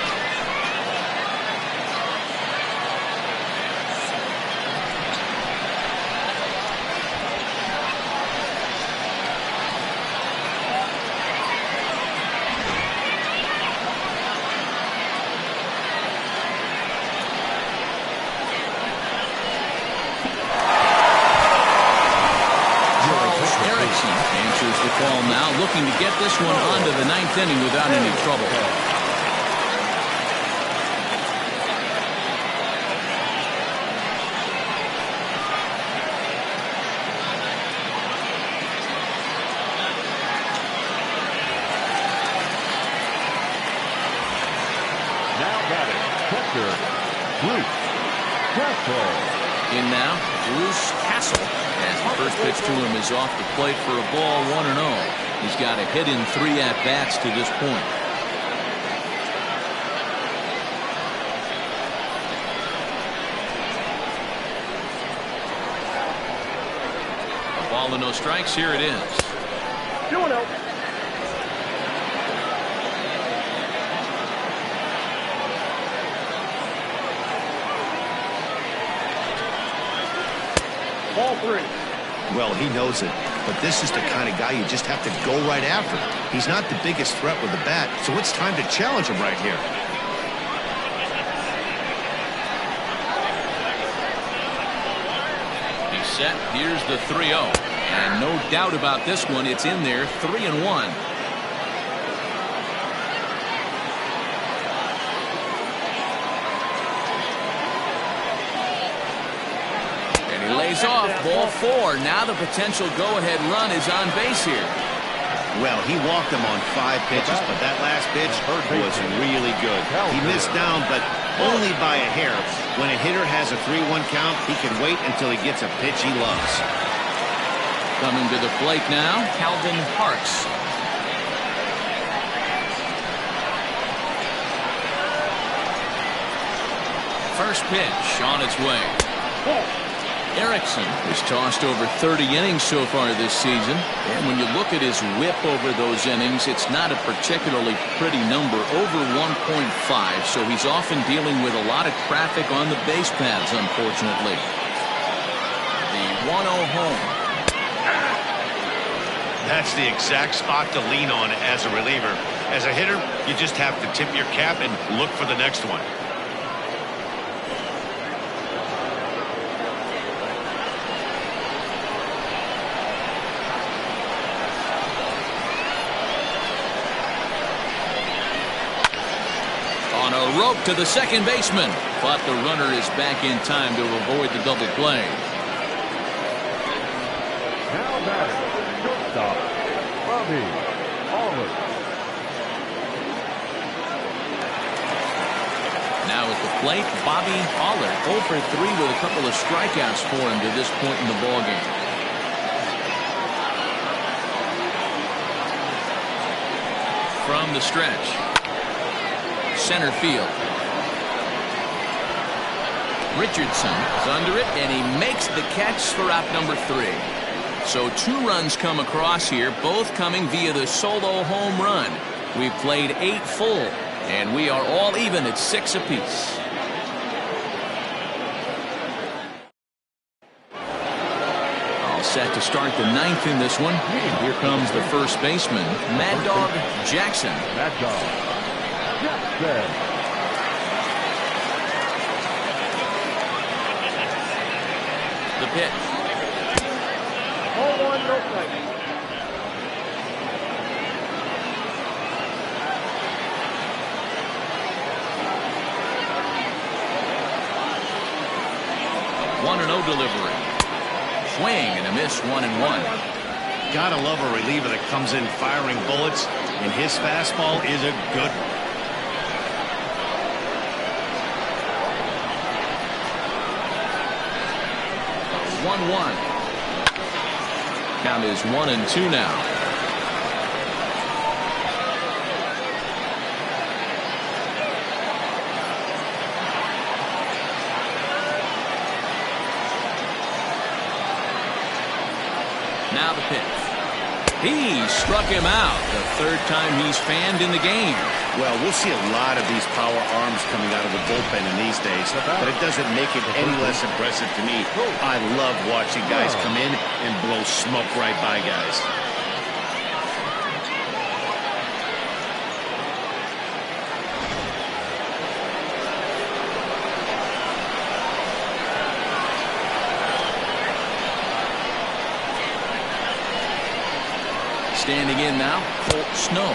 Answers the call now, looking to get this one onto the 9th inning without any trouble. Now batting, catcher, Bruce Castle. In now, Bruce Castle. As the first pitch to him is off the plate for a ball, 1-0. He's got a hit in 3 at-bats to this point. A ball and no strikes. Here it is. 2-0. Ball 3. Well, he knows it, but this is the kind of guy you just have to go right after. He's not the biggest threat with the bat, so it's time to challenge him right here. He's set. Here's the 3-0. And no doubt about this one. It's in there, 3-1. Lays off, ball 4. Now the potential go-ahead run is on base here. Well, he walked him on 5 pitches, but that last pitch was really good. He missed down, but only by a hair. When a hitter has a 3-1 count, he can wait until he gets a pitch he loves. Coming to the plate now, Calvin Parks. First pitch on its way. Erickson has tossed over 30 innings so far this season, and when you look at his whip over those innings, it's not a particularly pretty number, over 1.5, so he's often dealing with a lot of traffic on the base paths, unfortunately. The 1-0 home. That's the exact spot to lean on as a reliever. As a hitter, you just have to tip your cap and look for the next one. On a rope to the second baseman, but the runner is back in time to avoid the double play. Now batting, shortstop, Bobby Allard. Now at the plate, Bobby Allard, 0 for 3 with a couple of strikeouts for him to this point in the ballgame. From the stretch. Center field. Richardson is under it, and he makes the catch for out number 3. So 2 runs come across here, both coming via the solo home run. We've played 8 full, and we are all even at 6 apiece. All set to start the 9th in this one. And here comes the first baseman, Mad Dog Jackson. Mad Dog Jackson. set. The pitch. Ball one, no strike. One and oh delivery. Swing and a miss, 1-1. Gotta love a reliever that comes in firing bullets, and his fastball is a good one. 1-1. Count is 1-2 now. Now the pitch. He struck him out. The third time he's fanned in the game. Well, we'll see a lot of these power arms coming out of the bullpen in these days, but it doesn't make it any less impressive to me. I love watching guys come in and blow smoke right by guys. Standing in now, Colt Snow,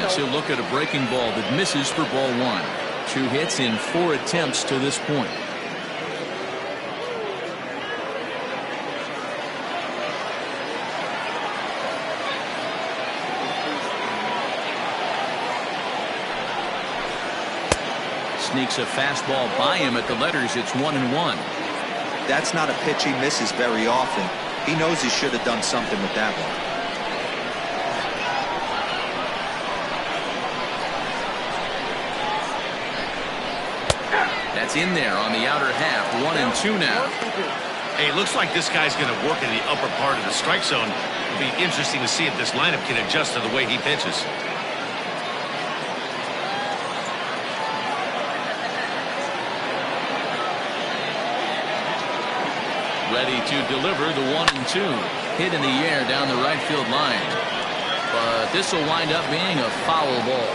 as he'll look at a breaking ball that misses for ball one. 2 hits in 4 attempts to this point. Sneaks a fastball by him at the letters. It's 1-1. That's not a pitch he misses very often. He knows he should have done something with that one. That's in there on the outer half. 1-2 now. Hey, it looks like this guy's going to work in the upper part of the strike zone. It'll be interesting to see if this lineup can adjust to the way he pitches. Ready to deliver the 1-2. Hit in the air down the right field line. But this will wind up being a foul ball.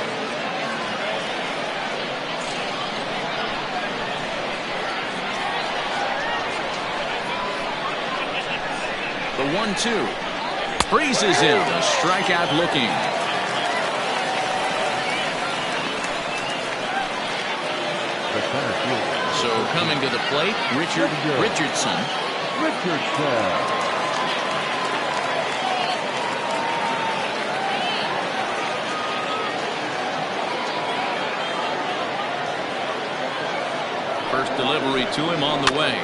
The 1-2. Freezes him. A strikeout looking. So coming to the plate, Richardson. First delivery to him on the way.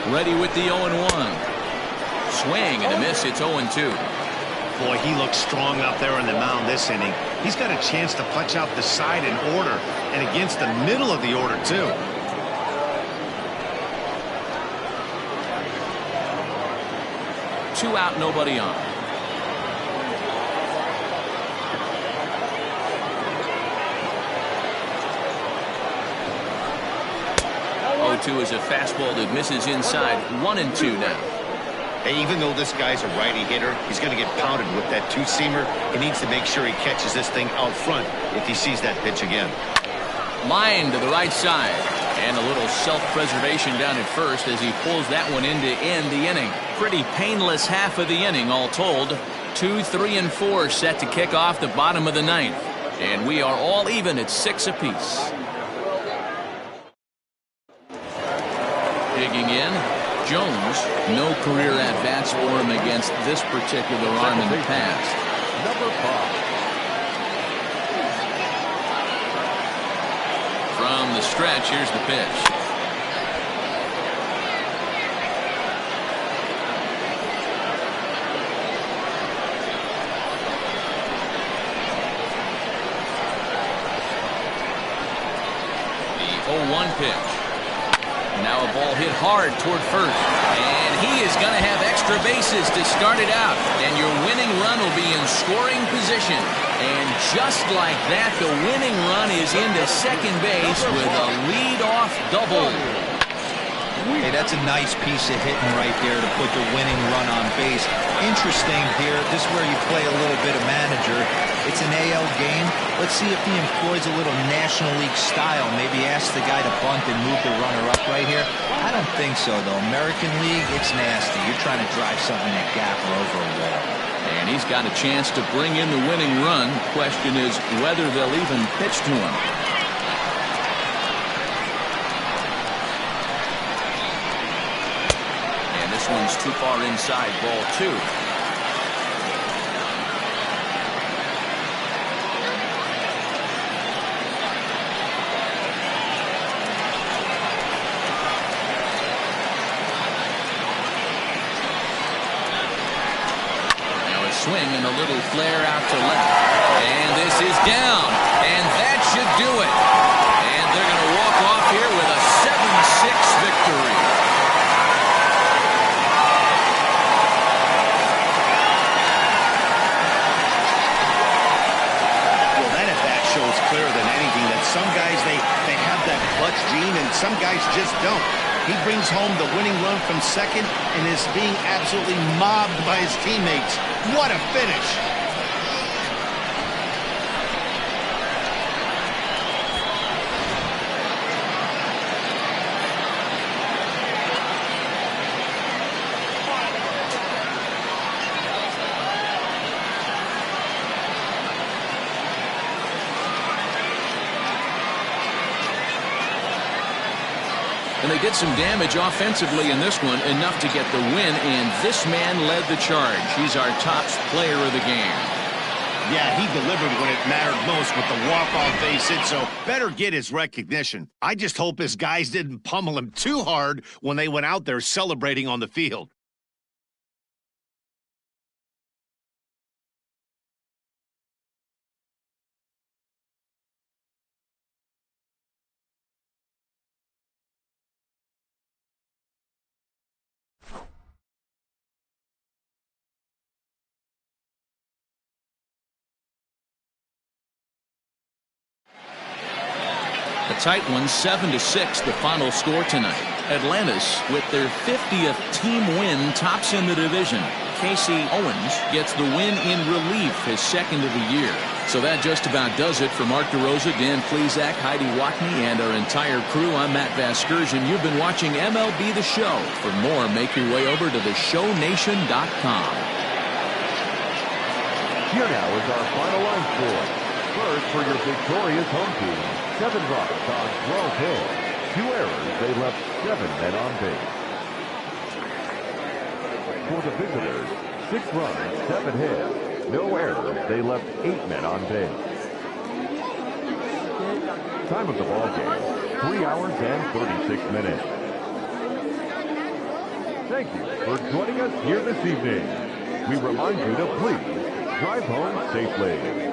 Ready with the 0-1. Swing and a miss. It's 0-2. Boy, he looks strong up there on the mound this inning. He's got a chance to punch out the side in order and against the middle of the order, too. Two out, nobody on. Two is a fastball that misses inside. 1-2 now. Hey, even though this guy's a righty hitter, he's going to get pounded with that two-seamer. He needs to make sure he catches this thing out front if he sees that pitch again. Line to the right side. And a little self-preservation down at first as he pulls that one in to end the inning. Pretty painless half of the inning, all told. 2, 3, and 4 set to kick off the bottom of the ninth. And we are all even at 6 apiece. Digging in, Jones. No career at-bats for him against this particular arm in the past. Number 5. From the stretch, here's the pitch. The 0-1 pitch. Now a ball hit hard toward first. And he is going to have extra bases to start it out. And your winning run will be in scoring position. And just like that, the winning run is into second base with a lead-off double. Hey, that's a nice piece of hitting right there to put the winning run on base. Interesting here. This is where you play a little bit of manager. It's an AL game. Let's see if he employs a little National League style. Maybe ask the guy to bunt and move the runner up right here. I don't think so, though. American League, it's nasty. You're trying to drive something in that gap or over a wall. And he's got a chance to bring in the winning run. Question is whether they'll even pitch to him. And this one's too far inside, ball 2. Swing and a little flare out to left. And this is down. And that should do it. And they're going to walk off here with a 7-6 victory. Well, that at bat shows clearer than anything that some guys, they have that clutch gene and some guys just don't. He brings home the winning run from second and is being absolutely mobbed by his teammates. What a finish. And they did some damage offensively in this one, enough to get the win, and this man led the charge. He's our top player of the game. Yeah, he delivered when it mattered most with the walk-off base hit, so better get his recognition. I just hope his guys didn't pummel him too hard when they went out there celebrating on the field. A tight one, 7-6, the final score tonight. Atlantis, with their 50th team win, tops in the division. Casey Owens gets the win in relief, his second of the year. So that just about does it for Mark DeRosa, Dan Plesac, Heidi Watney, and our entire crew. I'm Matt Vasgersian. You've been watching MLB The Show. For more, make your way over to theshownation.com. Here now is our final line score. First for your victorious home team, 7 runs on 12 hits. 2 errors, they left 7 men on base. For the visitors, 6 runs, 7 hits. No errors, they left 8 men on base. Time of the ball game, 3 hours and 36 minutes. Thank you for joining us here this evening. We remind you to please drive home safely.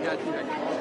Got you.